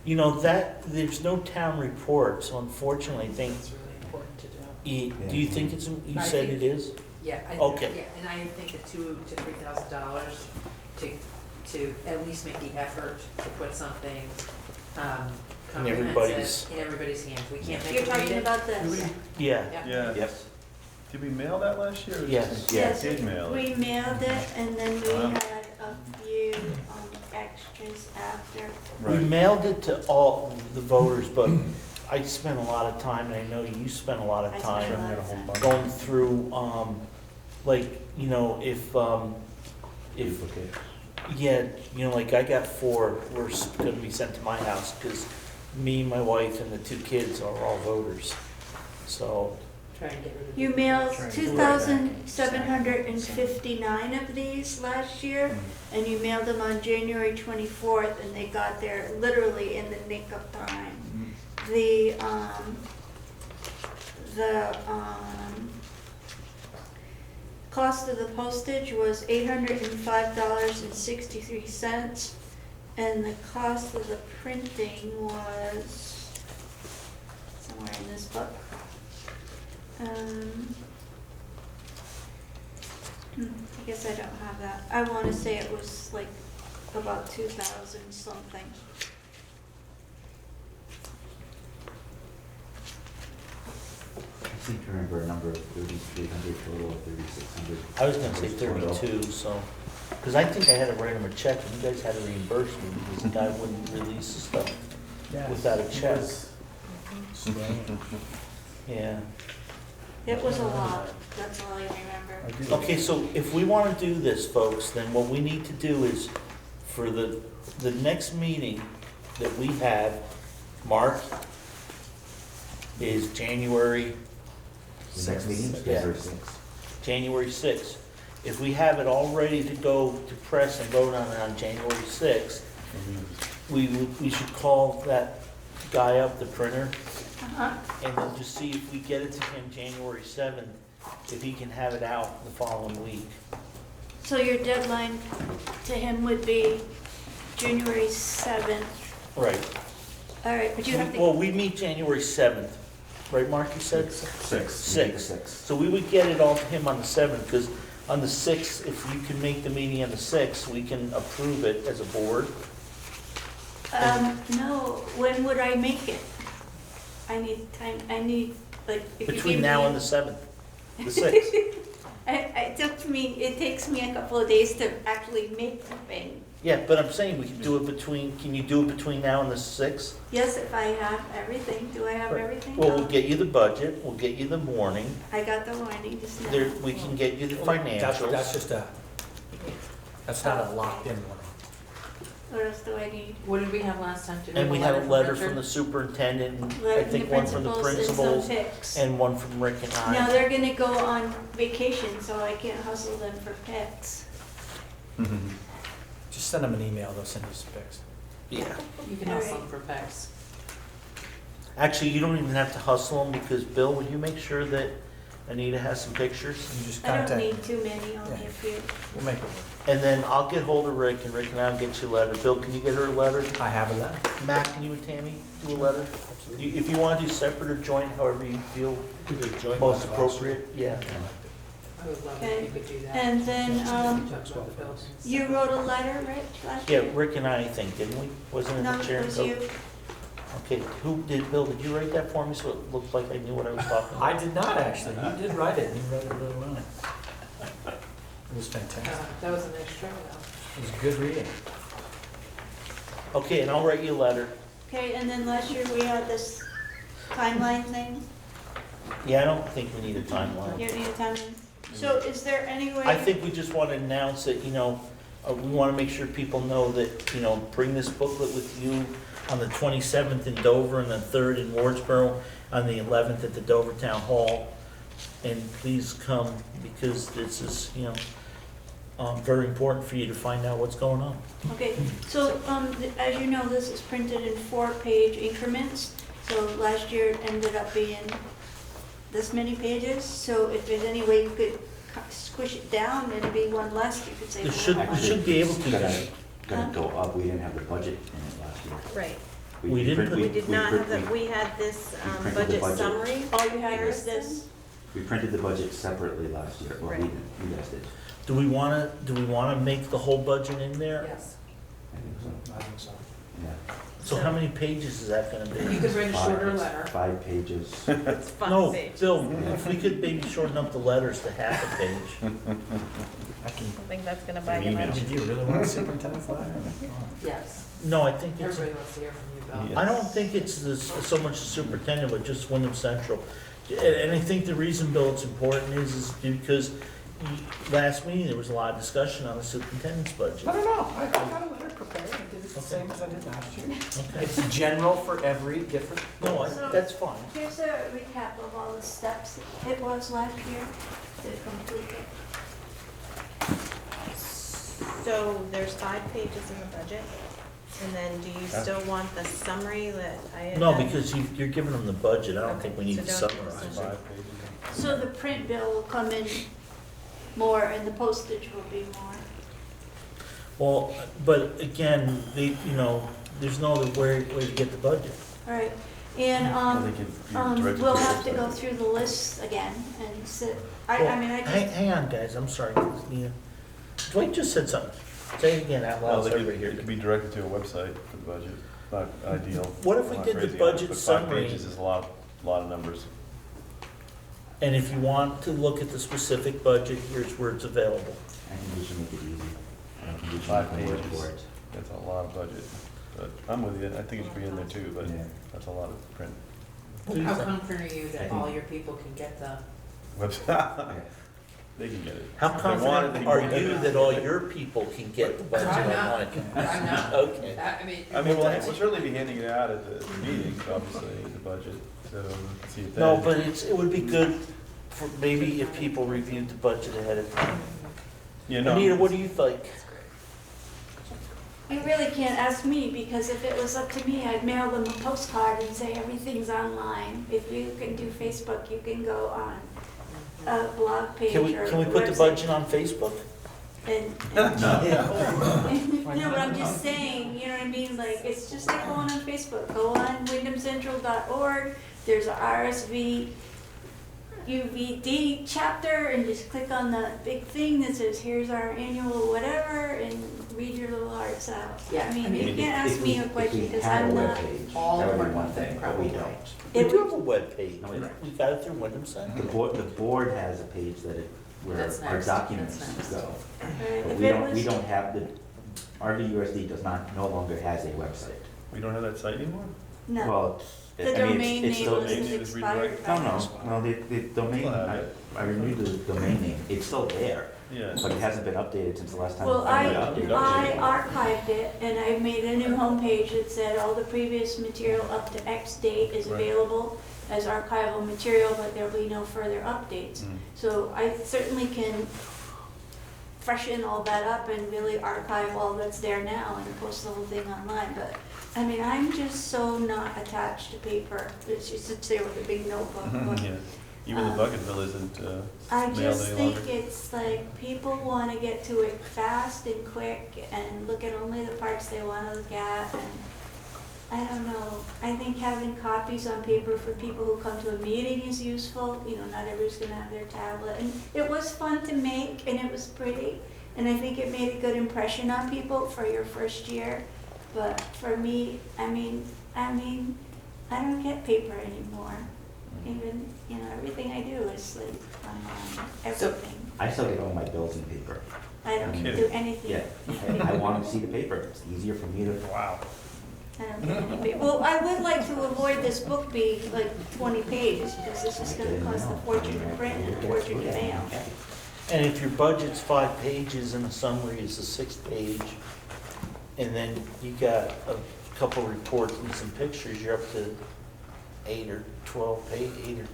You know, there's no town report, so unfortunately, I think,
It's really important to do.
do you think it's, you
I
said
think-
it is?
Yeah,
Okay.
yeah, and I think the $2,000 to $3,000 to at least make the effort to put something
everybody's-
comprehensive in everybody's hands. We can't make
You're
it read
talking
it.
about this?
Yeah.
Yeah.
Yeah. Did we mail that last year? or
Yes.
just-
Yes,
Did mail it.
we mailed it, and then we
Wow.
had a few extras after.
We
Right.
mailed it to all the voters, but I spent a lot of time, and I know you spent a lot
I
of
spent
time
a lot of time.
going through, like, you know, if,
Duplicate.
yeah, you know, like I got 4, were gonna be sent to my house, because me, my wife, and the 2 kids are all voters. So,
Try and get rid of
You
it.
mailed
Trying to
2,759 of these last year, and you mailed them on January 24th, and they got there literally in the nick of time. The cost of the postage was $805.63, and the cost of the printing was somewhere in this book. I guess I don't have that. I wanna say it was like about 2,000 something.
I seem to remember a number of 3,300 total, or 3,600.
I was gonna say 32, so, because I think I had to write him a check, and you guys had to reimburse me, because the guy wouldn't release the stuff without a check. Yeah.
It was a lot, that's all I remember.
Okay, so if we want to do this, folks, then what we need to do is, for the next meeting that we have, Mark, is January,
The next meeting,
Yeah.
February 6th.
January 6th. If we have it all ready to go to press and vote on it on January 6th, we should call that guy up, the printer,
Uh-huh.
and then just see if we get it to him January 7th, if he can have it out the following week.
So your deadline to him would be January 7th.
Right.
All right, but you have
Well,
to,
we meet January 7th, right, Mark, you said?
6th.
6th. So we would get it all to him on the 7th, because on the 6th, if you can make the meeting on the 6th, we can approve it as a board.
no, when would I make it? I need time, like, if you give
Between now
me-
and the 7th, the 6th.
It takes me a couple of days to actually make the thing.
Yeah, but I'm saying we can do it can you do it between now and the 6th?
Yes, if I have everything, do I have everything?
Well, we'll get you the budget, we'll get you the warning,
I got the warning just now.
we can get you the
That's
financials.
just that's not a locked in one.
What else do I need?
What did we have last time? Did
And we had a
from
letter
Richard?
from the superintendent, and I
Like
think one from the
and
principals,
some pics.
and one from Rick and
Now,
I.
they're gonna go on vacation, so I can't hustle them for pics.
Just send them an email, they'll send you some pics.
Yeah.
You can hustle them for pecs.
Actually, you don't even have to hustle them, because Bill, would you make sure that Anita has some pictures?
You just
I don't
contact
need
me.
too many, only a few.
We'll make it work.
And then I'll get hold of Rick, and Rick and I'll get you a letter. Bill, can you get her a letter?
I have a letter.
Matt, can you and Tammy do a letter? If you want to do separate or joint, however you feel most appropriate, yeah.
I would love it if you could do that.
And then,
Talk about the buildings.
you wrote a letter, Rich, last
Yeah,
year?
Rick and I think, didn't we? Wasn't it
No,
the chair?
it was you.
Okay, Bill, did you write that for me so it looked like I knew what I was talking
I
about?
did not actually, you did write it, and you wrote it really well. It was fantastic.
That was a nice show, though.
It was good reading.
Okay, and I'll write you a letter.
Okay, and then last year we had this timeline thing.
Yeah, I don't think we need a timeline.
You don't need a timeline? So is there any way?
I think we just want to announce that, we want to make sure people know that, bring this booklet with you on the 27th in Dover and the 3rd in Wardsboro, on the 11th at the Dover Town Hall. And please come, because this is, very important for you to find out what's going on.
Okay, so, as you know, this is printed in 4-page increments. So last year it ended up being this many pages. So if there's any way you could squish it down and be one less, you could say.
There should be able to.
It's gonna go up, we didn't have the budget in it last year.
Right.
We didn't put-
We did not have that, we had this
printed the
budget
budget.
summary.
All you had was this.
We printed the budget separately last year, well, we
Right.
didn't, you guys did.
Do we want to make the whole budget in there?
Yes.
I think so, yeah.
So how many pages is that gonna
You
be?
could write a shorter
It's
letter.
5 pages.
It's
No,
5 pages.
Bill, if we could maybe shorten up the letters to half a page.
I can,
I think that's gonna buy
An
you
email.
much.
did you really want a superintendent's letter?
Yes.
No, I think it's,
Everybody wants to hear from you, Bill.
Yeah.
I don't think it's so much the superintendent, but just Wyndham Central. And I think the reason, Bill, it's important is because last meeting, there was a lot of discussion on the superintendent's budget.
I don't know, I got a letter prepared, I did it the same as I did last year.
Okay.
It's general for every different.
No, that's fine.
Here's a recap of all the steps it was last year to complete it.
So there's 5 pages in the budget. And then do you still want the summary that I had?
No,
done?
because you're giving them the budget, I don't
Okay,
think we need to
so don't-
summarize.
5 pages.
So the print bill will come in more and the postage will be more.
Well, but again, there's no other way to get the budget.
All right, and,
I think you directed
we'll
to
have to
the
go
website.
through the list again and sit, I
Well,
mean, I
Hang on, guys, I'm sorry, Nina. Dwight just said something. Say it again out
Well,
loud so
it
everybody
could
hears.
be directed to a website for the budget, not ideal.
What if we
not
did the
crazy on it,
budget
but
summary?
5 pages is a lot of numbers.
And if you want to look at the specific budget, here's where it's available.
I think we should make it easy. I don't think we should
5
make a word
pages.
for it.
That's a lot of budget, but I'm with you, I think it should be in there too, but
Yeah.
that's a lot of print.
What do you
How
think?
confident are you that all your people can get the,
Website, they can get it.
How
If they want it, they
confident
can
are
get
you
it.
that all your people can get the budget
I'm not.
online?
I'm not.
Okay.
I mean.
I mean, we'll certainly be handing it out at the meetings, obviously, the budget, so see it then.
No, but it would be good for maybe if people reviewed the budget ahead of time.
Yeah, no.
Anita, what do you think?
You really can't ask me, because if it was up to me, I'd mail them a postcard and say everything's online. If you can do Facebook, you can go on a blog page or website.
Can we put the budget on Facebook?
And, no, but I'm just saying, you know what I mean, like, it's just like going on Facebook, go on wyndhamcentral.org, there's a RSVUSD chapter, and just click on the big thing that says, here's our annual whatever, and read your little hearts out.
Yeah,
I mean,
I mean,
you can't ask me a question, because I'm not.
All
That
of
would
our
be one
content
thing, but we
probably.
don't.
We
It
do
would-
have a webpage.
No, we don't.
We got it through Wyndham Center.
The board has a page where
That's
our
next,
documents
that's next.
go.
Alright,
But
if
we
it
don't, we
was-
don't have RVUSD no longer has a website.
We don't have that site anymore?
No,
Well,
the
I mean,
domain
it's
name
still,
was
it's- it's
expired.
redirected.
by
no,
now.
no, the domain,
Still have
I
it.
renewed the domain name, it's still there,
Yeah.
but it hasn't been updated since the last time.
Well,
anybody
I
updated it.
archived it, and I made a new homepage that said all the previous material up to X date is
Right.
available as archival material, but there'll be no further updates.
Mm.
So I certainly can freshen all that up and really archive all that's there now and post the whole thing online, but, I mean, I'm just so not attached to paper. It's just sits there with a big notebook. but-
Yeah, even the bucket bill isn't
I
mailed
just
any
think
longer.
it's like people want to get to it fast and quick and look at only the parts they want to look at, and I don't know. I think having copies on paper for people who come to a meeting is useful. You know, not everybody's going to have their tablet. And it was fun to make, and it was pretty, and I think it made a good impression on people for your first year. But for me, I mean, I don't get paper anymore. Even, you know, everything I do is like online, everything.
I still get all my bills in paper.
I don't
Kidding.
do anything.
Yeah, I want to see the paper. It's easier for me to.
Wow.
I don't do anything. Well, I would like to avoid this book being like 20 pages, because this is gonna cost a fortune to print and a fortune to mail.
And if your budget's 5 pages and the summary is a 6th page, and then you got a couple reports and some pictures, you're up to 8 or 12 8 or 10,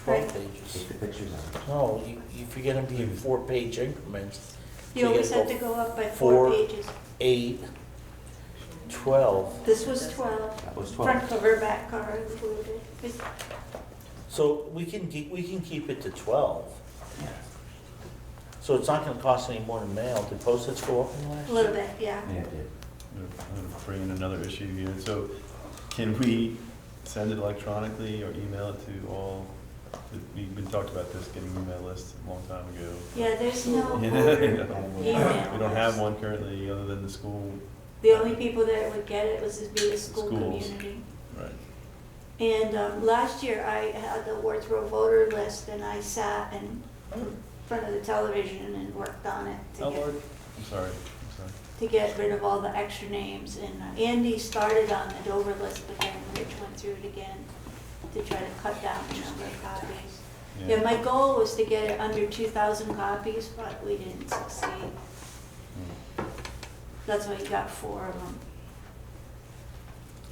12
Right.
pages.
Take the pictures out.
No, if you're gonna be in 4-page increments,
You always
gotta
have to go up by
4
4 pages.
8, 12.
This was 12.
That was 12.
Front cover, back cover included.
So we can keep it to 12.
Yeah.
So it's not gonna cost any more to mail. Did postage go up in last
A
year?
little bit, yeah.
Yeah, it did.
I'm gonna bring in another issue here. So can we send it electronically or email it to all? We've been talked about this, getting email lists a long time ago.
Yeah, there's no
Yeah,
board
we don't have
email.
one currently other than the school.
The only people that would get it was to be the school
Schools.
community.
Right.
And last year, I had the Wardsboro voter list, and I sat in front of the television and worked on it
Oh, Lord. I'm sorry.
to get rid of all the extra names. And Andy started on the Dover list, but then Rich went through it again to try to cut down the number of copies. Yeah, my goal was to get it under 2,000 copies, but we didn't succeed. That's why you got 4 of them.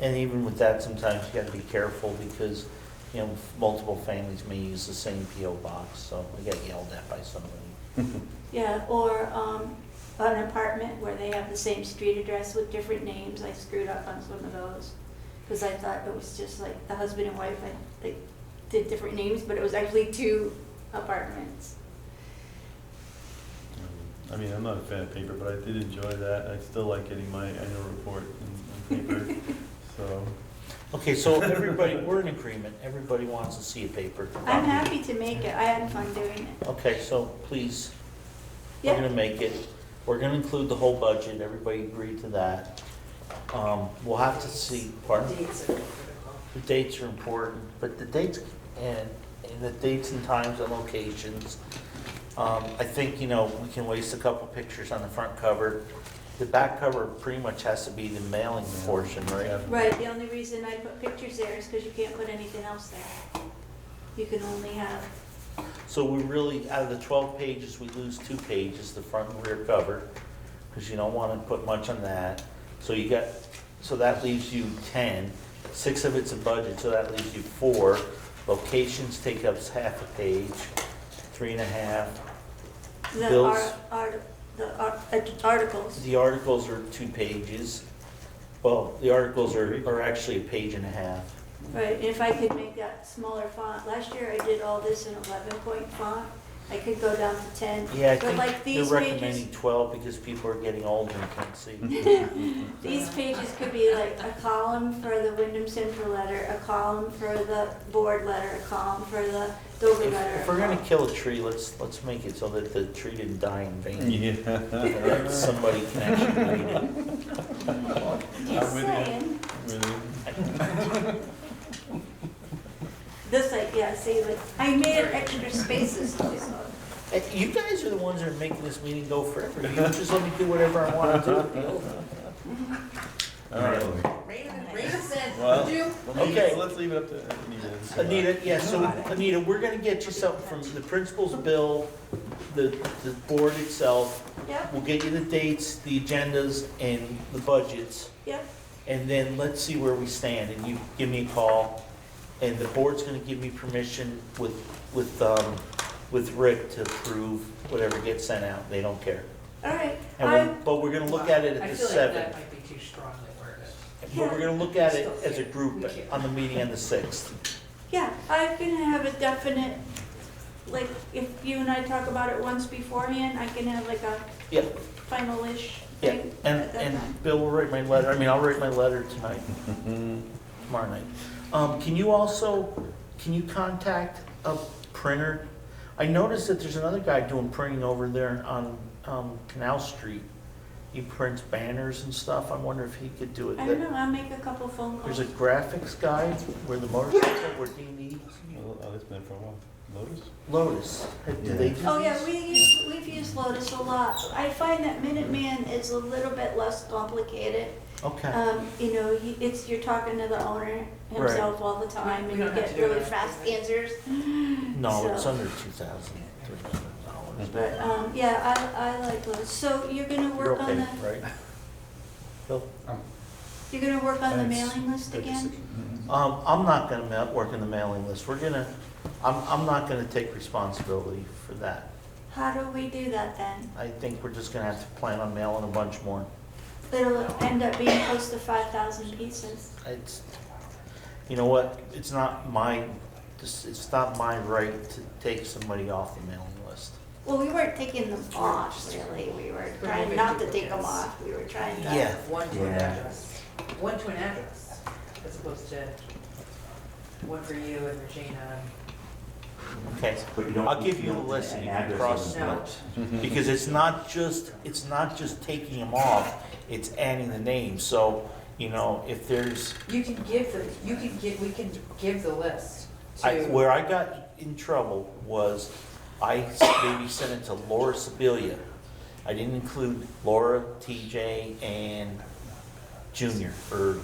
And even with that, sometimes you gotta be careful because, you know, multiple families may use the same PO box, so we get yelled at by somebody.
Yeah, or an apartment where they have the same street address with different names. I screwed up on some of those because I thought it was just like the husband and wife, they did different names, but it was actually 2 apartments.
I mean, I'm not a fan of paper, but I did enjoy that. I still like getting my annual report in paper, so.
Okay, so everybody, we're in agreement. Everybody wants to see a paper.
I'm happy to make it. I had fun doing it.
Okay, so please, we're
Yeah,
gonna make it. We're gonna include the whole budget. Everybody agreed to that. We'll have to see, pardon?
Dates are critical.
The dates are important, but the dates and the dates and times and locations. I think, you know, we can waste a couple pictures on the front cover. The back cover pretty much has to be the mailing portion, right?
right. The only reason I put pictures there is because you can't put anything else there. You can only have,
So we really, out of the 12 pages, we lose 2 pages, the front and rear cover, because you don't want to put much on that. So you got, so that leaves you 10. 6 of it's a budget, so that leaves you 4. Locations take up half a page, 3.5.
the
Bills.
articles.
The articles are 2 pages. Well, the articles are actually a page and a half.
Right, and if I could make that smaller font, last year I did all this in 11-point font, I could go down to 10.
Yeah, I
But like
think they're
these
recommending
pages,
12 because people are getting older and can't see.
these pages could be like a column for the Wyndham Central letter, a column for the board letter, a column for the Dover letter.
If we're gonna kill a tree, let's make it so that the tree didn't die in vain.
Yeah.
That somebody can actually read it.
Just
I'm with you.
saying.
Really?
This like, yeah, see, like, I made it extra spaces, so.
Hey, you guys are the ones that are making this meeting go forever. You just let me do whatever I wanna do.
All right. Well,
Okay.
let's leave it up to Anita.
Anita, yeah, so Anita, we're gonna get you something from the principal's bill, the board itself.
Yep,
We'll get you the dates, the agendas, and the budgets.
yep,
And then let's see where we stand, and you give me a call, and the board's gonna give me permission with Rick to approve whatever gets sent out, they don't care.
all right.
But we're gonna look at it at
I
the
feel like
7th.
that might be too strongly worded.
But we're gonna look at it as a group on the meeting on the 6th.
Yeah, I can have a definite, like, if you and I talk about it once beforehand, I can have like a
Yeah,
final-ish
yeah,
thing
and,
at that
and
time.
Bill will write my letter, I'll write my letter tonight, tomorrow night. Can you contact a printer? I noticed that there's another guy doing printing over there on, Canal Street. He prints banners and stuff, I wonder if he could do it.
I don't know, I'll make a couple phone
There's
calls.
a graphics guy where the motorcycle, where D&D.
Oh, it's been for a while. Lotus?
Lotus, do they do
Oh, yeah,
these?
we've used Lotus a lot. I find that Minuteman is a little bit less complicated.
Okay,
You know, you're talking to the owner himself all the time,
We
and you
don't have
get
to do
really
it.
fast answers.
no, it's
So-
under $2,300.
But, yeah, I like Lotus. So you're gonna
You're
work on
okay,
the,
right? Bill?
you're gonna work on the
It's
mailing list
good
again?
decision.
I'm not gonna work in the mailing list. I'm not gonna take responsibility for that.
How do we do that then?
I think we're just gonna have to plan on mailing a bunch more.
It'll end up being close to 5,000 pieces.
It's, you know what, it's not my right to take somebody off the mailing list.
Well, we weren't taking them off, really. We were trying not to take them off. We were trying to.
Yeah.
One to an
Yeah.
address, one to an address, as opposed to one for you and Regina.
Okay,
But you don't
I'll
need
give
to
you the
know
list and
an
you can
address
cross
doesn't
No.
work.
because it's not just taking them off, it's adding the name. So, you know, if there's,
We can give the list to.
where I got in trouble was I maybe sent it to Laura Sibilia. I didn't include Laura, TJ, and Junior, or.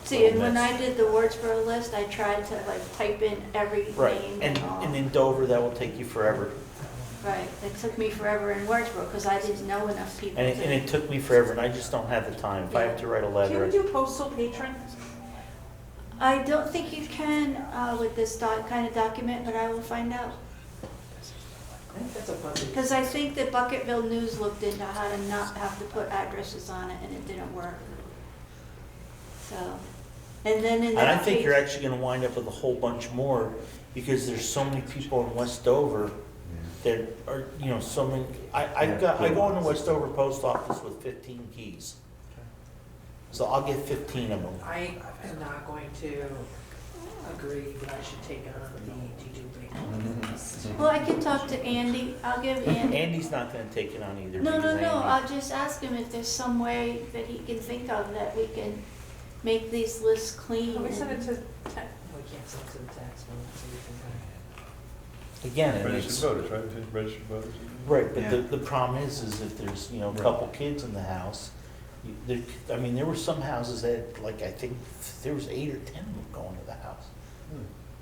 See, and when I did the Wardsboro list, I tried to like type in every
Right,
name
and,
and all.
and in Dover, that will take you forever.
Right, it took me forever in Wardsboro because I didn't know enough people.
And
to-
it took me forever, and I just don't have the time. If I have to write a
Can we
letter,
do postal patron?
I don't think you can with this kind of document, but I will find out.
I think that's a budget.
Because I think that Bucketville News looked into how to not have to put addresses on it and it didn't work. So, and then in
and I
that
think
page.
you're actually gonna wind up with a whole bunch more, because there's so many people in West Dover that are, you know, so many, I go in the West Dover post office with 15 keys. So I'll get 15 of them.
I am not going to agree that I should take on the D2
Well, I can talk to Andy. I'll give Andy.
Andy's not gonna take it on either.
No,
because
no, no,
Andy-
I'll just ask him if there's some way that he can think of that we can make these lists clean.
Can we send it
and-
to tax? We can't send it to the tax one, so we can.
Again, and
Registered
it's,
voters, right? Registered voters.
right, but the problem is if there's, you know, a couple kids in the house, there were some houses that, like, I think there was 8 or 10 of them going to the house.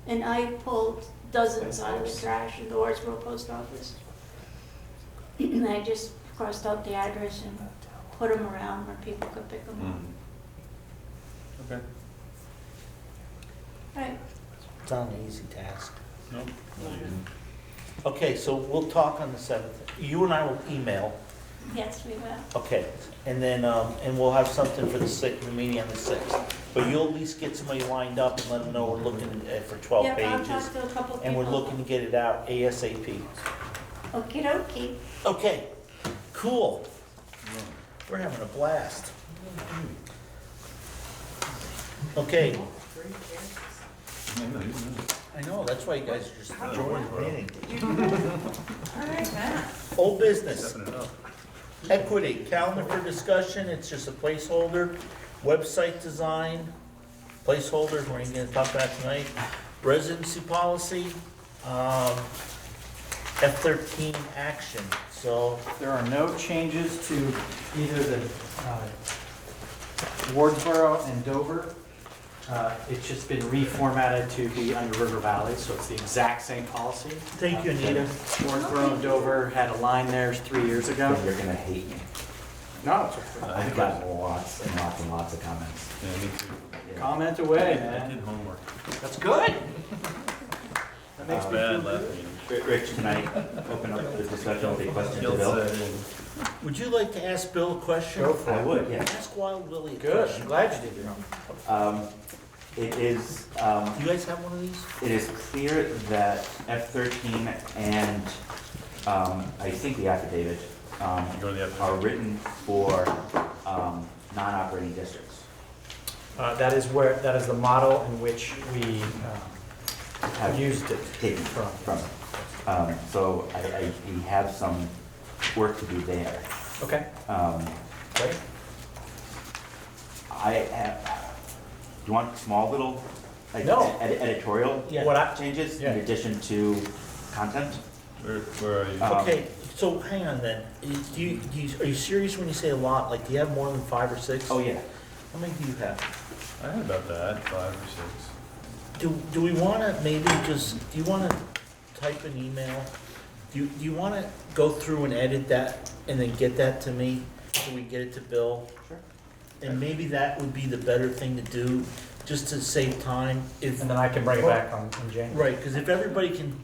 And I pulled dozens out of the trash in the Wardsboro post office. And I just crossed out the address and put them around where people could pick them up.
Okay.
Right,
It's not an easy task.
Nope.
Okay, so we'll talk on the 7th. You and I will email,
yes, we will.
okay, and then, and we'll have something for the meeting on the 6th. But you'll at least get somebody lined up and let them know we're looking for 12
Yep, I'll
pages.
talk to a couple people.
And we're looking to get it out ASAP.
Okey dokey.
Okay, cool. We're having a blast. Okay, I know, that's why you guys are just enjoying the meeting.
All right, Matt.
Old business.
Stepping it up.
Equity, calendar for discussion, it's just a placeholder. Website design, placeholder, we're gonna talk about tonight. Residency policy, F-13 action, so,
There are no changes to either the Wardsboro and Dover. It's just been reformatted to be under River Valley, so it's the exact same policy.
thank you, Anita.
Wardsboro and Dover had a line there 3 years ago.
You're gonna hate me.
No, it's okay.
I've got lots and lots and lots of comments.
Yeah, me too.
Yeah.
Comment away,
I
man.
did homework.
That's good. That makes me feel
Bad last
good.
meeting.
Rich, can I open up the discussion with a question to Bill?
Would you like to ask Bill a question?
Go for
I
it.
would, yes.
Ask Wild Willie a
Good, I'm
question.
glad you did, Jerome.
It is,
You guys have one of these?
it is clear that F-13 and, I think the affidavit,
Go to the
are
affidavit.
written for, non-operating districts.
That is the model in which we
Have
used it
taken
from.
So we have some work to do there.
Okay, great.
I have, do you want small little, like,
No.
editorial
Yeah.
What I,
changes
Yeah.
in addition to content.
Where are you?
Okay, so hang on then. Are you serious when you say a lot? Like, do you have more than 5 or 6?
Oh, yeah.
How many do you have?
I had about that, 5 or 6.
Do we wanna maybe just, do you wanna type an email? Do you wanna go through and edit that and then get that to me, so we get it to Bill?
Sure.
And maybe that would be the better thing to do, just to save time, if.
And then I can bring it back in January.
Right, because if everybody can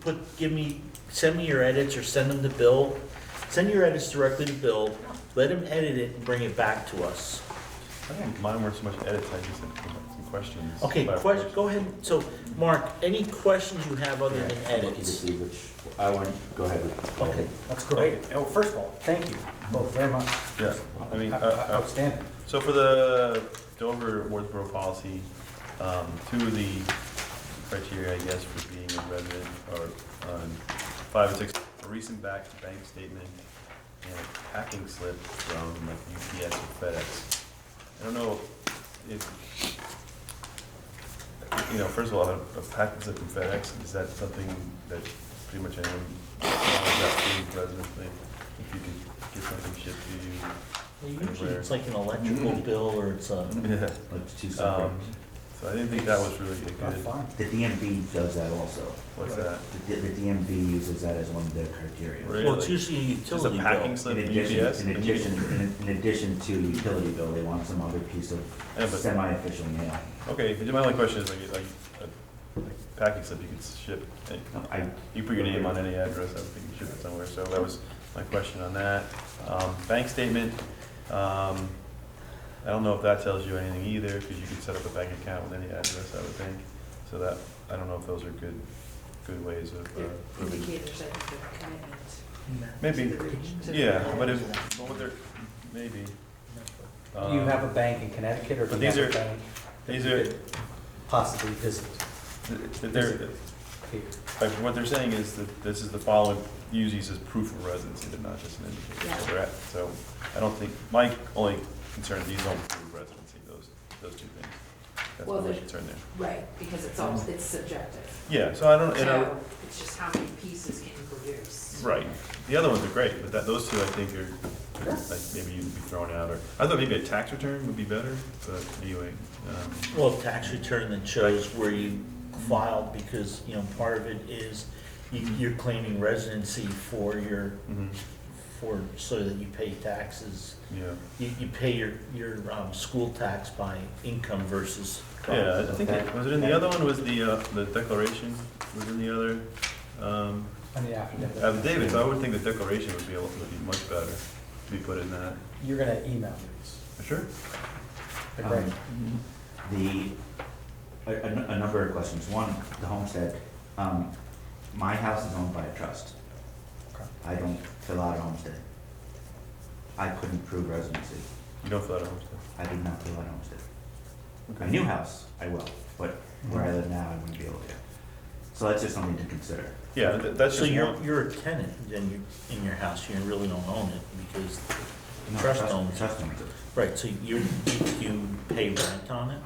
send me your edits or send them to Bill, send your edits directly to Bill, let him edit it and bring it back to us.
I think mine weren't so much edits, I just had some questions.
Okay,
clarification.
go ahead. So, Mark, any questions you have other than
I'm looking to
edits?
see which, I want, go ahead with.
Okay.
That's great. Oh, first of all, thank you both very much.
Yeah, I mean,
Outstanding.
so for the Dover Wardsboro policy, 2 of the criteria, I guess, for being a resident are on 5 and 6, a recent bank statement and a packing slip from like UPS or FedEx. I don't know if, first of all, a packing slip from FedEx, is that something that pretty much anyone that resident thing? If you could get something shipped to you?
Well, usually it's like an electrical bill or it's a.
Yeah.
Like 2 separate.
So I didn't think that was really a
That's
good,
fine.
The DMV does that also.
what's that?
The DMV uses that as one of their criteria.
Really?
Well, it's usually a
Just a
utility
packing
bill.
slip
In
from UPS?
addition to utility bill, they want some other piece of
Yeah, but-
semi-official mail.
Okay, but my only question is like a packing slip you could ship, you put your name on any address, I would think you ship it somewhere, so that was my question on that. Bank statement, I don't know if that tells you anything either, because you could set up a bank account with any address, I would think. So that, I don't know if those are good ways of
They're
proving.
indicators, I think, of commitment.
Maybe,
to the region.
yeah, but what they're, maybe.
Do you have a bank in Connecticut or do
But
you have
these
a
are-
bank
These
you
are,
could possibly visit
they're,
here?
like, what they're saying is that this is the following, use these as proof of residency, they're not just an indicator of where they're at. So I don't think, my only concern, is these don't prove residency, those 2 things. That's my
Well,
only
the-
concern there.
Right, because it's subjective.
Yeah, so I don't,
So it's just how many pieces can you produce?
right, the other ones are great, but those 2 I think are, like, maybe you'd be thrown out, or, I thought maybe a tax return would be better, but anyway.
Well, tax return that shows where you filed, because, part of it is you're claiming residency for your,
Mhm.
so that you pay taxes.
Yeah,
You pay your school tax by income versus.
yeah, I think, was it in the other one, was the declaration, was in the other,
On the affidavit.
affidavit, so I would think the declaration would be much better to be put in that.
You're gonna email me.
Sure.
Great.
A number of questions. One, the homestead. My house is owned by a trust.
Okay.
I don't fill out a homestead. I couldn't prove residency.
You don't fill out a homestead?
I did not fill out a homestead.
Okay.
A new house, I will, but where I live now, I wouldn't be able to. So that's just something to consider.
Yeah, that's
So
just
you're,
one.
you're a tenant, then in your house, you really don't own it, because,
No,
Trust owns it.
Trust owns it.
right, so you pay rent on it?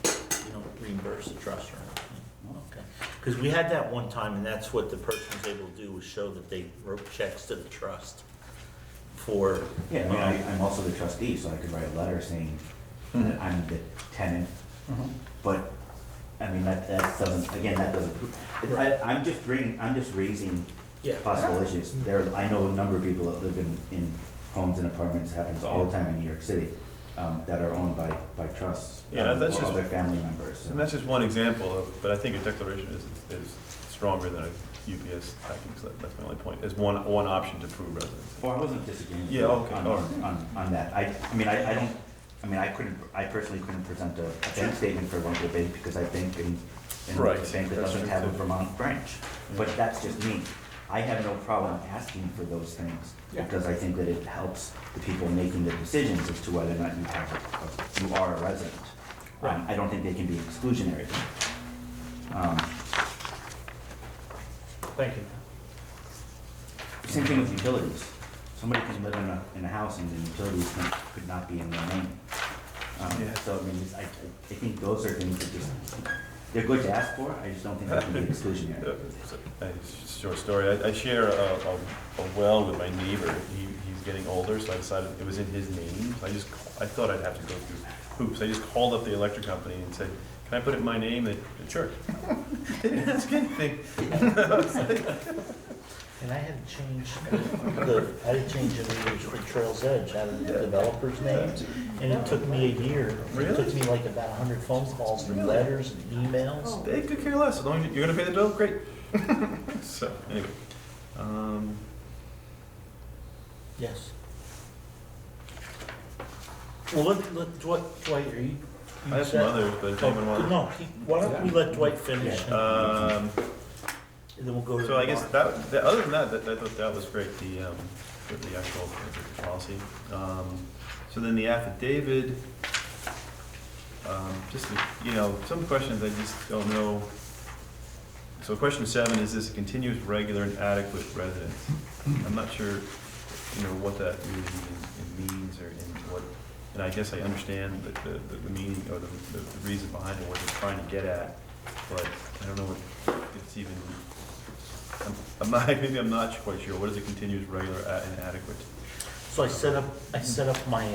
You don't reimburse the trust or anything? Okay. Because we had that one time, and that's what the person was able to do, was show that they wrote checks to the trust for.
Yeah, I mean, I'm also the trustee, so I could write a letter saying that I'm the tenant,
Mhm.
but, I mean, that doesn't, again, that doesn't, I'm just raising
Yeah.
possible issues. I know a number of people that live in homes and apartments, happens all the time in New York City, that are owned by trusts.
Yeah, that's
or
just-
other family members.
And that's just one example of, but I think a declaration is stronger than a UPS packing slip, that's my only point, is one option to prove residency.
Well, I wasn't disagreeing with
Yeah,
you
okay, all
on that. I personally couldn't present a bank statement for one of the bank because I bank in
Right,
a bank that
that's
doesn't
true
have a
too.
Vermont branch.
Yeah.
But that's just me. I have no problem asking for those things
Yeah.
because I think that it helps the people making the decisions as to whether or not you are a resident.
Right.
I don't think they can be exclusionary.
Thank you.
Same thing with utilities. Somebody can live in a house and the utilities could not be in their name.
Yeah.
So, I mean, I think those are things that just They're good to ask for, I just don't think they can be exclusionary.
Short story, I share a well with my neighbor. He's getting older, so I decided it was in his name. So I thought I'd have to go through hoops. I just called up the electric company and said, can I put it in my name? They said, sure. They didn't ask anything.
And I had to change the meters for Trail's Edge out of the developer's name, and it took me a year. It
Really?
took me like about 100 phone calls and letters and emails.
They could care less. As long as you're gonna pay the bill, great. So, anyway.
Yes. Well, let Dwight, are you?
I have some others, but if anyone wants.
No, why don't we let Dwight finish? And then we'll go to.
So I guess
Mark.
other than that, I thought that was great, the actual policy. So then the affidavit, just, some questions I just don't know. So question 7, is this a continuous, regular, and adequate residence? I'm not sure, what that really means or in what, and I guess I understand the meaning or the reason behind it, what they're trying to get at, but I don't know what it's even. Maybe I'm not quite sure. What is a continuous, regular, and adequate?
So I set up my,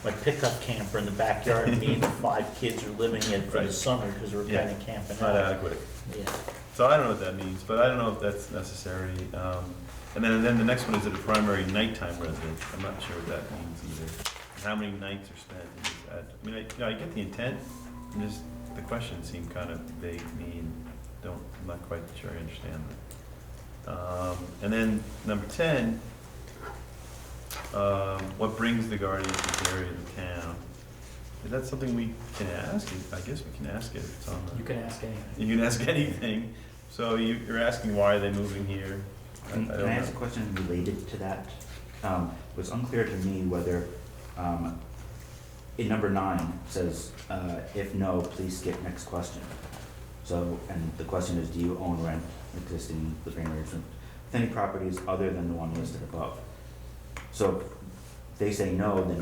my pickup camper in the backyard, and me and the 5 kids are living in it for the
Right.
summer, because we're
Yeah,
kind of camping
It's not
out.
adequate.
Yeah.
So I don't know what that means, but I don't know if that's necessary. And then the next one is it a primary nighttime residence? I'm not sure what that means either. And how many nights are spent in this I get the intent, and just the questions seem kind of vague to me, and I'm not quite sure I understand that. And then number 10, what brings the guardian to this area of the town? Is that something we can ask? I guess we can ask it. It's on the.
You can ask anything.
You can ask anything. So you're asking why are they moving here?
Can
don't
I ask a
know.
question related to that? It was unclear to me whether, in number 9 says, if no, please skip next question. So, and the question is, do you own, rent, existing living arrangement with any properties other than the one listed above? So if they say no, then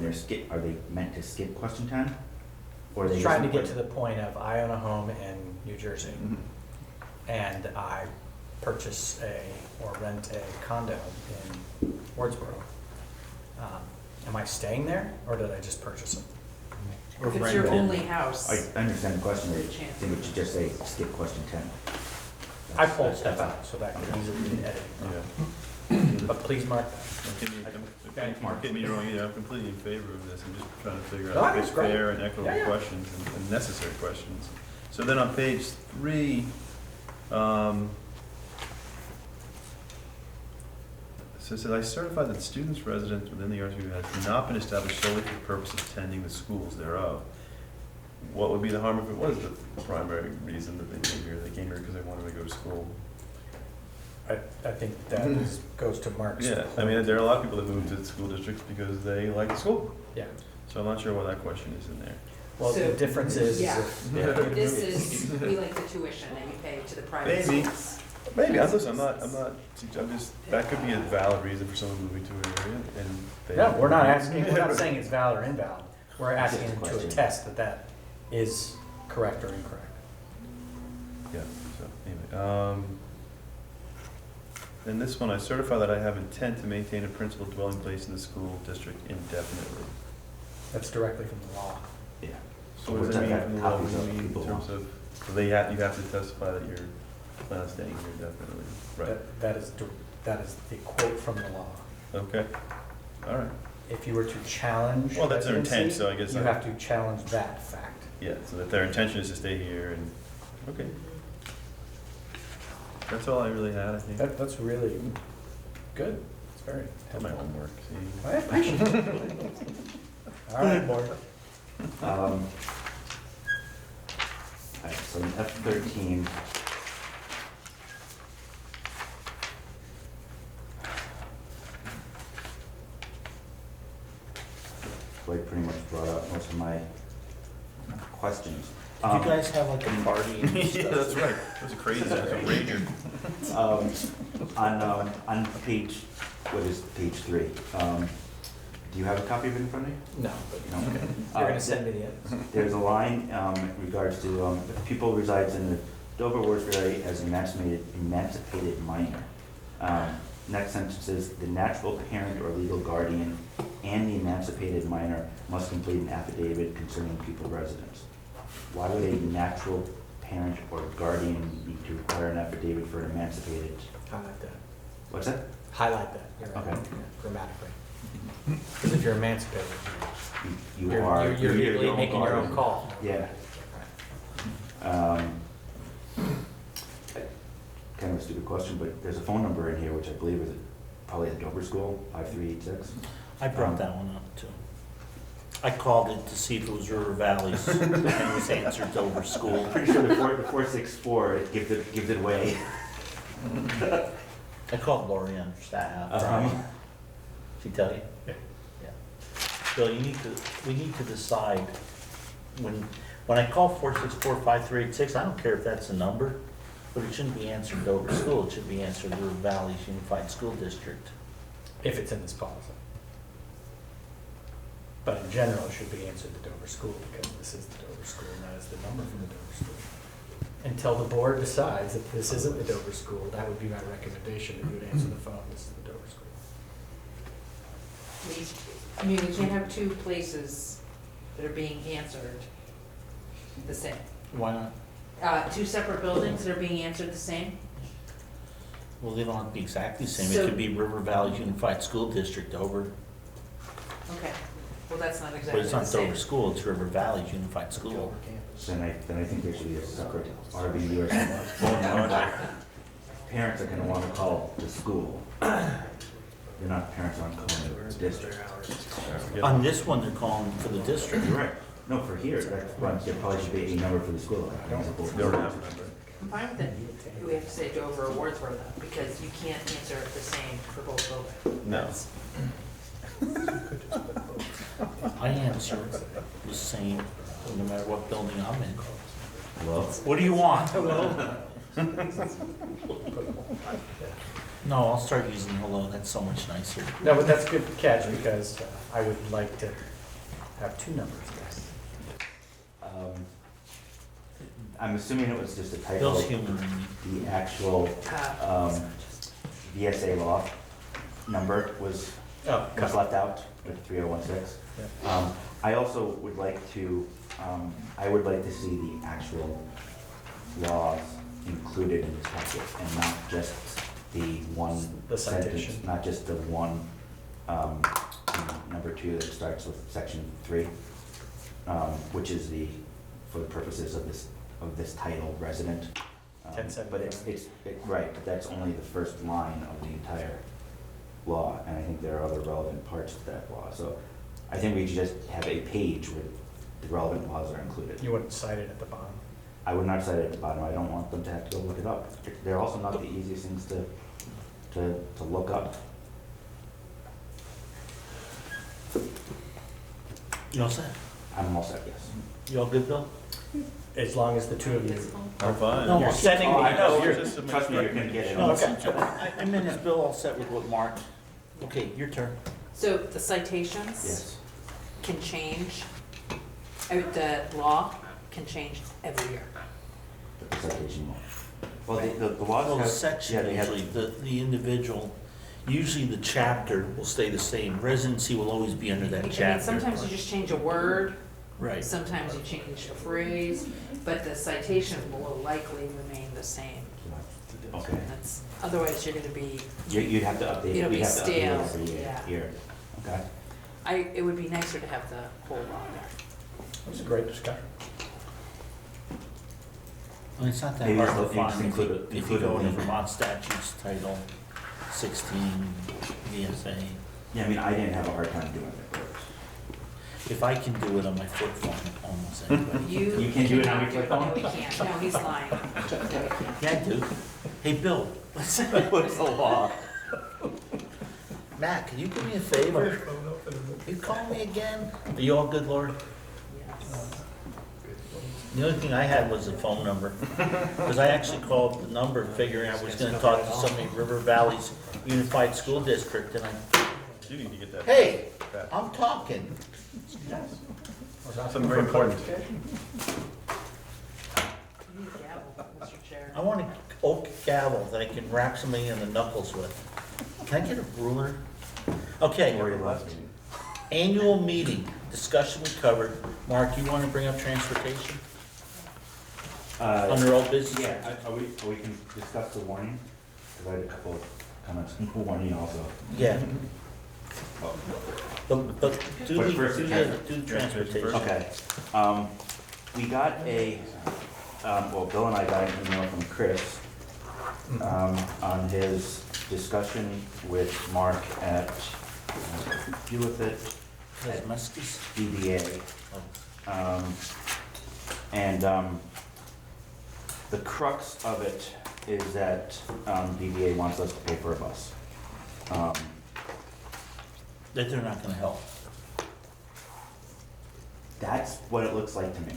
are they meant to skip question 10? Or are they
Trying to
just-
get to the point of, I own a home in New Jersey,
Mhm.
and I purchase or rent a condo in Wardsboro. Am I staying there, or did I just purchase it?
Or
If it's
rent
your
it.
only house.
I understand the question, I
Good chance.
think it should just say skip question 10.
I pulled stuff out, so that could easily be edited.
Yeah.
But please mark that.
Don't get me wrong either. I'm completely in favor of this. I'm just trying to figure
No,
out if
that's
it's
great.
fair and equitable
Yeah.
questions and necessary questions. So then on page 3, so it says, I certify that students resident within the RVU has not been established solely for the purpose of attending the schools thereof. What would be the harm if it was the primary reason that they came here? They came here because they wanted to go to school.
I think that goes to Mark's.
Yeah, I mean, there are a lot of people that move to the school districts because they like the school.
Yeah.
So I'm not sure why that question is in there.
Well, the
So-
difference is,
Yeah.
if-
This is, we like the tuition that you pay to the private
Maybe.
schools.
Maybe, I'm just, that could be a valid reason for someone moving to an area and they.
no, we're not saying it's valid or invalid. We're asking
Just a
to
question.
attest that is correct or incorrect.
Yeah, so, anyway, and this one, I certify that I have intent to maintain a principal dwelling place in the school district indefinitely.
That's directly from the law.
Yeah.
So what does that mean from the law,
Copies of
in
people
terms of, so you have to testify that you're not staying here indefinitely, right?
That is the quote from the law.
Okay, all right,
If you were to challenge
well, that's their intent,
residency,
so I guess.
you have to challenge that fact.
Yeah, so that their intention is to stay here and, okay. That's all I really had, I think.
That's really good. It's very
Did my
helpful.
homework, see?
I appreciate it. All right, Mark.
Alright, so in F13. Dwight pretty much brought up most of my questions.
Did you guys have like a party and
Yeah,
stuff?
that's right. It was a crazy, it was a rager.
On page, what is page 3? Do you have a copy of it in front of you?
No, but
No.
okay. You're gonna send me the edits?
There's a line in regards to if a pupil resides in the Dover Wards area as emancipated minor. Next sentence is, the natural parent or legal guardian and the emancipated minor must complete an affidavit concerning pupil residence. Why would a natural parent or guardian need to require an affidavit for an emancipated?
Highlight that.
What's that?
Highlight that, you're right,
Okay.
grammatically. Because if you're emancipated,
You
you're
are.
you're
your
legally
own
making your own
guardian.
call.
Yeah.
Right.
Kind of a stupid question, but there's a phone number in here, which I believe is probably the Dover School, 5386.
I brought that one up too. I called it to see if it was River Valley's, and it was answered Dover School.
Pretty sure the 464, it gives it away.
I called Laurie on staff. She tell you?
Yeah.
Yeah. Bill, we need to decide, when I call 464-5386, I don't care if that's a number, but it shouldn't be answered Dover School, it should be answered River Valley's Unified School District.
If it's in this policy. But in general, it should be answered the Dover School, because this is the Dover School, and that is the number from the Dover School. Until the board decides that this isn't the Dover School, that would be my recommendation, that you would answer the phone, this is the Dover School.
I mean, we can't have two places that are being answered the same.
Why not?
Two separate buildings that are being answered the same?
Well, they don't have to be exactly the same, it
So-
could be River Valley's Unified School District, Dover,
Okay, well, that's not
but
exactly
it's
the
not
same.
Dover School, it's River Valley's Unified School.
Dover campus.
Then I think there should be a separate RVU or something. Phone number. Parents are gonna wanna call the school. They're not, parents aren't calling the district.
On this one, they're calling for the district.
You're right. No, for here, that runs, there probably should be a number for the school.
They already have a number.
I'm fine with it. Do we have to say Dover or Wardsboro though? Because you can't answer it the same for both buildings.
No.
I answer the same, no matter what building I'm in.
Hello?
What do you want? Hello? No, I'll start using hello, that's so much nicer.
No, but that's a good catch, because I would like to have two numbers.
I'm assuming it was just a typo.
Bill's human.
The actual VSA law number was
Oh,
left out with 3016. I also would like to, I would like to see the actual laws included in this packet and not just the one
The
sentence,
citation.
not just the one, number 2 that starts with section 3, which is for the purposes of this title, resident. But
1075.
right, but that's only the first line of the entire law, and I think there are other relevant parts to that law. So I think we should just have a page where the relevant laws are included.
You wouldn't cite it at the bottom.
I would not cite it at the bottom. I don't want them to have to go look it up. They're also not the easiest things to look up.
You all set?
I'm all set, yes.
You all good, Bill?
As long as the two of you.
I'm fine.
No,
You're
I'm
sending me,
Oh, I know,
you're,
Just to make
Trust me, you're gonna get it.
No,
Okay.
I mean, is Bill all set with what Mark? Okay, your turn.
So the citations
Yes.
can change, the law can change every year.
The citation law. Well, the laws
Well, the
have.
section
yeah, they have-
usually, the individual, usually the chapter will stay the same. Residency will always be under
I
that
mean,
chapter.
sometimes you just change a word,
Right.
sometimes you change a phrase, but the citation will likely remain the same.
Okay.
That's, otherwise you're gonna be,
You'd have to update,
It'll
we'd
be
have to update it
stale,
every
yeah.
year. Okay.
it would be nicer to have the whole law there.
it was a great discussion.
I mean, it's not that
Maybe
hard
just
to find
include
if you
include
go
a
into
link.
Vermont statutes, Title 16, VSA.
Yeah, I mean, I didn't have a hard time doing it, but
If I can do it on my flip phone, almost anybody.
You can do it on your
cannot
flip
do
phone?
No, we can't. No, he's lying. No, we can't.
Yeah, I do. Hey, Bill, what's the law? Matt, can you do me a favor? You call me again? Are you all good, Laurie?
Yes.
The only thing I had was a phone number, because I actually called the number figuring I was gonna talk to somebody in River Valley's Unified School District, and
You need to get that.
Hey,
back.
I'm talking.
Something very important.
You need a gavel, Mr. Chair.
I want an oak gavel that I can rap somebody in the knuckles with. Can I get a ruler? Okay,
Or your last meeting.
annual meeting, discussion we covered. Mark, you want to bring up transportation under old business?
Yeah, we can discuss the warning, because I had a couple of comments on the warning also.
Yeah. But do
But
the,
first
do
the
the, do the transportation.
Okay, we got well, Bill and I got an email from Chris, on his discussion with Mark at, deal with it,
Has muskies?
DBA. The crux of it is that, DBA wants us to pay for a bus.
That they're not gonna help.
That's what it looks like to me.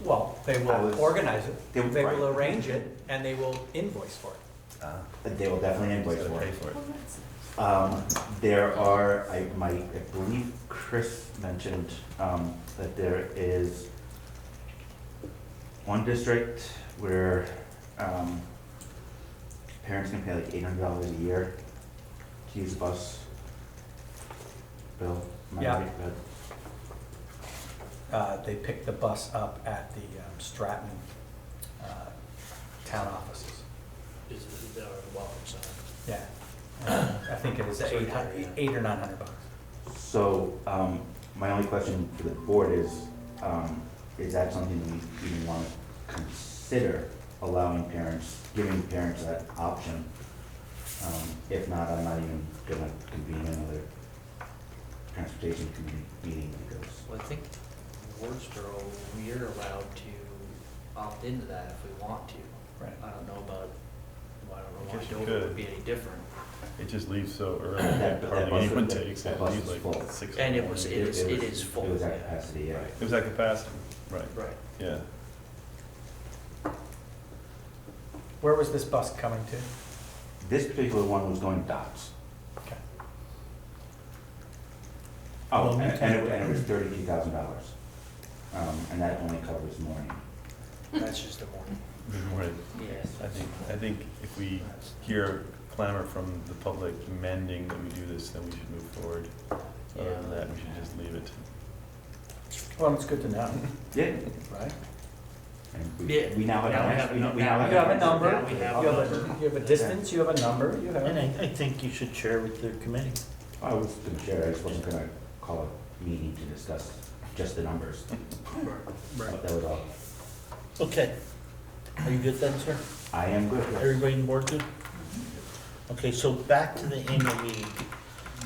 Well, they
I
will
was-
organize it,
they
they
would-
will
right.
arrange it, and they will invoice for it.
They will definitely invoice
Gotta
for
pay
it.
for it.
There are, I believe Chris mentioned, that there is one district where, parents can pay like $800 a year to use the bus. Bill, am I
Yeah.
right? Good.
They picked the bus up at the Stratton town offices.
Is that on the welcome center?
Yeah. I think it is
Sorry,
$800 or $900.
So, my only question to the board is that something we even want to consider allowing parents, giving parents that option? If not, I'm not even gonna convene another transportation committee meeting because,
Well, I think Wardsboro, we're allowed to opt into that if we want to.
Right.
I don't know about, well, I don't know
Guess
why
you
Dover
could.
would be any different.
It just leaves so early
That-
that
that
hardly
bus
anyone
was-
takes
that
it.
bus
Leaves
was
like
full.
6
And
in
it
the
was,
morning.
it is full.
It was at
yeah.
capacity, yeah.
Right.
It was at capacity, right,
Right.
yeah.
Where was this bus coming to?
This particular one was going to Dots.
Okay.
Oh,
Well,
and it was $32,000. And that only covers morning.
That's just a morning.
Right.
Yes.
I think if we hear clamor from the public demanding that we do this, then we should move forward. Other than that, we should just leave it.
Well, it's good to know,
Yeah.
right?
And
Yeah.
we now have.
Now we have a
we
number.
now
You have a number,
Now we
you
have
have you have a distance, you have a number, you
And
have.
I think you should share with the committee.
I was gonna share, I just wasn't gonna call a meeting to discuss just the numbers.
Right.
That was all.
Okay. Are you good then, sir?
I am good, yes.
Everybody on board good? Okay, so back to the annual meeting.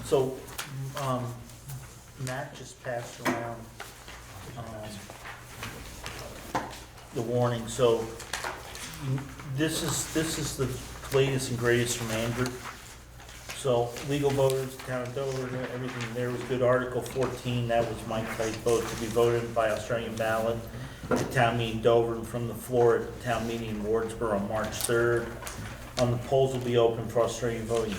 So, Matt just passed around, the warning, so this is the latest and greatest from Andrew. So, legal voters, town of Dover, everything there was good. Article 14, that was my type vote to be voted by Australian ballot at town meeting Dover and from the floor at town meeting in Wardsboro on March 3rd. The polls will be open for Australian voting.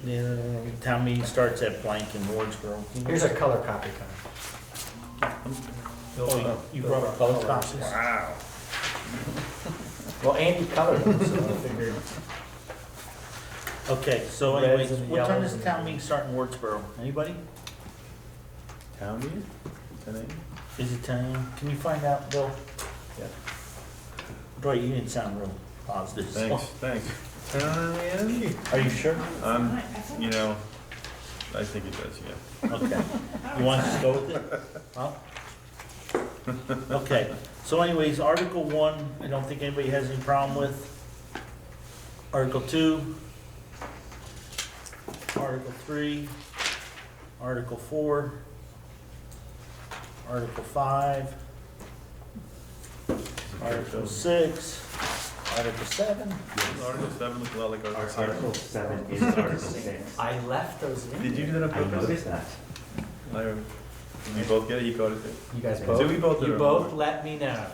And town meeting starts at blank in Wardsboro.
Here's a color copy coming.
Oh, you brought up color copies?
Wow. Well, Andy colored them, so I figured.
Okay, so
Reds
anyways,
and
what time
yellows
does the
and-
town meeting start in Wardsboro? Anybody?
Town meeting? 10 a.m.?
Is it 10 a.m.? Can you find out, Bill?
Yeah.
Boy, you didn't sound real positive.
Thanks. 10 a.m.?
Are you sure?
You know, I think it does, yeah.
Okay. You want to just go with it? Huh? Okay, so anyways, Article 1, I don't think anybody has any problem with. Article 2. Article 3. Article 4. Article 5. Article 6. Article 7.
Article 7 looks a lot like Article 6.
Article 7 is Article 6.
I left those in.
Did you do that on
I
purpose?
noticed that.
Did we both get it? You got it too?
You guys
So
both,
we both did
you
it.
both let me know.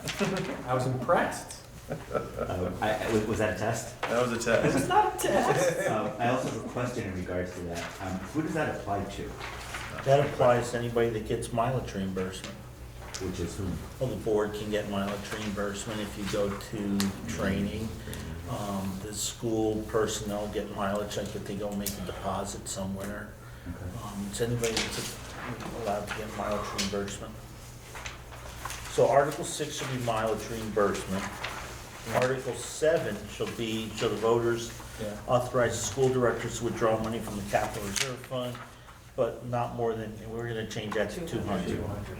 I was impressed.
Was that a test?
That was a test.
It's not a test.
I also have a question in regards to that. Who does that apply to?
That applies to anybody that gets mileage reimbursement.
Which is whom?
Well, the board can get mileage reimbursement if you go to training. The school personnel get mileage, like if they go make a deposit somewhere.
Okay.
It's anybody that's allowed to get mileage reimbursement. So Article 6 shall be mileage reimbursement. Article 7 shall the voters
Yeah.
authorize the school directors to withdraw money from the capital reserve fund, but not more than, we're gonna change that to 200.
200.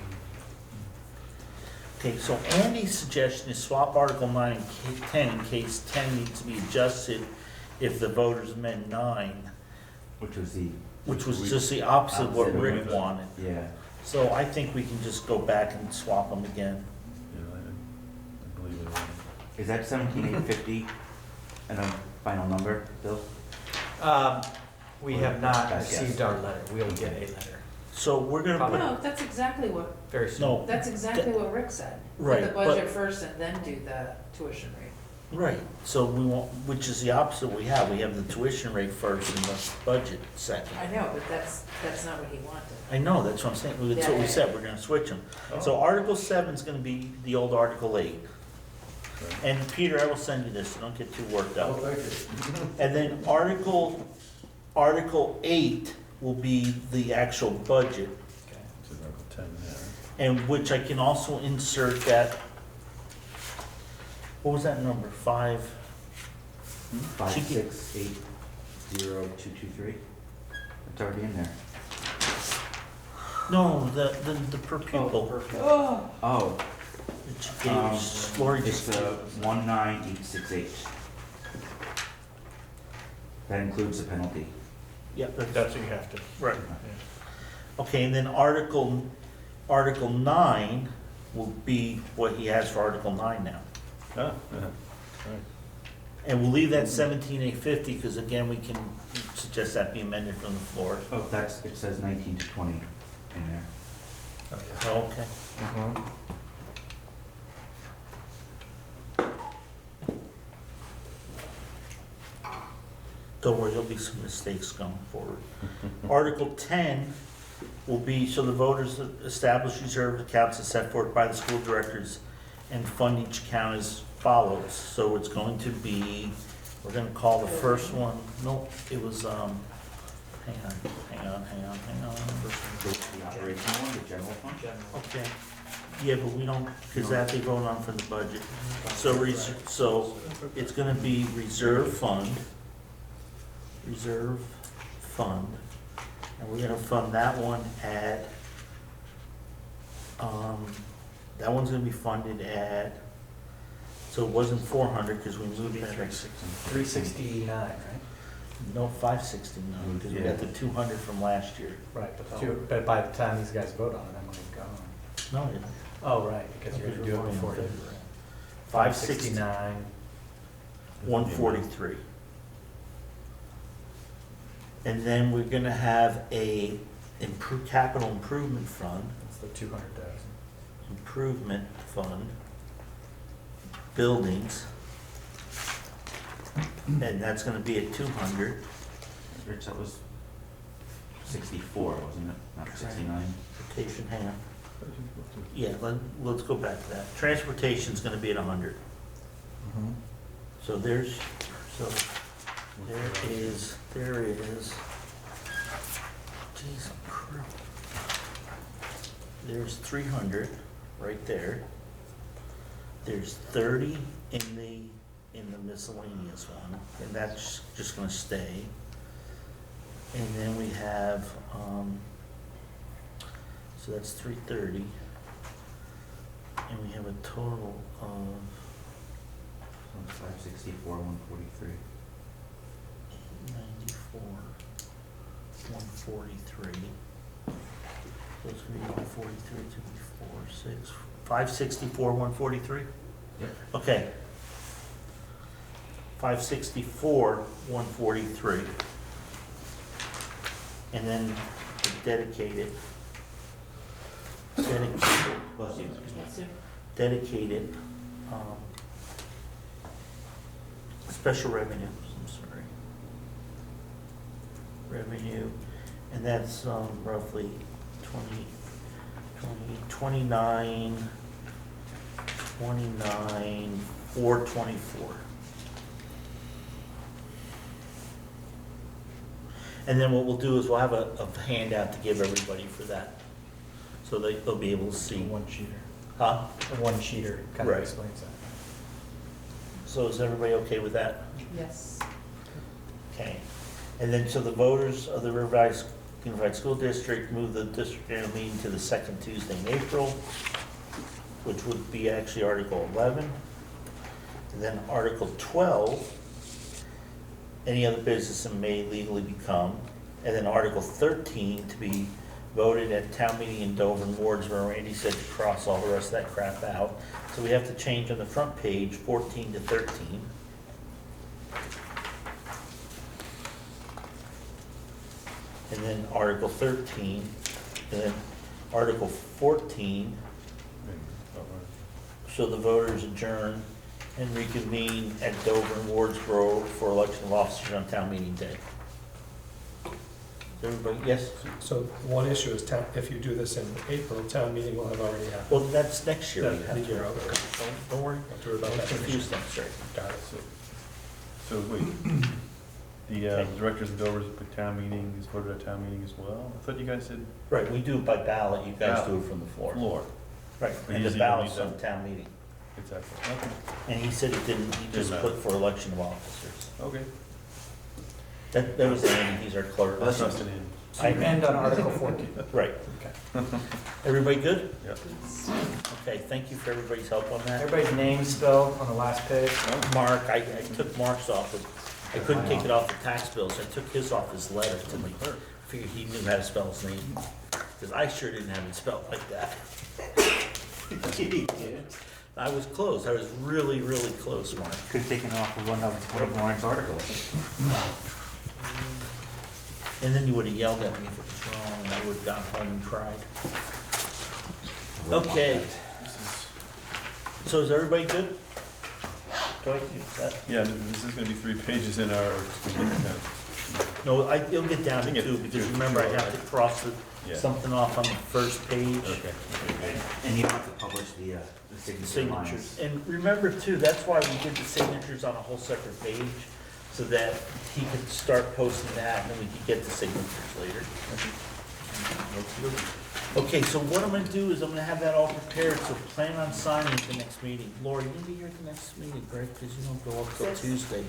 Okay, so Andy's suggestion is swap Article 9 and 10 in case 10 needs to be adjusted if the voters amend 9,
Which was the.
which was just the opposite of what
Opposite of
Rick
what-
wanted.
Yeah.
So I think we can just go back and swap them again.
Yeah, I believe it.
Is that 17,850 and a final number, Bill?
We have not
Best guess.
received our letter. We'll get a letter
So we're gonna put,
No, that's exactly what,
very soon.
no,
that's exactly what Rick said.
Right,
Do the budget first and then do the tuition rate.
right, so we want, which is the opposite we have. We have the tuition rate first and the budget second.
I know, but that's not what he wanted.
I know, that's what I'm saying, that's what we
Yeah.
said, we're gonna switch them.
Oh.
So Article 7 is gonna be the old Article 8. And Peter, I will send you this, so don't get too worked
Oh,
up.
thank you.
And then Article 8 will be the actual budget,
Okay.
So Article 10 there.
and which I can also insert that, what was that number, 5?
5680223. It's already in there.
No, the per pupil.
Oh,
that you gave, Laurie
it's
just
the 19868. That includes the penalty.
Yep,
That's what you have to.
right. Okay, and then Article 9 will be what he has for Article 9 now.
Ah, yeah, right.
And we'll leave that 17,850, because again, we can suggest that be amended from the floor.
Oh, it says 19 to 20 in there.
Okay. Don't worry, there'll be some mistakes going forward. Article 10 will be, so the voters establish reserve accounts as set forth by the school directors and fund each account as follows. So it's going to be, we're gonna call the first one, no, it was, hang on.
The operational one, the general fund?
Okay, yeah, but we don't, because that they vote on from the budget. So, so it's gonna be reserve fund, and we're gonna fund that one at, that one's gonna be funded at, so it wasn't 400, because we moved that.
369, right?
No, 569, because we got the 200 from last year.
Right, but by the time these guys vote on it, I'm gonna go.
No, it isn't.
Oh, right, because you're gonna do it before.
February.
569.
143. And then we're gonna have a capital improvement fund,
That's the 200,000.
improvement fund, buildings. And that's gonna be at 200.
Rich, that was 64, wasn't it? Not 69?
Transportation, hang on. Yeah, let's go back to that. Transportation's gonna be at 100. So there is. Jeez, crap. There's 300 right there. There's 30 in the miscellaneous one, and that's just gonna stay. And then we have, so that's 330. And we have a total of
564, 143.
94, 143. So it's gonna be 143, 2, 4, 6, 564, 143?
Yep.
Okay. 564, 143. And then dedicated,
Bless you.
Yes, sir.
dedicated, special revenues, I'm sorry. Revenue, and that's roughly 29, 424. And then what we'll do is we'll have a handout to give everybody for that, so they'll be able to see.
One sheeter.
Huh?
A one sheeter kind of
Right.
explains that.
So is everybody okay with that?
Yes.
Okay. And then, so the voters of the Riverside Unified School District move the district annual meeting to the second Tuesday in April, which would be actually Article 11. And then Article 12, any other business may legally become. And then Article 13, to be voted at town meeting in Dover and wards, where Randy said to cross all the rest of that crap out. So we have to change on the front page, 14 to 13. And then Article 13, and then Article 14, so the voters adjourn and reconvene at Dover and Wardsboro for election of officers on town meeting day. Is everybody, yes?
So one issue is if you do this in April, town meeting will have already happened.
Well, that's next year.
Yeah,
We have
the
to-
year out.
Don't worry,
Not to worry about
don't
that.
confuse things, sorry.
Got it.
So wait, the
Okay.
directors of Dover's town meeting is voted at town meeting as well? I thought you guys said
Right, we do it by ballot, you guys
Ballot.
do it from the floor.
floor.
Right,
But
and the
usually you don't
ballot's
need
on
that.
town meeting.
Exactly. Okay.
And he said it didn't, he just
Didn't
put
matter.
for election of officers.
Okay.
That was Andy, he's our clerk.
That's just an in.
So you end on Article 14.
Right.
Okay.
Everybody good?
Yep.
Okay, thank you for everybody's help on that.
Everybody's name spelled on the last page.
Mark, I took Mark's off, I couldn't take it off the tax bills, I took his off his letter to me. Figured he knew how to spell his name, because I sure didn't have it spelled like that. I was close, I was really, really close, Mark.
Could have taken off one of Lauren's articles.
And then you would have yelled at me if it was wrong, and I would have gone home and cried. Okay, so is everybody good? Do I do that?
Yeah, this is gonna be 3 pages in our,
No, it'll get down
I
to
think
2,
it's
because
two,
remember, I
two,
have to
right?
cross
Yeah.
something off on the first page.
okay.
And you don't have to publish the signature
Signatures.
lines.
And remember too, that's why we did the signatures on a whole separate page, so that he could start posting that, and then we could get the signatures later. Okay, so what I'm gonna do is I'm gonna have that all prepared, so plan on signing at the next meeting. Laurie, you'll be here at the next meeting, right? Because you don't go up till
Yes.
Tuesday.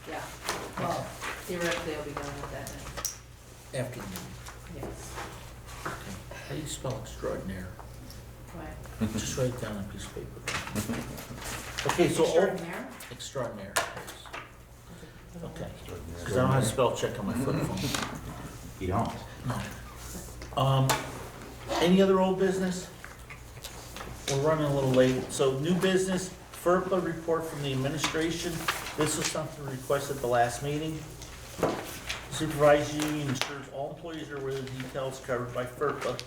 Yeah, well, theoretically, I'll be done with that now.
After the meeting.
Yes.
Okay. How do you spell extraordinaire?
Right.
Just write it down on a piece of paper. Okay, so all,
Extraordinaire?
extraordinaire, yes. Okay, because I don't have to spell check on my flip phone.
You don't.
No. Any other old business? We're running a little late. So new business, FERPA report from the administration. This was something requested at the last meeting. Supervised union ensures all employees are aware of the details covered by FERPA,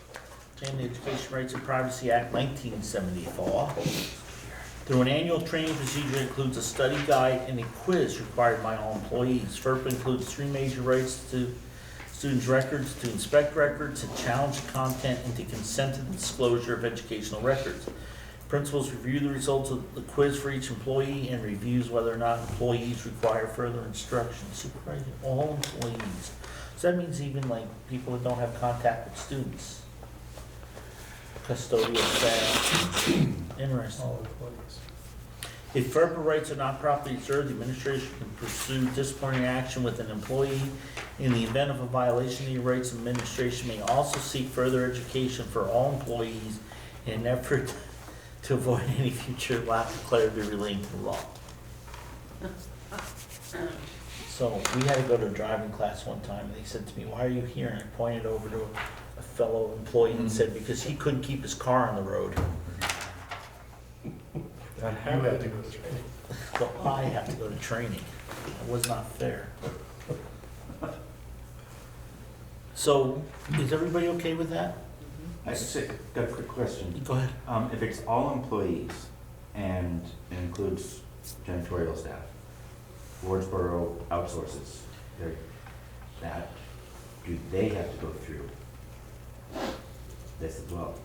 Family Education Rights and Privacy Act 1974. Through an annual training procedure that includes a study guide and a quiz required by all employees. FERPA includes 3 major rights to students' records, to inspect records, to challenge the content, and to consent to the disclosure of educational records. Principals review the results of the quiz for each employee and reviews whether or not employees require further instruction. Supervising all employees. So that means even like people that don't have contact with students. Custodial staff. Interesting.
All employees.
If FERPA rights are not properly served, the administration can pursue disciplinary action with an employee. In the event of a violation of your rights, the administration may also seek further education for all employees in an effort to avoid any future lack of clarity relating to the law. So we had to go to a driving class one time, and they said to me, "Why are you here?" And I pointed over to a fellow employee and said, "Because he couldn't keep his car on the road."
And how had to go to training.
So I have to go to training. It was not fair. So, is everybody okay with that?
I just got a quick question.
Go ahead.
If it's all employees and it includes janitorial staff. Wardsboro outsources that. Do they have to go through this as well?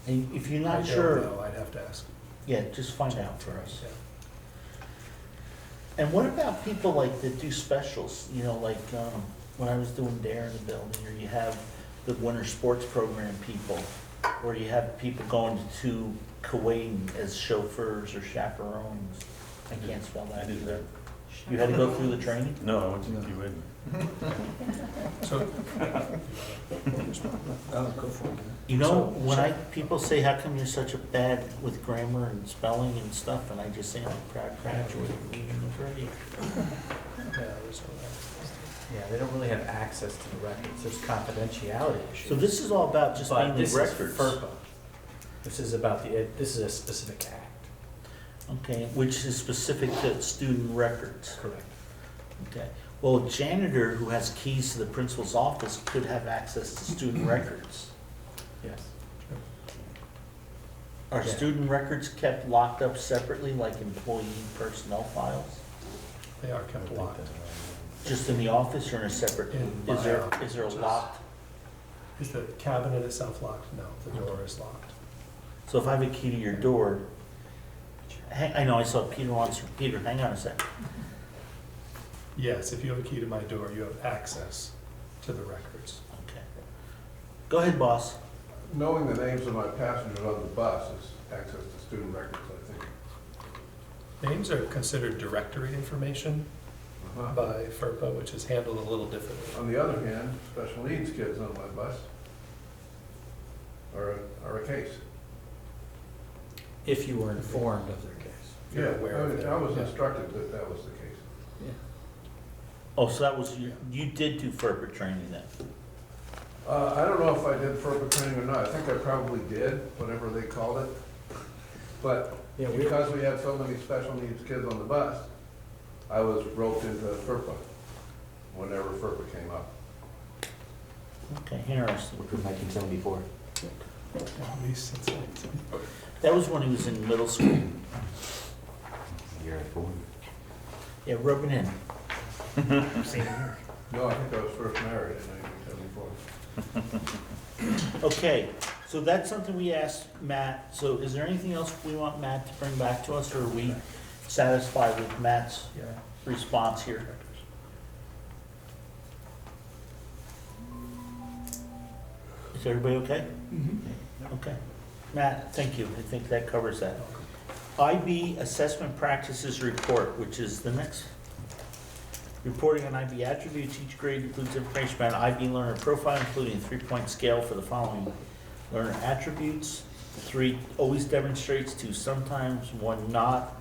And if you're
I
not
don't
sure,
know, I'd have to ask.
yeah, just find out for us.
Yeah.
And what about people like that do specials, you know, like, when I was doing Dare in the building, or you have the winter sports program people, or you have people going to Kuwait as chauffeurs or chaperones. I can't spell
I
that
did
either.
that.
You had to go through the training?
No, I went to QA.
So,
Go for it.
You know,
So-
when people say, how come you're such a bad with grammar and spelling and stuff, and I just say I'm a proud graduate of the university.
yeah, there's no way.
Yeah, they don't really have access to the records, there's confidentiality issues.
So this is all about just
But
mainly
this is
records.
FERPA. This is about this is a specific act.
Okay, which is specific to student records.
Correct.
Okay, well, a janitor who has keys to the principal's office could have access to student records.
Yes.
Are
Yeah.
student records kept locked up separately, like employee personnel files?
They are kept locked.
Just in the office or in a separate,
In
is there
my
a
office.
locked?
Is the cabinet itself locked? No, the door is locked.
So if I have a key to your door, I know I saw Peter, hang on a sec.
Yes, if you have a key to my door, you have access to the records.
Okay. Go ahead, boss.
Knowing the names of my passengers on the bus is access to student records, I think.
Names are considered directory information
Uh-huh.
by FERPA, which is handled a little differently.
On the other hand, special needs kids on my bus are a case.
If you were informed of their case.
If you're aware of
I was
their-
instructed that that was the case.
Oh, so that was, you did do FERPA training then?
I don't know if I did FERPA training or not. I think I probably did, whatever they called it. But
Yeah,
because we had so many special needs kids on the bus, I was roped into FERPA whenever FERPA came up.
Okay, interesting.
Which was 1974.
At least since like-
That was when he was in middle school.
Year I born.
Yeah, rub it in.
No, I think I was first married in 1974.
Okay, so that's something we asked Matt. So is there anything else we want Matt to bring back to us, or are we satisfied with Matt's response here? Is everybody okay? Okay. Matt, thank you. I think that covers that. IB Assessment Practices Report, which is the next. Reporting on IB attributes. Each grade includes information about IB learner profile, including a 3-point scale for the following learner attributes. 3 always demonstrates, 2 sometimes, 1 not.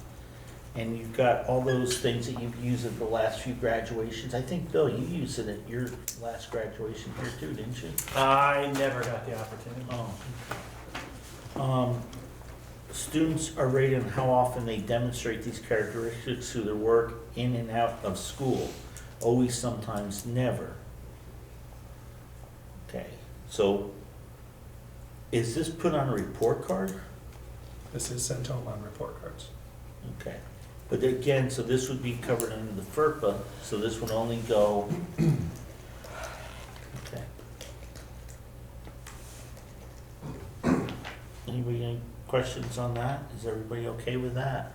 And you've got all those things that you've used at the last few graduations. I think, Bill, you used it at your last graduation here too, didn't you?
I never got the opportunity.
Oh. Students are rated on how often they demonstrate these characteristics through their work in and out of school. Always, sometimes, never. Okay, so is this put on a report card?
This is sent home on report cards.
Okay, but again, so this would be covered under the FERPA, so this would only go. Okay. Anybody got any questions on that? Is everybody okay with that?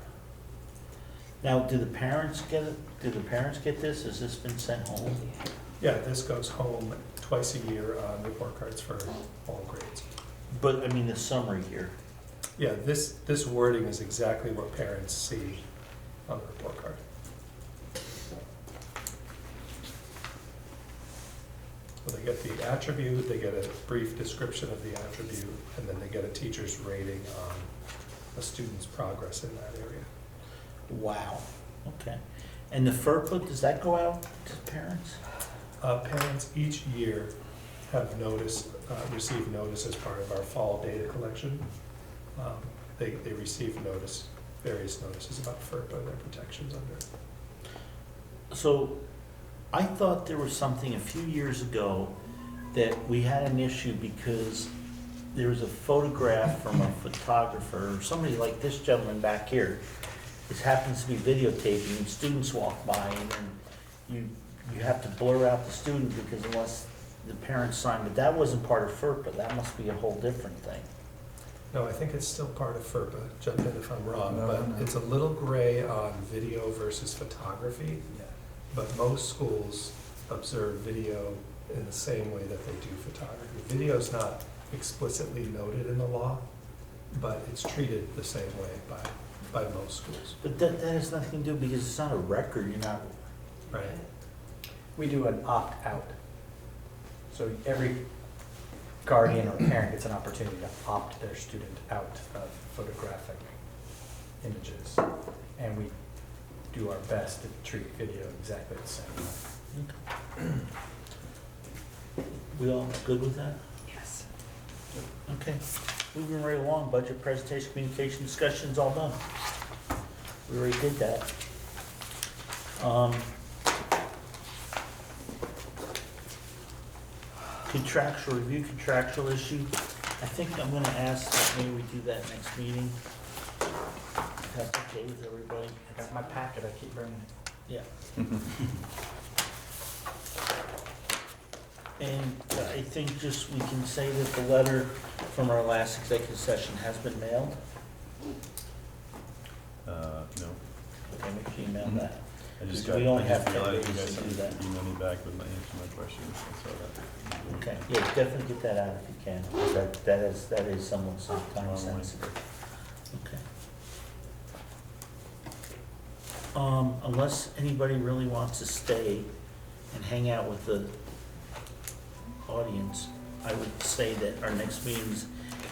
Now, do the parents get it? Do the parents get this? Has this been sent home?
Yeah, this goes home twice a year on report cards for all grades.
But, I mean, the summary here.
Yeah, this wording is exactly what parents see on the report card. So they get the attribute, they get a brief description of the attribute, and then they get a teacher's rating on a student's progress in that area.
Wow, okay. And the FERPA, does that go out to parents?
Parents each year have receive notice as part of our fall data collection. They receive various notices about FERPA and their protections under it.
So, I thought there was something a few years ago that we had an issue because there was a photograph from a photographer, or somebody like this gentleman back here. This happens to be videotaping, and students walk by, and then you have to blur out the student because unless the parents sign, but that wasn't part of FERPA, that must be a whole different thing.
No, I think it's still part of FERPA, jump in if I'm wrong,
No,
but
no.
it's a little gray on video versus photography. But most schools observe video in the same way that they do photography. Video's not explicitly noted in the law, but it's treated the same way by most schools.
But that has nothing to do, because it's not a record, you're not,
Right.
We do an opt-out. So every guardian or parent gets an opportunity to opt their student out of photographic images. And we do our best to treat video exactly the same way.
we all good with that?
Yes.
Okay, moving right along, budget presentation, communication, discussions, all done. We already did that. Contractual review, contractual issue. I think I'm gonna ask that maybe we do that next meeting. If that's okay with everybody?
I got my packet, I keep bringing it.
Yeah. And I think just we can say that the letter from our last executive session has been mailed.
No.
Okay, make sure you mail that.
I just
We
got,
only
I
have
just
10
realized you
days
guys
to do
sent
that.
email me back with my answer to my questions, I saw that.
Okay, yeah, definitely get that out if you can. That is somewhat time
Tomorrow morning.
sensitive. Okay. Unless anybody really wants to stay and hang out with the audience, I would say that our next meeting's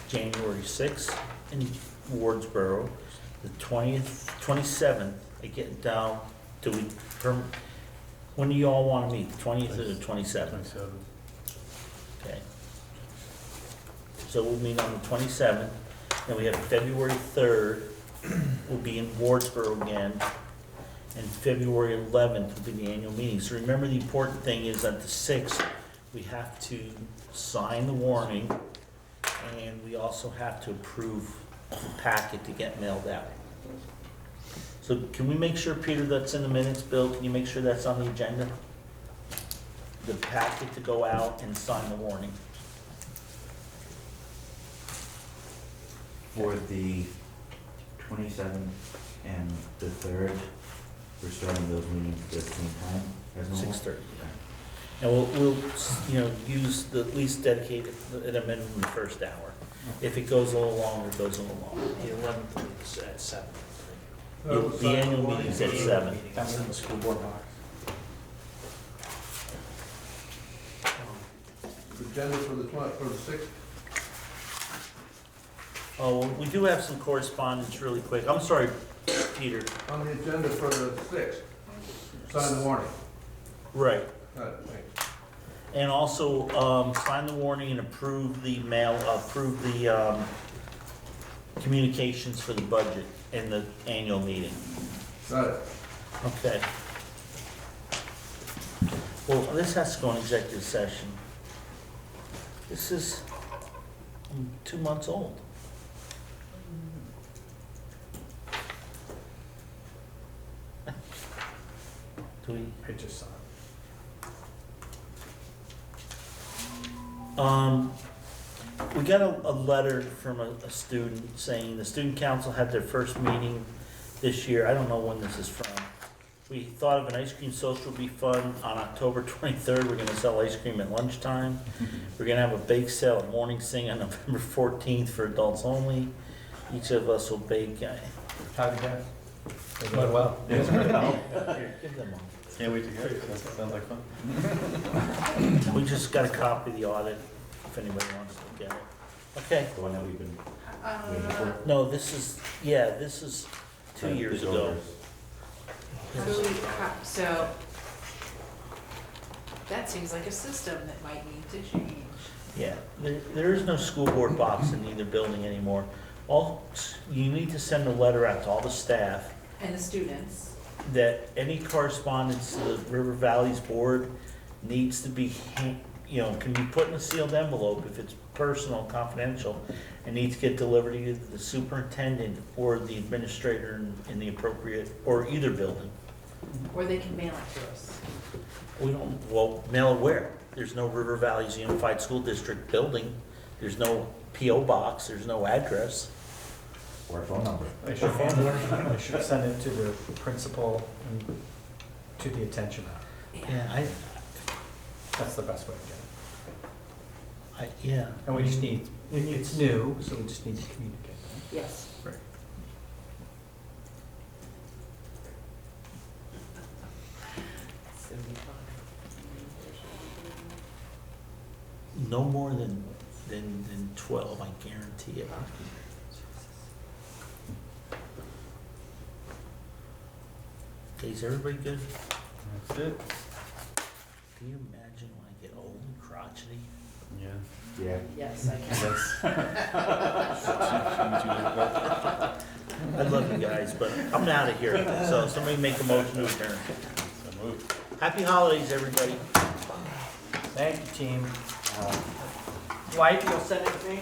January 6th in Wardsboro, the 20th, 27th, I get down to, when do you all want to meet, the 20th or the 27th?
27.
Okay. So we'll meet on the 27th, then we have February 3rd, we'll be in Wardsboro again, and February 11th will be the annual meeting. So remember, the important thing is that the 6th, we have to sign the warning, and we also have to approve the packet to get mailed out. So can we make sure, Peter, that's in the minutes? Bill, can you make sure that's on the agenda? The packet to go out and sign the warning.
For the 27th and the 3rd, we're starting those meetings at the same time as normal?
6:30. And we'll, at least dedicate at a minimum the first hour. If it goes a little longer, it goes a little longer.
The 11th is at 7.
The annual meeting's at 7.
That was in the school board box.
Agenda for the 6th?
Oh, we do have some correspondence really quick. I'm sorry, Peter.
On the agenda for the 6th, sign the warning.
Right.
Got it, thanks.
And also, sign the warning and approve the communications for the budget in the annual meeting.
Got it.
Okay. Well, this has to go in executive session. This is 2 months old. Do we?
I just saw it.
We got a letter from a student saying the student council had their first meeting this year. I don't know when this is from. We thought of an ice cream social would be fun. On October 23rd, we're gonna sell ice cream at lunchtime. We're gonna have a bake sale at Morning Sing on November 14th for adults only. Each of us will bake.
How'd you guys?
Went well.
Here, give them one.
Can't wait to hear it, that sounds like fun.
We just got a copy of the audit, if anybody wants to look at it. Okay,
The one that we've been waiting for?
no, this is 2 years ago.
So, that seems like a system that might need to change.
Yeah, there is no school board box in either building anymore. You need to send a letter out to all the staff
And the students.
that any correspondence to the River Valley's board needs to be, you know, can be put in a sealed envelope if it's personal, confidential, and needs to get delivered to either the superintendent or the administrator in the appropriate, or either building.
Or they can mail it to us.
We don't, well, mail it where? There's no River Valley's Unified School District building, there's no PO box, there's no address.
Or a phone number.
I should send it to the principal and to the attention of.
Yeah,
That's the best way to get it.
yeah.
And we just need, it's new, so we just need to communicate.
Yes.
Right.
No more than 12, I guarantee it. Okay, is everybody good?
That's it.
Can you imagine when I get old and crotchety?
Yeah.
Yeah.
Yes, I can.
I love you guys, but I'm out of here, so somebody make a motion to adjourn.
So moved.
Happy holidays, everybody.
Thank you, team. Dwight, you'll send it to me?